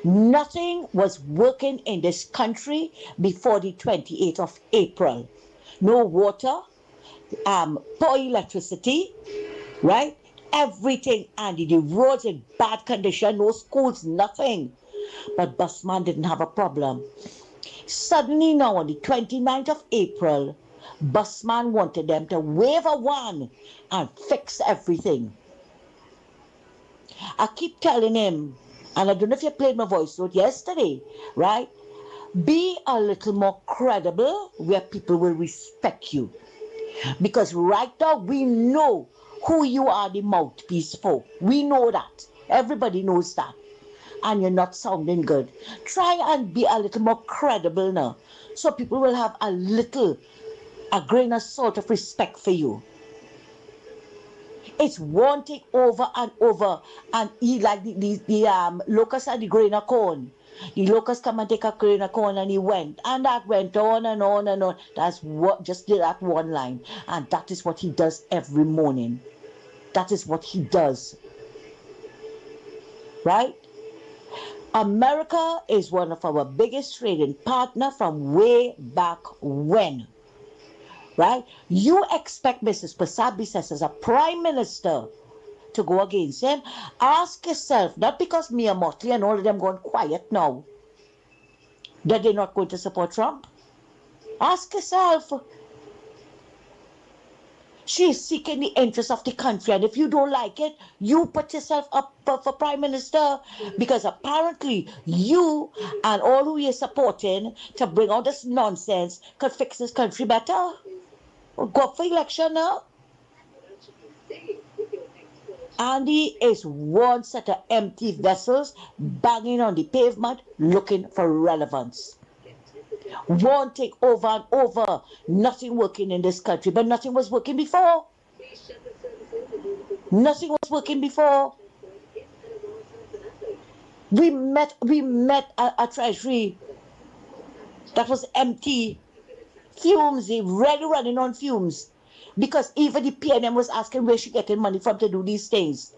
Nothing was working in this country before the 28th of April. No water, poor electricity, right? Everything, Andy, the roads in bad condition, no schools, nothing. But Busman didn't have a problem. Suddenly now, on the 29th of April, Busman wanted them to wave a wand and fix everything. I keep telling him, and I don't know if you played my voice note yesterday, right? Be a little more credible where people will respect you. Because right now we know who you are the mouthpiece for. We know that. Everybody knows that. And you're not sounding good. Try and be a little more credible now. So people will have a grain of salt of respect for you. It's one thing over and over, and he like the locust and the grain of corn. The locust come and take a grain of corn, and he went, and that went on and on and on. That's what just did that one line, and that is what he does every morning. That is what he does, right? America is one of our biggest trading partner from way back when. Right? You expect Mrs. Pasabi says as a prime minister to go against him? Ask yourself, not because Mia Motley and all of them gone quiet now, that they're not going to support Trump. Ask yourself. She is seeking the interest of the country, and if you don't like it, you put yourself up for prime minister, because apparently you and all who you're supporting to bring out this nonsense could fix this country better. Go up for election now. Andy is one set of empty vessels banging on the pavement looking for relevance. One thing over and over, nothing working in this country, but nothing was working before. Nothing was working before. We met a treasury that was empty. Fumes, they really running on fumes. Because even the PNM was asking where she getting money from to do these things.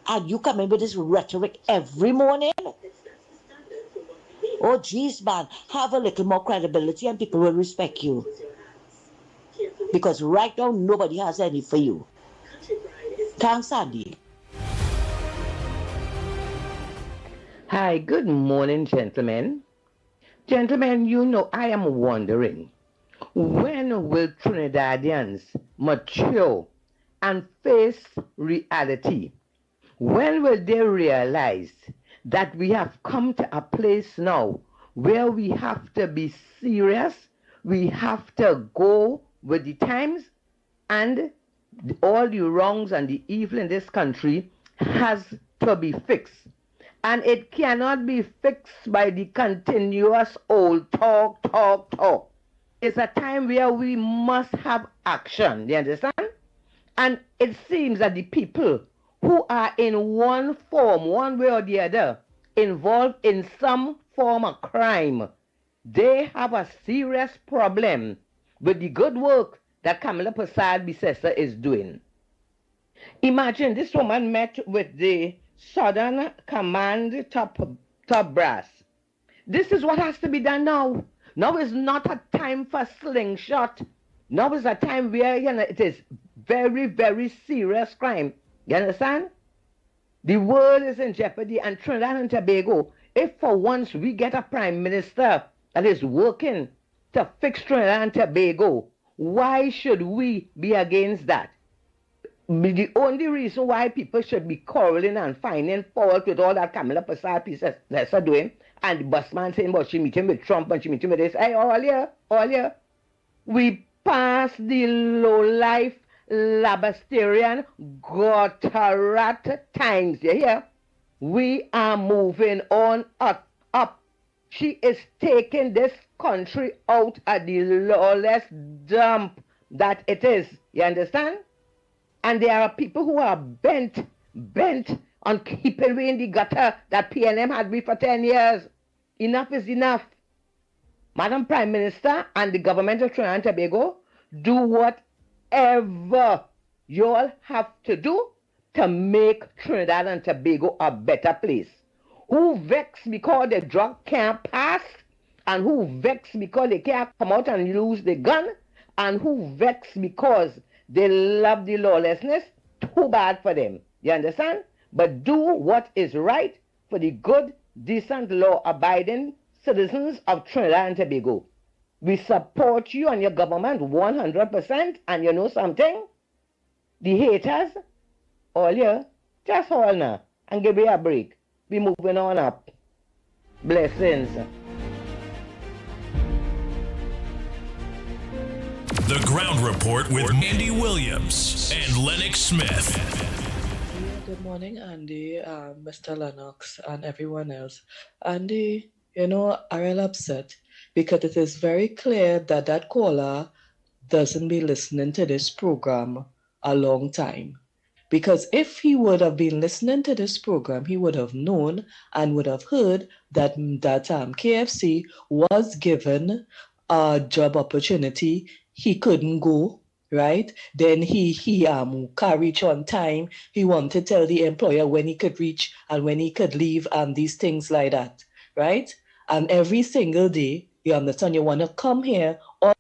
And you come in with this rhetoric every morning? Oh, geez, man. Have a little more credibility and people will respect you. Because right now, nobody has any for you. Thanks, Andy. Hi, good morning, gentlemen. Gentlemen, you know, I am wondering, when will Trinidadians mature and face reality? When will they realize that we have come to a place now where we have to be serious, we have to go with the times, and all the wrongs and the evil in this country has to be fixed? And it cannot be fixed by the continuous old talk. It's a time where we must have action, you understand? And it seems that the people who are in one form, one way or the other, involved in some form of crime, they have a serious problem with the good work that Kamala Prasad Bisesa is doing. Imagine this woman met with the Southern Command top brass. This is what has to be done now. Now is not a time for slingshot. Now is a time where it is very, very serious crime. You understand? The world is in jeopardy, and Trinidad and Tobago, if for once we get a prime minister that is working to fix Trinidad and Tobago, why should we be against that? The only reason why people should be quarreling and finding fault with all that Kamala Prasad Bisesa doing, and the busman saying, but she meeting with Trump and she meeting with this, hey, all year, we passed the low-life, labasterian, gutterat times, you hear? We are moving on up. She is taking this country out of the lawless dump that it is, you understand? And there are people who are bent on keeping we in the gutter that PNM had we for 10 years. Enough is enough. Madam Prime Minister and the government of Trinidad and Tobago, do whatever you all have to do to make Trinidad and Tobago a better place. Who vex because the drug can't pass, and who vex because they can't come out and use the gun, and who vex because they love the lawlessness, too bad for them. You understand? But do what is right for the good, decent, law-abiding citizens of Trinidad and Tobago. We support you and your government 100%. And you know something? The haters, all you, just hold now and give me a break. We moving on up. Blessings. The Ground Report with Andy Williams and Lennox Smith. Good morning, Andy, Mr. Lennox, and everyone else. Andy, you know, I'm real upset because it is very clear that that caller doesn't be listening to this program a long time. Because if he would have been listening to this program, he would have known and would have heard that KFC was given a job opportunity. He couldn't go, right? Then he can't reach on time. He wanted to tell the employer when he could reach and when he could leave and these things like that, right? And every single day, you understand, you want to come here on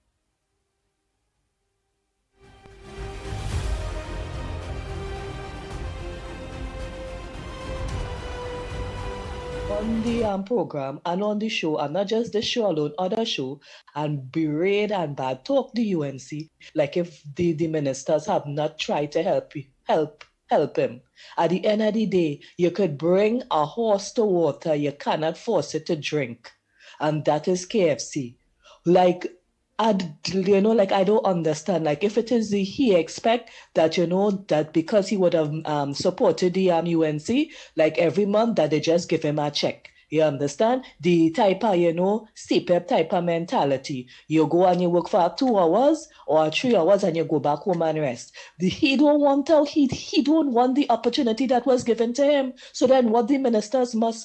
the program and on the show, and not just this show alone, other show, and berate and bad talk the UNC, like if the ministers have not tried to help him. At the end of the day, you could bring a horse to water, you cannot force it to drink. And that is KFC. Like, I don't understand. Like, if it is he expect that, that because he would have supported the UNC, like every month that they just give him a check. You understand? The type of, CPEP type of mentality. You go and you work for 2 hours or 3 hours and you go back home and rest. He don't want the opportunity that was given to him. So then what the ministers must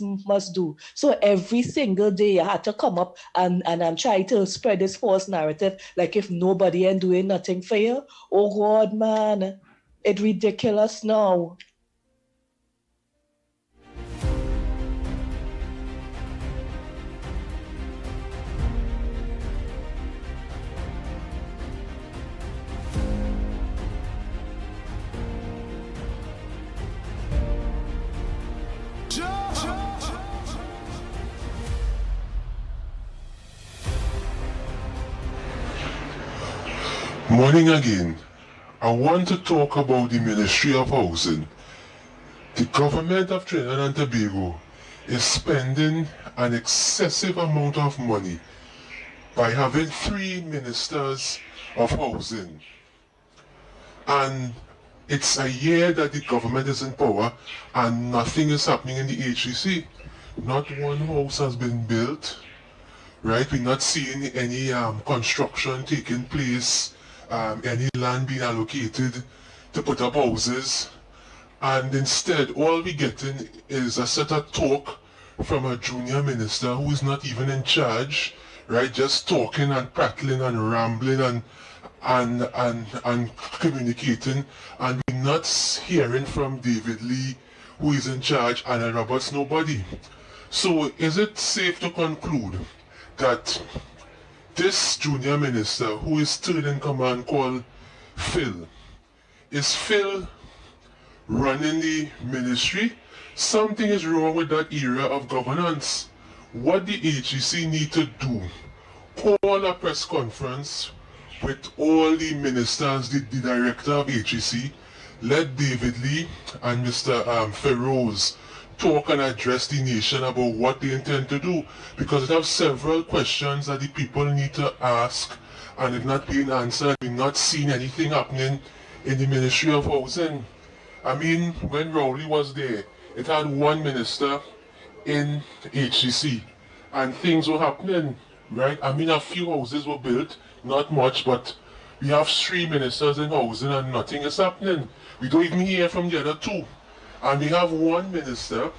do. So every single day you had to come up and try to spread this false narrative like if nobody ain't doing nothing for you. Oh God, man. It's ridiculous now. Morning again. I want to talk about the Ministry of Housing. The government of Trinidad and Tobago is spending an excessive amount of money by having 3 ministers of housing. And it's a year that the government is in power and nothing is happening in the HEC. Not one house has been built, right? We're not seeing any construction taking place. Any land being allocated to put up houses, and instead all we're getting is a set of talk from a junior minister who is not even in charge, right? Just talking and prattling and rambling and communicating, and we're not hearing from David Lee, who is in charge, and Roberts nobody. So is it safe to conclude that this junior minister, who is third in command, called Phil, is Phil running the ministry? Something is wrong with that era of governance. What the HEC need to do, call a press conference with all the ministers, the director of HEC, let David Lee and Mr. Feroz talk and address the nation about what they intend to do, because they have several questions that the people need to ask and it's not being answered. We're not seeing anything happening in the Ministry of Housing. I mean, when Rowley was there, it had 1 minister in HEC and things were happening, right? I mean, a few houses were built, not much, but we have 3 ministers in housing and nothing is happening. We don't even hear from the other 2. And we have 1 minister,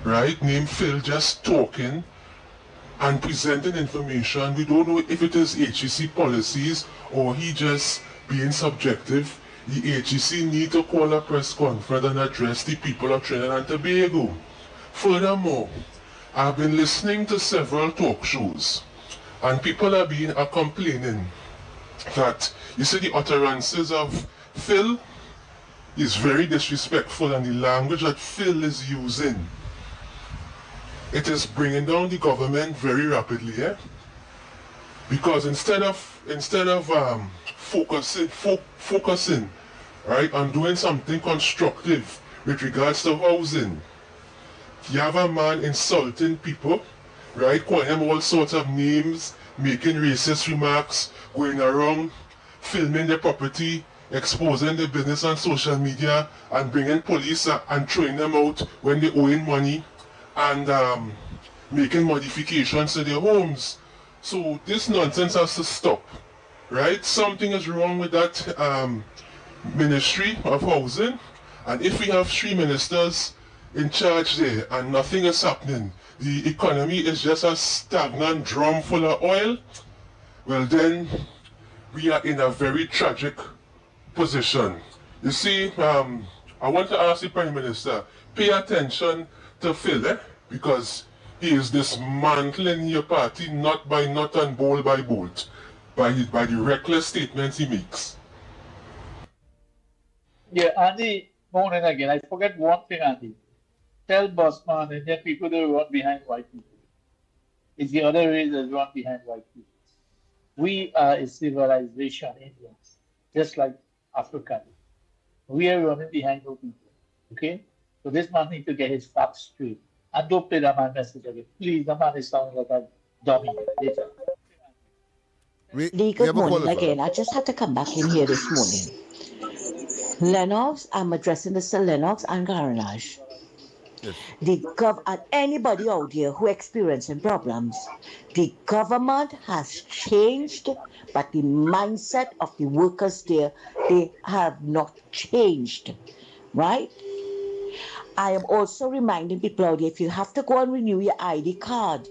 right, named Phil, just talking and presenting information. We don't know if it is HEC policies or he just being subjective. The HEC need to call a press conference and address the people of Trinidad and Tobago. Furthermore, I've been listening to several talk shows and people are complaining that, you see, the utterances of Phil is very disrespectful, and the language that Phil is using, it is bringing down the government very rapidly. Because instead of focusing, right, on doing something constructive with regards to housing, you have a man insulting people, right, calling them all sorts of names, making racist remarks, going around, filming their property, exposing their business on social media, and bringing police and throwing them out when they owing money, and making modifications to their homes. So this nonsense has to stop, right? Something is wrong with that Ministry of Housing, and if we have 3 ministers in charge there and nothing is happening, the economy is just a stagnant drum full of oil, well then we are in a very tragic position. You see, I want to ask the Prime Minister, pay attention to Phil, because he is dismantling your party nut by nut and bolt by bolt by the reckless statements he makes. Yeah, Andy, morning again. I forget one thing, Andy. Tell Bossman and then people don't run behind white people. It's the other race that run behind white people. We are a civilization, Indians, just like Africa. We are running behind those people. Okay? So this man needs to get his facts straight. And don't play that man message again. Please, the man is sounding like a dummy later. Good morning again. I just had to come back in here this morning. Lennox, I'm addressing Mr. Lennox and Garage. Yes. And anybody out there who experiencing problems, the government has changed, but the mindset of the workers there, they have not changed, right? I am also reminding people out there, if you have to go and renew your ID card,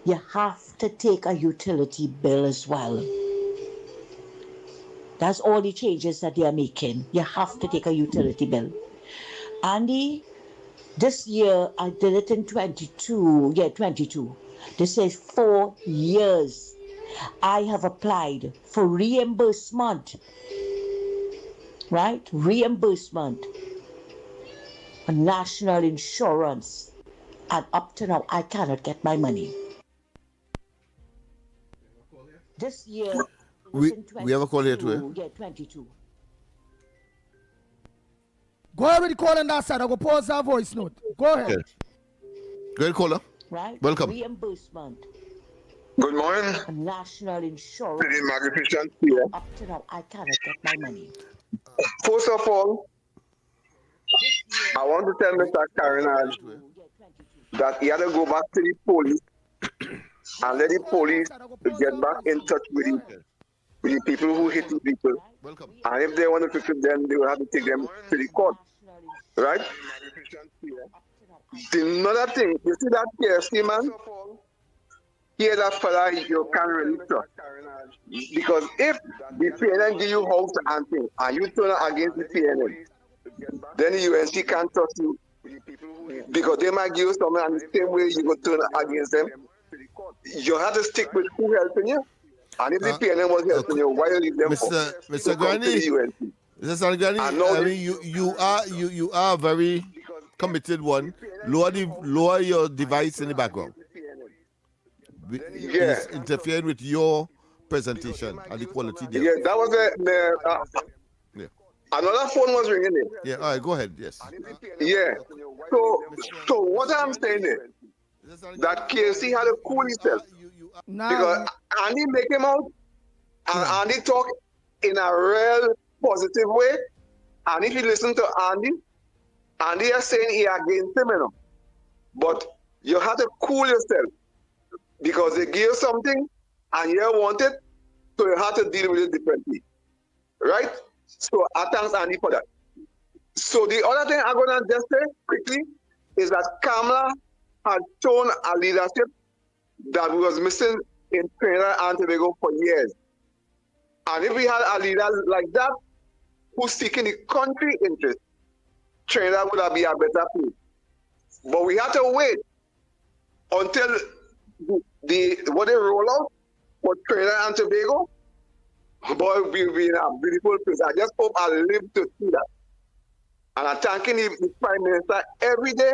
you have to take a utility bill as well. That's all the changes that they are making. You have to take a utility bill. Andy, this year I did it in 22. This is 4 years. I have applied for reimbursement, right? Reimbursement. National insurance, and up to now I cannot get my money. This year we have a call here too. Yeah, 22. Go ahead with the call on that side. I go pause that voice note. Go ahead. Okay. Go ahead, caller. Right. Welcome. Reimbursement. Good morning. National insurance. Pretty magnificent here. Up to now I cannot get my money. First of all, I want to tell Mr. Karinaj that he had to go back to the police and let the police get back in touch with the people who hit the people. And if they want to fix it, then they will have to take them to the court. Right? Another thing, you see that KFC man? Here that fella you can't really trust. Because if the PNN give you house and thing, and you turn against the PNN, then the UNC can't trust you because they might give you something and the same way you go turn against them. You have to stick with who helping you. And if the PNM was helping you, why you leave them Mr. Granny, Mr. Granny, I mean you are a very committed one. Lower your device in the background. It's interfering with your presentation and the quality there. Yeah, that was another phone was ringing in. Yeah, all right, go ahead, yes. Yeah. So what I'm saying is that KFC had to cool himself. Because Andy make him out and Andy talk in a real positive way. And if you listen to Andy is saying he against him, you know. But you have to cool yourself because they give you something and you want it, so you have to deal with it differently. Right? So I thank Andy for that. So the other thing I'm going to just say quickly is that Kamala had shown a leadership that was missing in Trinidad and Tobago for years. And if we had a leader like that who's seeking the country interest, Trinidad would have been a better place. But we have to wait until what they roll out for Trinidad and Tobago. Boy, we'll be in a beautiful place. I just hope I live to see that. And I'm thanking the Prime Minister every day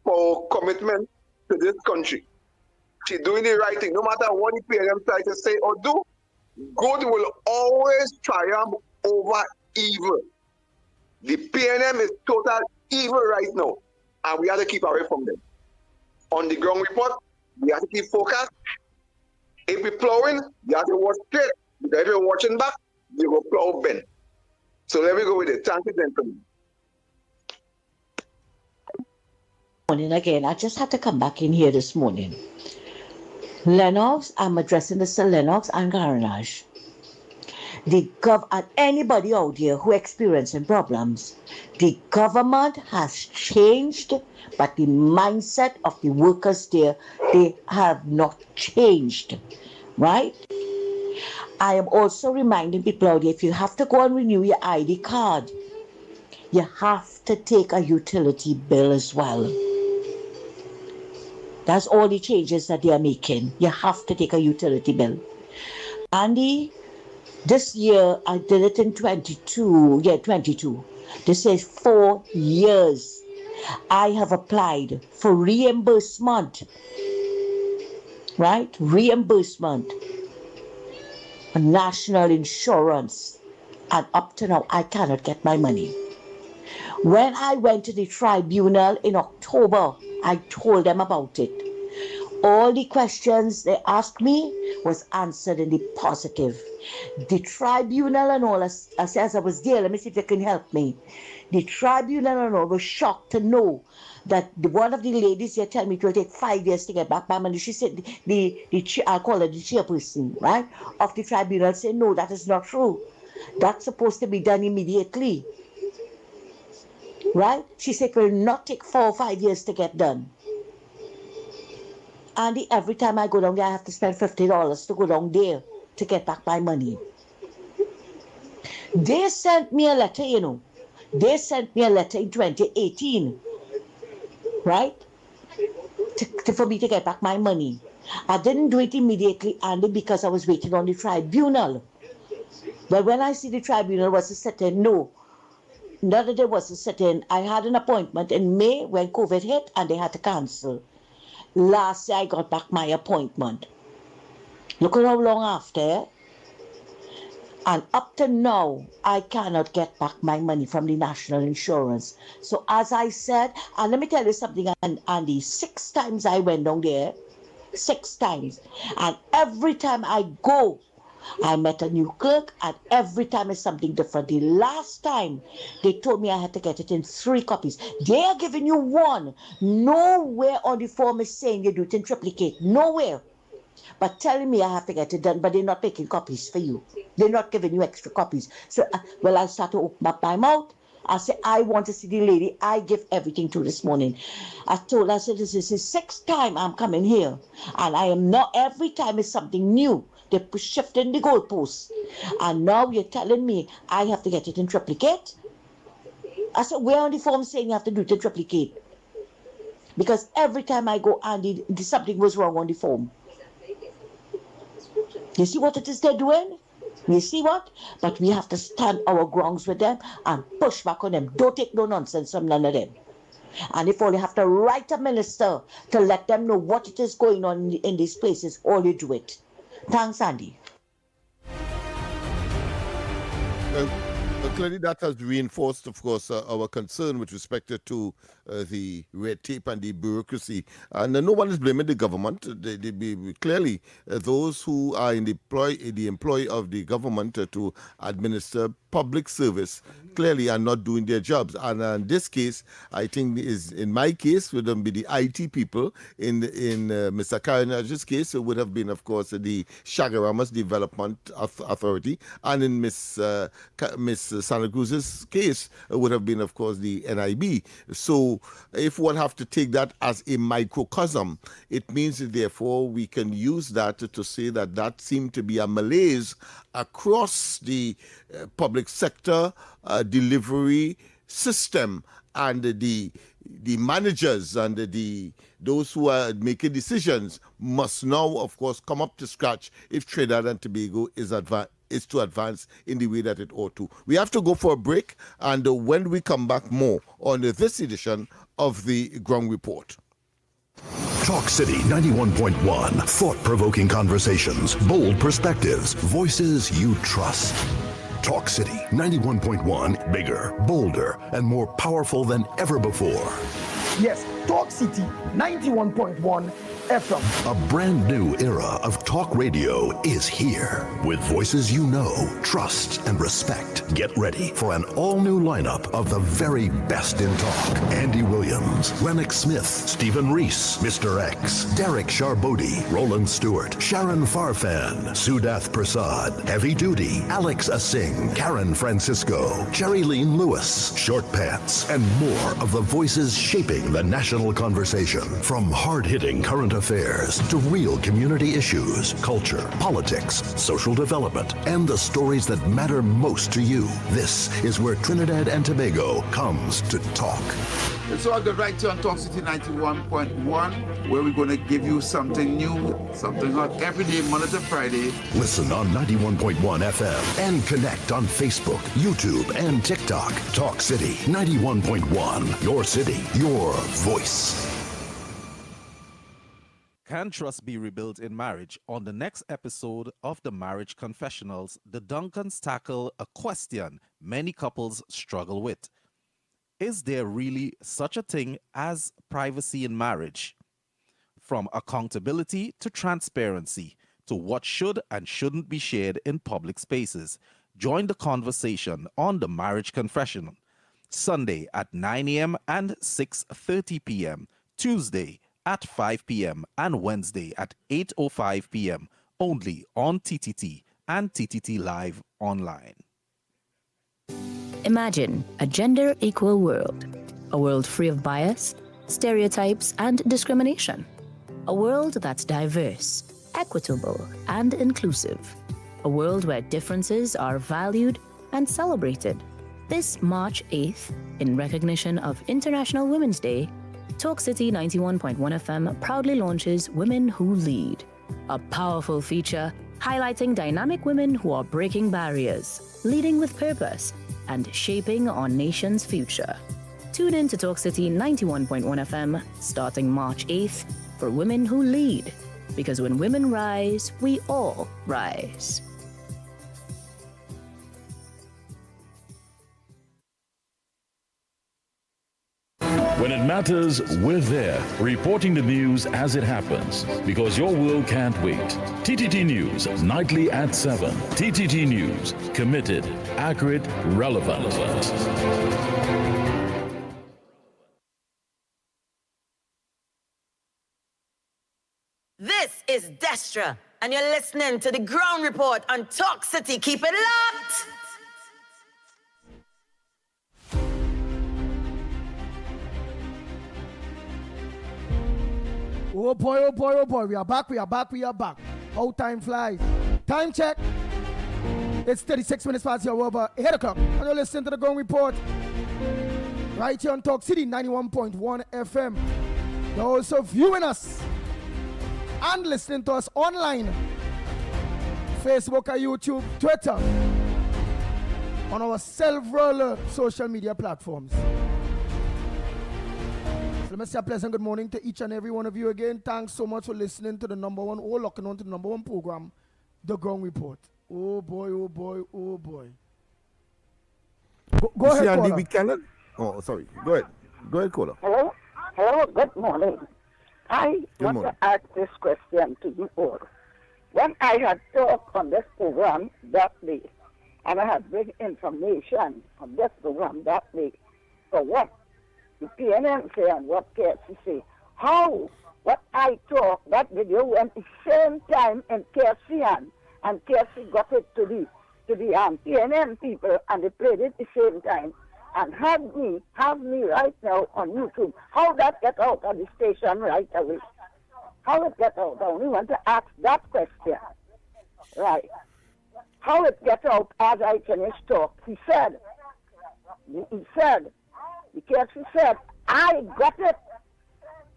for commitment to this country. she's doing the right thing. No matter what the PNM try to say or do, good will always triumph over evil. The PNM is total evil right now, and we have to keep away from them. On the ground report, we have to keep focused. If we're plowing, you have to watch straight. Because if you're watching back, you go plow bend. So let me go with it. Thank you, gentlemen. Morning again. I just had to come back in here this morning. Lennox, I'm addressing Mr. Lennox and Garnage. And anybody out there who experiencing problems, the government has changed, but the mindset of the workers there, they have not changed, right? I am also reminding people out there, if you have to go and renew your ID card, you have to take a utility bill as well. That's all the changes that they are making. You have to take a utility bill. Andy, this year I did it in 22. This is 4 years. I have applied for reimbursement, right? Reimbursement, national insurance, and up to now I cannot get my money. When I went to the tribunal in October, I told them about it. All the questions they asked me was answered in the positive. The tribunal and all, as I was there, let me see if they can help me. The tribunal and all was shocked to know that one of the ladies here told me it will take 5 years to get back my money. She said, I'll call her the chairperson, right, of the tribunal, said, no, that is not true. That's supposed to be done immediately. Right? She said it will not take 4 or 5 years to get done. And every time I go down there, I have to spend $50 to go down there to get back my money. They sent me a letter, you know. They sent me a letter in 2018, right? For me to get back my money. I didn't do it immediately, Andy, because I was waiting on the tribunal. But when I see the tribunal was a certain, no. Not that there was a certain, I had an appointment in May when COVID hit and they had to cancel. Last year I got back my appointment. Look at how long after. And up to now, I cannot get back my money from the national insurance. So as I said, and let me tell you something, Andy, 6 times I went down there. 6 times. And every time I go, I met a new clerk, and every time it's something different. The last time, they told me I had to get it in 3 copies. They are giving you 1. Nowhere on the form is saying you do it in triplicate. Nowhere. But telling me I have to get it done, but they're not making copies for you. They're not giving you extra copies. So, I start to open up my mouth. I say, I want to see the lady I give everything to this morning. I told her, I said, this is the 6th time I'm coming here. And I am not, every time it's something new. They're shifting the goalposts. And now you're telling me I have to get it in triplicate? I said, where on the form saying you have to do it in triplicate? Because every time I go, Andy, something was wrong on the form. You see what it is they're doing? You see what? But we have to stand our grounds with them and push back on them. Don't take no nonsense from none of them. And if all you have to write a minister to let them know what it is going on in these places, all you do it. Thanks, Andy. Clearly, that has reinforced, of course, our concern with respect to the red tape and the bureaucracy. And no one is blaming the government. Clearly, those who are in the employ of the government to administer public service clearly are not doing their jobs. And in this case, I think in my case, would be the IT people. In Mr. Karanaj's case, it would have been, of course, the Shagaramas Development Authority. And in Miss Santa Cruz's case, it would have been, of course, the NIB. So if one have to take that as a microcosm, it means that therefore we can use that to say that seemed to be a malaise across the public sector delivery system, and the managers and those who are making decisions must now, of course, come up to scratch if Trinidad and Tobago is to advance in the way that it ought to. We have to go for a break, and when we come back, more on this edition of the Ground Report. Talk City 91.1. Thought-provoking conversations, bold perspectives, voices you trust. Talk City 91.1. Bigger, bolder, and more powerful than ever before. Yes, Talk City 91.1 FM. A brand new era of talk radio is here. With voices you know, trust, and respect. Get ready for an all-new lineup of the very best in talk. Andy Williams, Lennox Smith, Stephen Reese, Mr. X, Derek Charbodi, Roland Stewart, Sharon Farfan, Sudath Prasad, Heavy Duty, Alex Asing, Karen Francisco, Cherry-Leen Lewis, Short Pants, and more of the voices shaping the national conversation. From hard-hitting current affairs to real community issues, culture, politics, social development, and the stories that matter most to you. This is where Trinidad and Tobago comes to talk. And so I'll get right to on Talk City 91.1, where we're going to give you something new, something hot every day, Monday to Friday. Listen on 91.1 FM and connect on Facebook, YouTube, and TikTok. Talk City 91.1. Your city, your voice. Can trust be rebuilt in marriage? On the next episode of the Marriage Confessionals, the Duncans tackle a question many couples struggle with. Is there really such a thing as privacy in marriage? From accountability to transparency to what should and shouldn't be shared in public spaces. Join the conversation on the Marriage Confessional, Sunday at 9 a.m. and 6:30 p.m., Tuesday at 5 p.m. and Wednesday at 8:05 p.m. only on TTT and TTT Live online. Imagine a gender-equal world. A world free of bias, stereotypes, and discrimination. A world that's diverse, equitable, and inclusive. A world where differences are valued and celebrated. This March 8th, in recognition of International Women's Day, Talk City 91.1 FM proudly launches Women Who Lead, a powerful feature highlighting dynamic women who are breaking barriers, leading with purpose, and shaping our nation's future. Tune in to Talk City 91.1 FM starting March 8th for Women Who Lead, because when women rise, we all rise. When it matters, we're there, reporting the news as it happens, because your world can't wait. TTT News, nightly at 7. TTT News, committed, accurate, relevant. This is Destra, and you're listening to the Ground Report on Talk City. Keep it locked! Oh boy, oh boy, oh boy. We are back. How time flies. Time check. It's 36 minutes past your over 8 o'clock. And you're listening to the Ground Report. Right here on Talk City 91.1 FM. You're also viewing us and listening to us online. Facebook, YouTube, Twitter. On our several social media platforms. So let me say a pleasant good morning to each and every one of you again. Thanks so much for listening to the number one, or locking on to the number one program, The Ground Report. Oh boy, oh boy, oh boy. Go ahead, Andy, caller. we cannot. Oh, sorry. Go ahead, caller. Hello? Good morning. I want to ask this question to you all. When I had talked on this program that day, and I had bring information on this program that day, for what the PNM say and what KFC say, how what I talked, that video went the same time in KFC and KFC got it to the PNM people, and they played it the same time, and have me right now on YouTube. How that get out of the station right away? How it get out? I only want to ask that question. Right. How it get out as I finish talk? He said, the KFC said, I got it.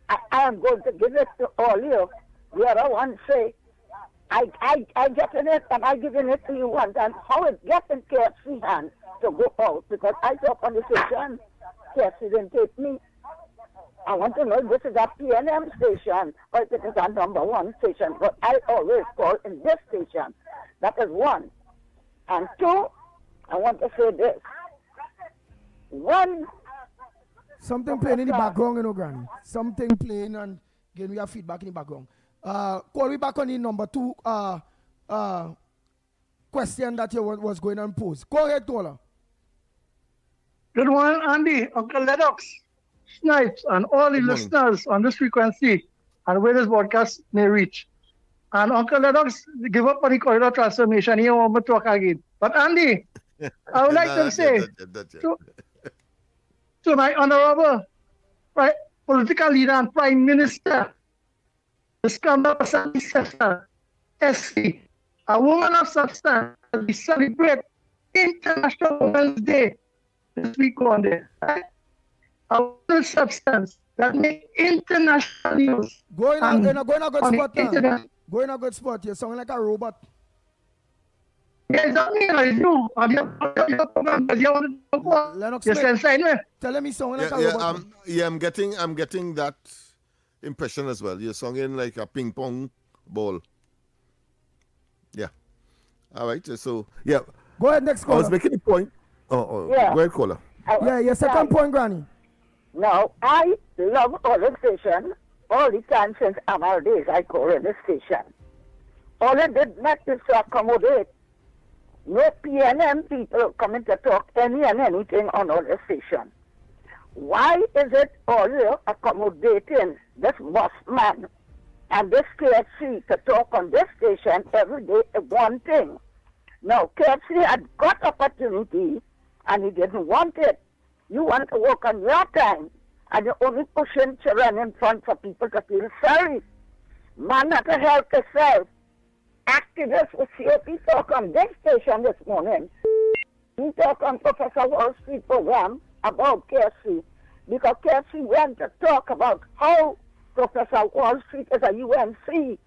I am going to give it to all you. The other one say, I getting it and I giving it to you one time. How it get in KFC hands to go out? Because I talk on the station, KFC didn't take me. I want to know if this is a PNM station or if it is a number one station. But I always call in this station. That is one. And two, I want to say this. One. Something playing in the background, you know, Granny. Something playing and giving me a feedback in the background. Call me back on the number two question that you was going on pose. Go ahead, caller. Good morning, Andy, Uncle Lennox, Snipes, and all the listeners on this frequency and where this broadcast may reach. And Uncle Lennox, give up on the corridor transformation. He won't talk again. But Andy, I would like to say to my honorable political leader and prime minister, the scandal sister, SC, a woman of substance, we celebrate International Women's Day this week on there. Right? A woman of substance that makes international news. Go in a good spot now. Go in a good spot. You're sounding like a robot. Yes, I mean, I do. Lennox Yes, Smith, telling me sounding like a robot. I'm getting that impression as well. You're sounding like a ping pong ball. Yeah. All right. So yeah. Go ahead, next caller. I was making a point. Yeah. Go ahead, caller. Yeah, your second point, Granny. No, I love all the station. All the time since our days, I call in the station. All I did not is to accommodate. No PNM people coming to talk any and anything on all the station. Why is it all you accommodating this boss man and this KFC to talk on this station every day one thing? Now, KFC had got opportunity and he didn't want it. You want to work on your time and you're only pushing children in front for people to feel sorry. Man, not to help yourself. Activists with COP talk on this station this morning. We talk on Professor Wall Street program about KFC because KFC went to talk about how Professor Wall Street is a UNC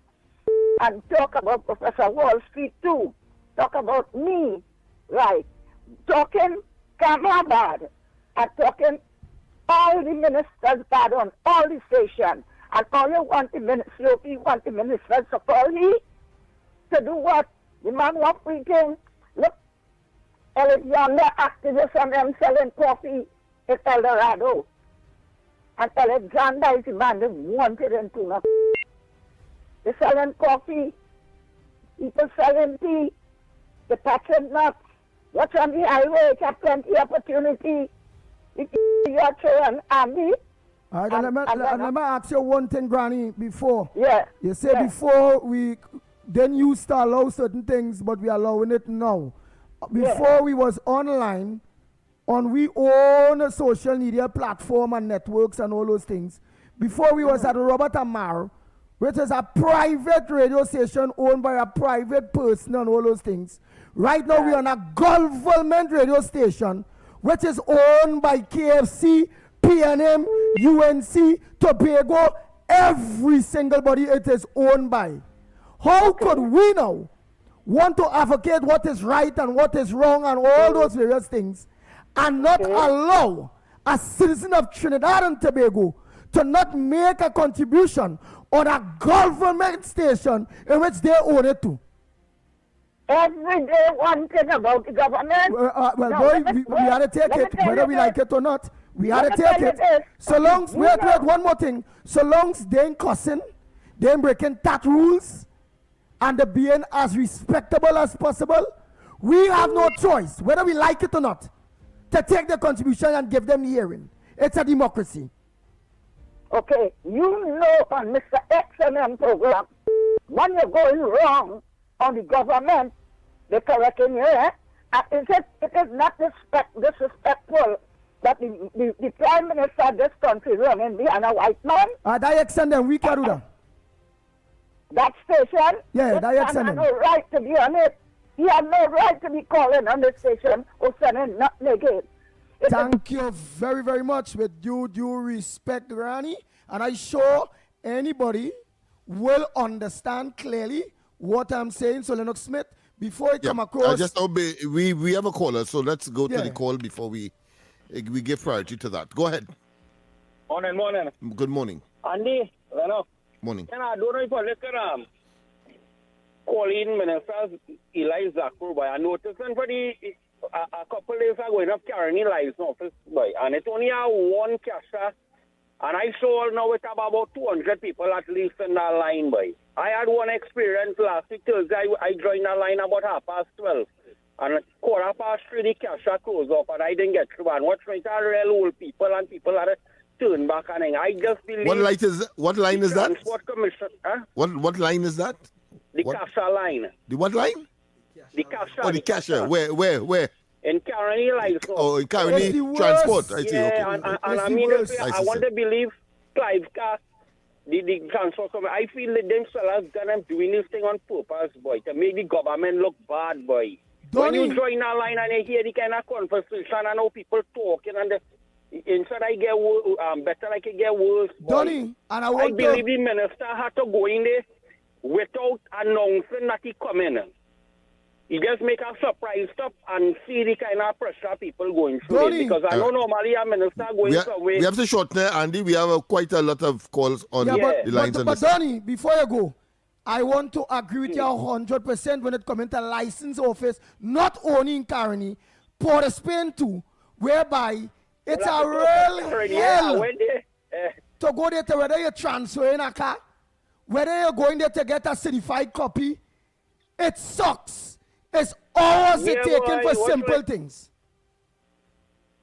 and talk about Professor Wall Street too. Talk about me, right? Talking camera bad and talking all the ministers bad on all the stations. And all you want the COP want the ministers to call he to do what? The man was freaking. Look, Alexander activists and them selling coffee in El Dorado. And Alexander is the man that wanted in tuna. They're selling coffee. People selling tea. The patron nuts. What's on the highway? It's a plenty opportunity. You're throwing Andy. All right, let me ask you one thing, Granny, before. Yeah. You say before we then used to allow certain things, but we are allowing it now. Before we was online, on we own a social media platform and networks and all those things. Before we was at Robert Amar, which is a private radio station owned by a private person and all those things. Right now we are on a government radio station, which is owned by KFC, PNM, UNC, Tobago, every single body it is owned by. How could we now want to advocate what is right and what is wrong and all those various things and not allow a citizen of Trinidad and Tobago to not make a contribution on a government station in which they own it to? Every day one thing about the government. We had to take it, whether we like it or not. We had to take it. So long, wait, one more thing. So long they ain't cussing, they ain't breaking that rules, and they being as respectable as possible, we have no choice, whether we like it or not, to take the contribution and give them the hearing. It's a democracy. Okay, you know on Mr. XMM program, when you're going wrong on the government, they're correcting you, eh? It is not disrespectful that the Prime Minister of this country running behind a white man. That extend them, we can do that. That station? Yeah, that extend them. He had no right to be on it. He had no right to be calling on this station or sending nothing again. Thank you very, very much. With due respect, Granny, and I'm sure anybody will understand clearly what I'm saying. So, Lennox Smith, before I come across... we have a caller, so let's go to the call before we give priority to that. Go ahead. Morning. Good morning. Andy, Lennox. Morning. And I don't know if I look at calling ministers Eli Zachary, but I noticed for a couple days ago enough carrying license office, boy, and it's only a one cashier, and I saw now it have about 200 people at least in that line, boy. I had one experience last week Thursday. I joined a line about 12:30, and 3:15 the cashier closed up, and I didn't get through. And what's right are real old people, and people had to turn back, and I just believe. What line is that? Transport Commission, huh? What line is that? The cashier line. The what line? The cashier. Oh, the cashier. Where? In Caroni license. Oh, in Caroni Transport. I see. Yeah, Okay. and I mean, I want to believe Clive Car, the transport company. I feel that them fellas gonna doing this thing on purpose, boy, to make the government look bad, boy. When you join a line and you hear the kind of conversation and how people talking and instead I get better, I can get worse. Donny, and I believe the minister had to go in there without announcing that he coming. He just make a surprise stop and see the kind of pressure people going through it. Because I know normally a minister going somewhere. We have to shorten it, Andy. We have quite a lot of calls on the lines. But Donny, before you go, I want to agree with you 100% when it comes to license office, not only in Caroni, Port of Spain too, whereby it's a real hell to go there to whether you're transferring a car, whether you're going there to get a certified copy. It sucks. It's hours it taking for simple things.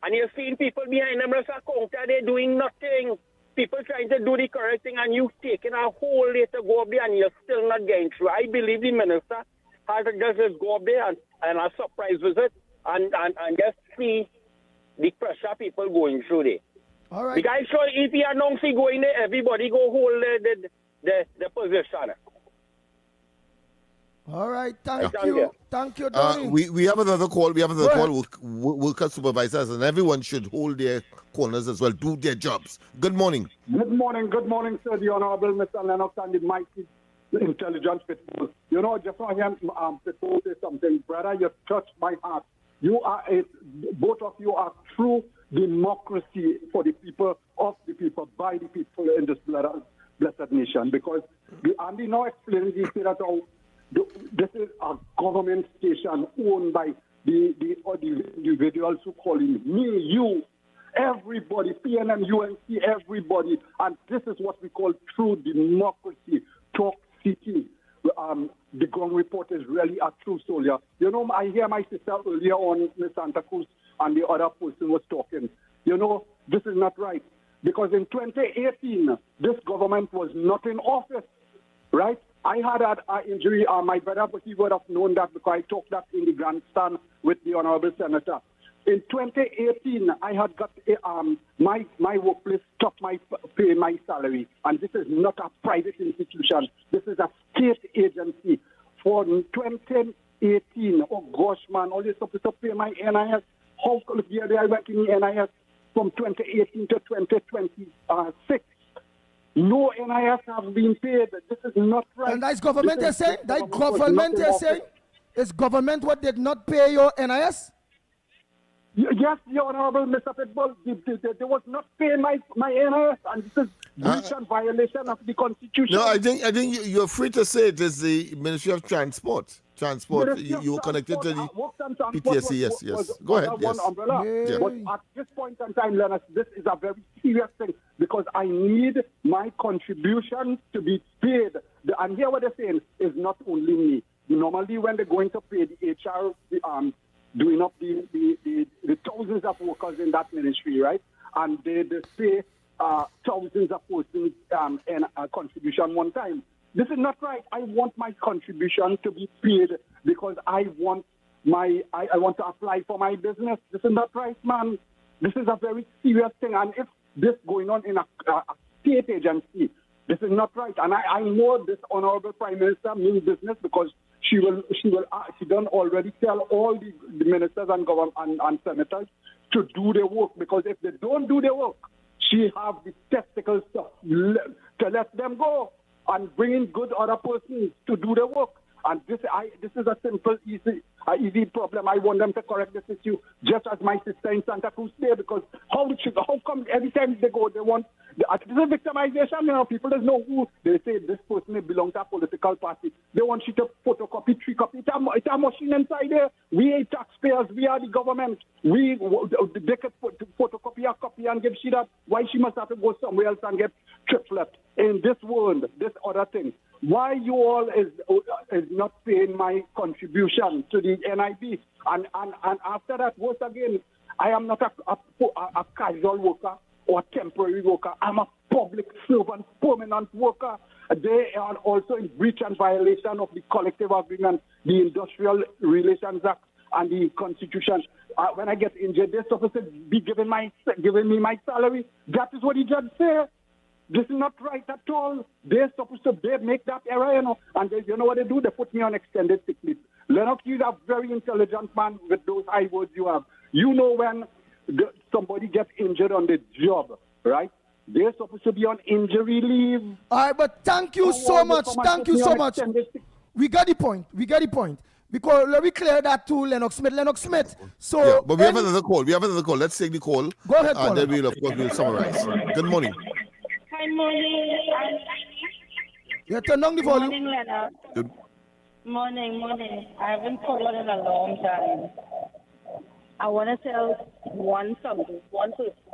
And you're seeing people behind them as a counter, they're doing nothing. People trying to do the correct thing and you taking a whole day to go up there and you're still not getting through. I believe the minister has to just go up there and a surprise visit and just see the pressure people going through there. All right. Because so if he announce he going there, everybody go hold the position. All right, thank you, Donny. We have another call. Worker supervisors, and everyone should hold their corners as well. Do their jobs. Good morning. Good morning, sir. The Honorable Mr. Lennox and the mighty intelligent Pitbull. You know, just now him Pitbull say something, brother. You touched my heart. You are both of you are true democracy for the people, of the people, by the people in this blessed nation. Because Andy now explained this that how. This is a government station owned by the individuals who call him me, you, everybody, PNM, UNC, everybody. And this is what we call true democracy, Talk City. The ground report is really a true soldier. You know, I hear my sister earlier on, Ms. Santa Cruz, and the other person was talking. You know, this is not right. Because in 2018, this government was not in office, right? I had an injury. My brother, but he would have known that because I talked that in the grandstand with the Honorable Senator. In 2018, I had got my workplace stopped paying my salary. And this is not a private institution. This is a state agency. For 2018, oh gosh, man, all you're supposed to pay my NIS. How could I went in the NIS from 2018 to 2026? No NIS have been paid. This is not right. And that's government is saying? That government is saying? Is government what did not pay your NIS? Yes, the Honorable Mr. Pitbull, they was not paying my NIS, and this is breach and violation of the Constitution. No, I think you're free to say it is the Ministry of Transport. You were connected to the PTSC. Yes. Go ahead. Yes. Yeah. But at this point in time, Lennox, this is a very serious thing because I need my contribution to be paid. And here what they're saying is not only me. Normally, when they're going to pay the HR, doing up the thousands of workers in that ministry, right? And they say thousands of persons and a contribution one time. This is not right. I want my contribution to be paid because I want to apply for my business. This is not right, man. This is a very serious thing. And if this going on in a state agency, this is not right. And I know this Honorable Prime Minister means business because she done already tell all the ministers and and senators to do their work, because if they don't do their work, she have the testicles to let them go and bring in good other persons to do their work. And this is a simple, easy, easy problem. I want them to correct this issue, just as my sister in Santa Cruz there, because how come every time they go, they want, this is victimization, people don't know who, they say this person may belong to a political party. They want you to photocopy, tree-copy. It's a machine inside there. We ain't taxpayers, we are the government. They could photocopy a copy and give she that. Why she must have to go somewhere else and get triplet in this world, this other thing? Why you all is not paying my contribution to the NIB? And after that, once again, I am not a casual worker or temporary worker. I'm a public servant, permanent worker. They are also in breach and violation of the collective agreement, the Industrial Relations Act, and the Constitution. When I get injured, they're supposed to be giving me my salary. That is what the judge said. This is not right at all. They're supposed to make that error, And you know what they do? They put me on extended sick leave. Lennox, you're a very intelligent man with those high words you have. You know when somebody gets injured on the job, right? They're supposed to be on injury leave. All right, but thank you so much. Thank you so much. We got the point. Because let me clear that to Lennox Smith. So, yeah, but we have another call. Let's take the call. Go ahead, and then we'll summarize. Good morning. Hi, morning. Yeah, turn down the volume. Morning, Lennox. Good. Morning. I haven't called in a long time. I want to tell one person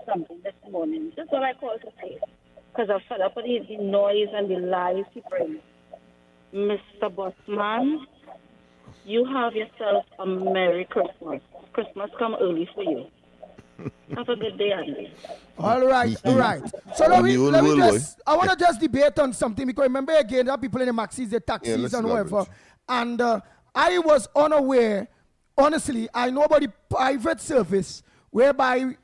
something this morning. That's what I called to say. Because I'm fed up with the noise and the lies he brings. Mr. Bossman, you have yourself a Merry Christmas. Christmas come early for you. Have a good day, Andy. All right. So let me just, I want to just debate on something, because remember again, there are people in the maxis, the taxis and whatever. And I was unaware, honestly, I know about the private service whereby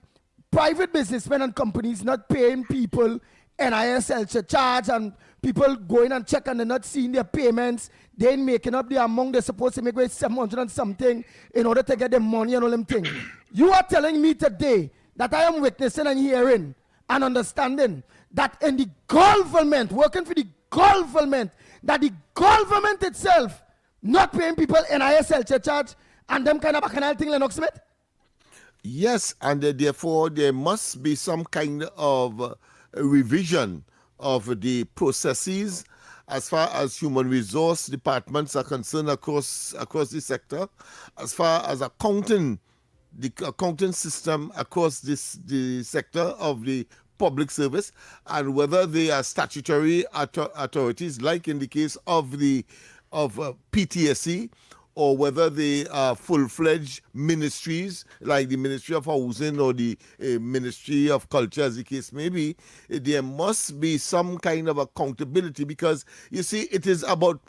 private businessmen and companies not paying people NISL charge, and people going and check and they're not seeing their payments. They ain't making up the amount they're supposed to make with 700 and something in order to get the money and all them things. You are telling me today that I am witnessing and hearing and understanding that in the government, working for the government, that the government itself not paying people NISL charge and them kind of bacchanal thing, Lennox Smith? Yes, and therefore there must be some kind of revision of the processes as far as human resource departments are concerned across the sector, as far as the accounting system across the sector of the public service, and whether they are statutory authorities, like in the case of PTSC, or whether they are full-fledged ministries like the Ministry of Housing or the Ministry of Culture, as the case may be. There must be some kind of accountability, because you see, it is about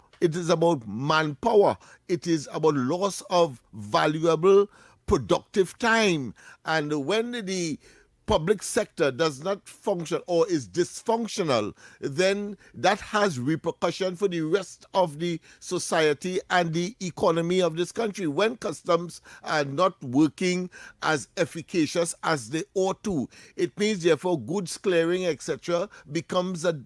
manpower. It is about loss of valuable, productive time. And when the public sector does not function or is dysfunctional, then that has repercussion for the rest of the society and the economy of this country. When customs are not working as efficacious as they ought to, it means therefore goods clearing, etc., becomes a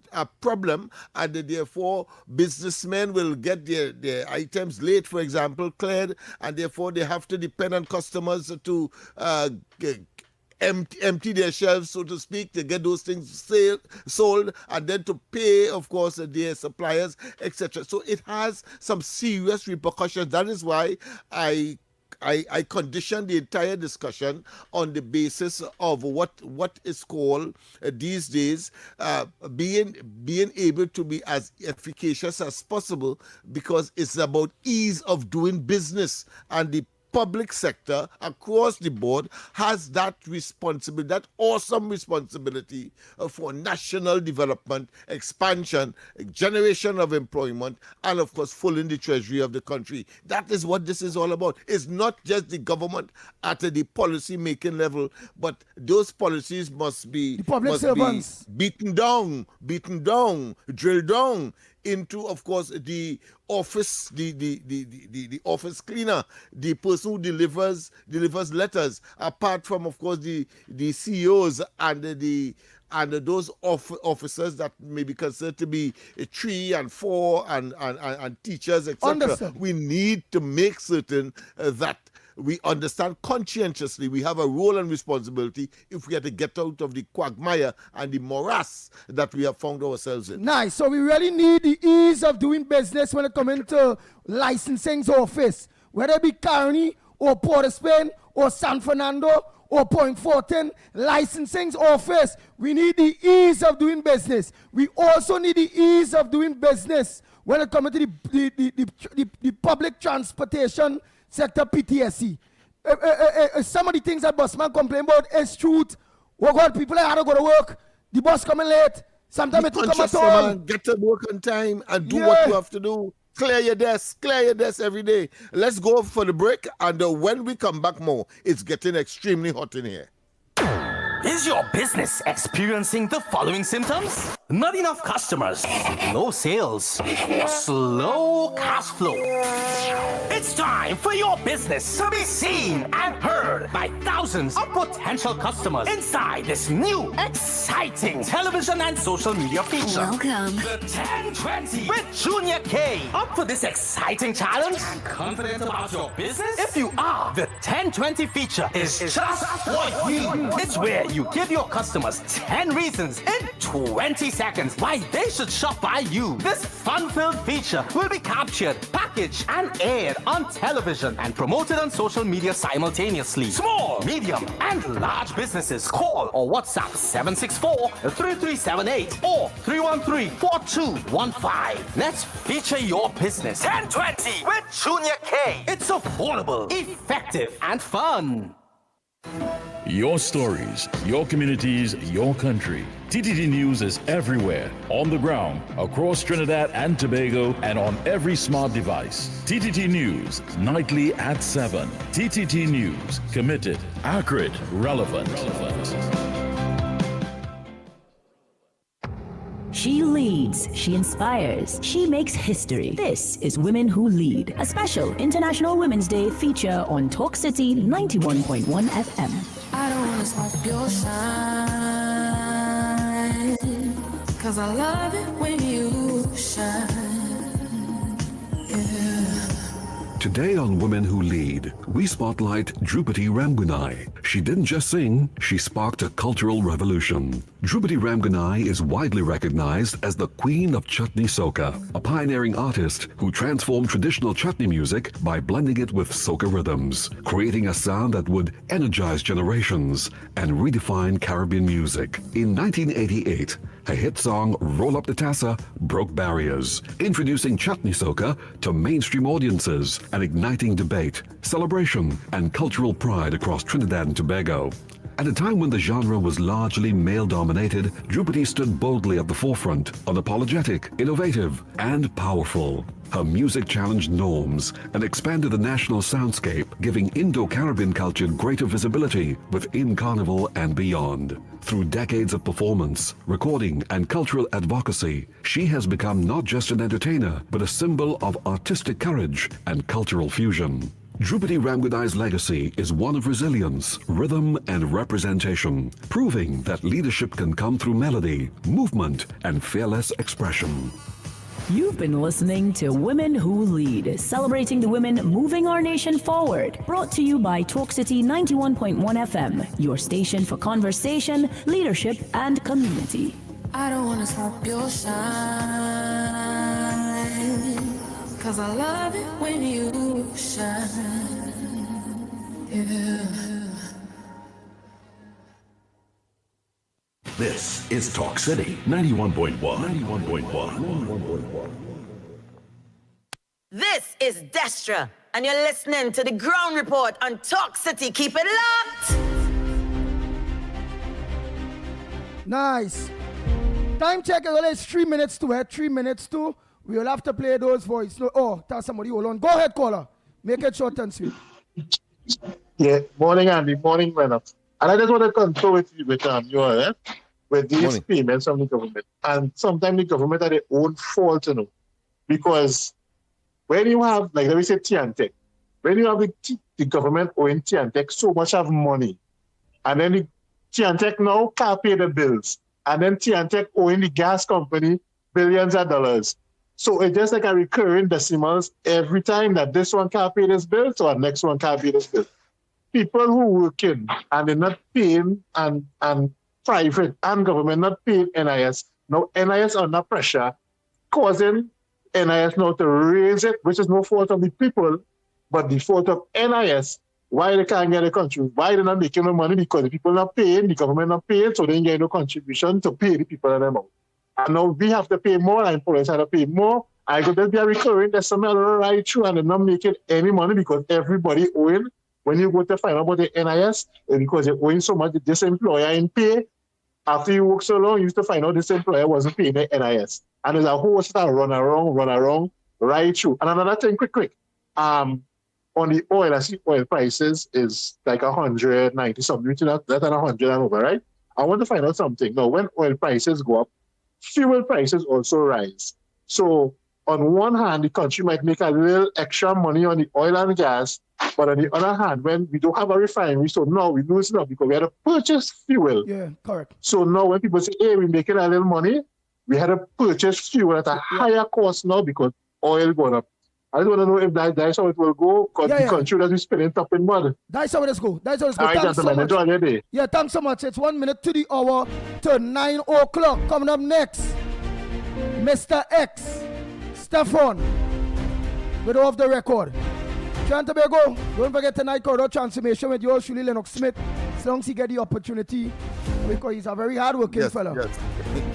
problem, and therefore businessmen will get their items late, for example, cleared, and therefore they have to depend on customers to empty their shelves, so to speak, to get those things sold, and then to pay, of course, their suppliers, etc. So it has some serious repercussions. That is why I condition the entire discussion on the basis of what is called these days being able to be as efficacious as possible, because it's about ease of doing business, and the public sector across the board has that responsibility, that awesome responsibility for national development, expansion, generation of employment, and of course filling the treasury of the country. That is what this is all about. It's not just the government at the policy making level, but those policies must be beaten down, drilled down into, of course, the office, the office cleaner, the person who delivers letters, apart from, of course, the CEOs and the and those officers that may be considered to be 3 and 4 and teachers, etc. Understood. We need to make certain that we understand conscientiously we have a role and responsibility if we are to get out of the quagmire and the morass that we have found ourselves in. Nice. So we really need the ease of doing business when it comes into licensing office, whether it be Carney or Port of Spain or San Fernando or Point Fortin, licensing office. We need the ease of doing business. We also need the ease of doing business when it comes to the public transportation sector, PTSC. Some of the things that busman complain about is truth. Oh God, people are to go to work. The bus coming late. Sometimes it come at all. Get to work on time and do what you have to do. Clear your desk every day. Let's go for the break, and when we come back more, it's getting extremely hot in here. Is your business experiencing the following symptoms? Not enough customers, low sales, or slow cash flow? It's time for your business to be seen and heard by thousands of potential customers inside this new, exciting television and social media feature. Welcome. The 1020 with Junior K. Up for this exciting challenge and confident about your business? If you are, the 1020 feature is just for you. It's where you give your customers 10 reasons in 20 seconds why they should shop by you. This fun-filled feature will be captured, packaged, and aired on television and promoted on social media simultaneously. Small, medium, and large businesses call or WhatsApp 764-3378 or 313-4215. Let's feature your business. 1020 with Junior K. It's affordable, effective, and fun. Your stories, your communities, your country. TTT News is everywhere, on the ground, across Trinidad and Tobago, and on every smart device. TTT News, nightly at 7. TTT News, committed, accurate, relevant. She leads, she inspires, she makes history. This is Women Who Lead, a special International Women's Day feature on Talk City 91.1 FM. I don't wanna stop your shine, 'cause I love it when you shine. Yeah. Today on Women Who Lead, we spotlight Drupati Ramgunai. She didn't just sing, she sparked a cultural revolution. Drupati Ramgunai is widely recognized as the queen of chutney soca, a pioneering artist who transformed traditional chutney music by blending it with soca rhythms, creating a sound that would energize generations and redefine Caribbean music. In 1988, her hit song Roll Up the Tassa broke barriers, introducing chutney soca to mainstream audiences and igniting debate, celebration, and cultural pride across Trinidad and Tobago. At a time when the genre was largely male-dominated, Drupati stood boldly at the forefront, unapologetic, innovative, and powerful. Her music challenged norms and expanded the national soundscape, giving Indo-Caribbean culture greater visibility within Carnival and beyond. Through decades of performance, recording, and cultural advocacy, she has become not just an entertainer, but a symbol of artistic courage and cultural fusion. Drupati Ramgunai's legacy is one of resilience, rhythm, and representation, proving that leadership can come through melody, movement, and fearless expression. You've been listening to Women Who Lead, celebrating the women moving our nation forward. Brought to you by Talk City 91.1 FM, your station for conversation, leadership, and community. I don't wanna stop your shine, 'cause I love it when you shine. Yeah. This is Talk City 91.1. 91.1. This is Destra, and you're listening to the Ground Report on Talk City. Keep it locked! Nice. Time check, it's 3 minutes to it. 3 minutes to. We will have to play those voices. No, oh, tell somebody, hold on. Go ahead, caller. Make it short and sweet. Yeah, morning, Andy. Morning, Lennox. And I just want to consult with you, with these payments from the government. And sometimes the government are their own fault, because when you have, like, let me say Tiantec, when you have the government owing Tiantec so much of money, and then the Tiantec now can't pay the bills, and then TNTech owing the gas company billions of dollars. So it's just like a recurring decimals every time that this one can't pay this bill, so our next one can't pay this bill. People who working and they're not paying and private and government not paying NIS. Now NIS under pressure, causing NIS now to raise it, which is no fault of the people, but the fault of NIS. Why they can't get a contribution? Why they're not making no money? Because the people not paying, the government not paying, so they ain't get no contribution to pay the people in them out. And now we have to pay more, and police have to pay more. I could just be a recurring decimal right through, and they're not making any money because everybody owing. When you go to find out about the NIS, because you're owing so much, this employer in pay. After you work so long, you used to find out this employer wasn't paying the NIS. And there's a whole start run around, right through. And another thing, quick. On the oil, I see oil prices is like 190 something, that's 100 and over, right? I want to find out something. Now, when oil prices go up, fuel prices also rise. So on one hand, the country might make a little extra money on the oil and gas, but on the other hand, when we don't have a refinery, so now we lose it up because we had to purchase fuel. Yeah, correct. So now when people say, hey, we're making a little money, we had to purchase fuel at a higher cost now because oil going up. I just want to know if that's how it will go, because the country that we spending top in mud. That's how it go. That's how it go. All right, gentlemen, enjoy your day. Yeah, thanks so much. It's 1 minute to the hour to 9 o'clock. Coming up next, Mr. X, Stefan, with Off the Record. Tobago, don't forget tonight, Corridor Transformation with yours, truly, Lennox Smith. As long as he get the opportunity, because he's a very hard-working fella.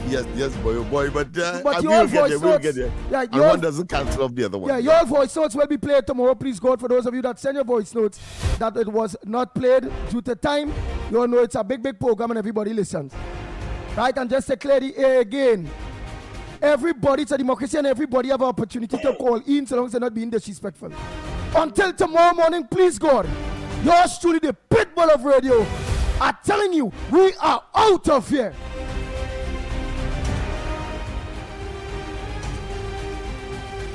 Yes, boy. But your voice notes, one doesn't cancel off the other one. Yeah, your voice notes will be played tomorrow. Please, God, for those of you that send your voice notes that it was not played due to time, you all know it's a big program and everybody listens. Right, and just to clear the air again, everybody, it's a democracy and everybody have an opportunity to call in so long as they're not being disrespectful. Until tomorrow morning, please, God, yours truly, the pitbull of radio, are telling you we are out of here.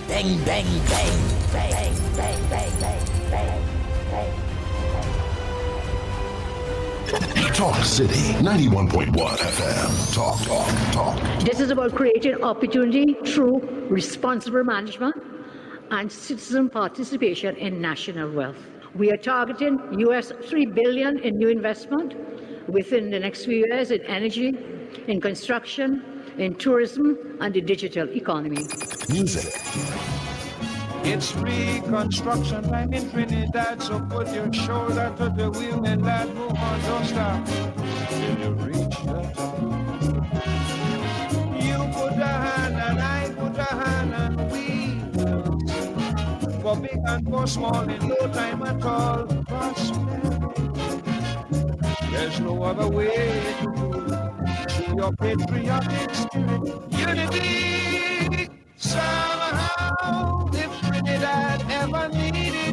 Bang, bang, bang, bang, bang, bang, bang, bang, bang. Talk City 91.1 FM. Talk. This is about creating opportunity through responsible management and citizen participation in national wealth. We are targeting US $3 billion in new investment within the next few years in energy, in construction, in tourism, and the digital economy. Music. It's reconstruction time in Trinidad, so put your shoulder to the wheel and lad, move on, don't stop till you reach the top. You put a hand and I put a hand and we will for big and for small in no time at all. Prosperity. There's no other way to do it. Show your patriotic spirit, unity. Somehow, if Trinidad ever needed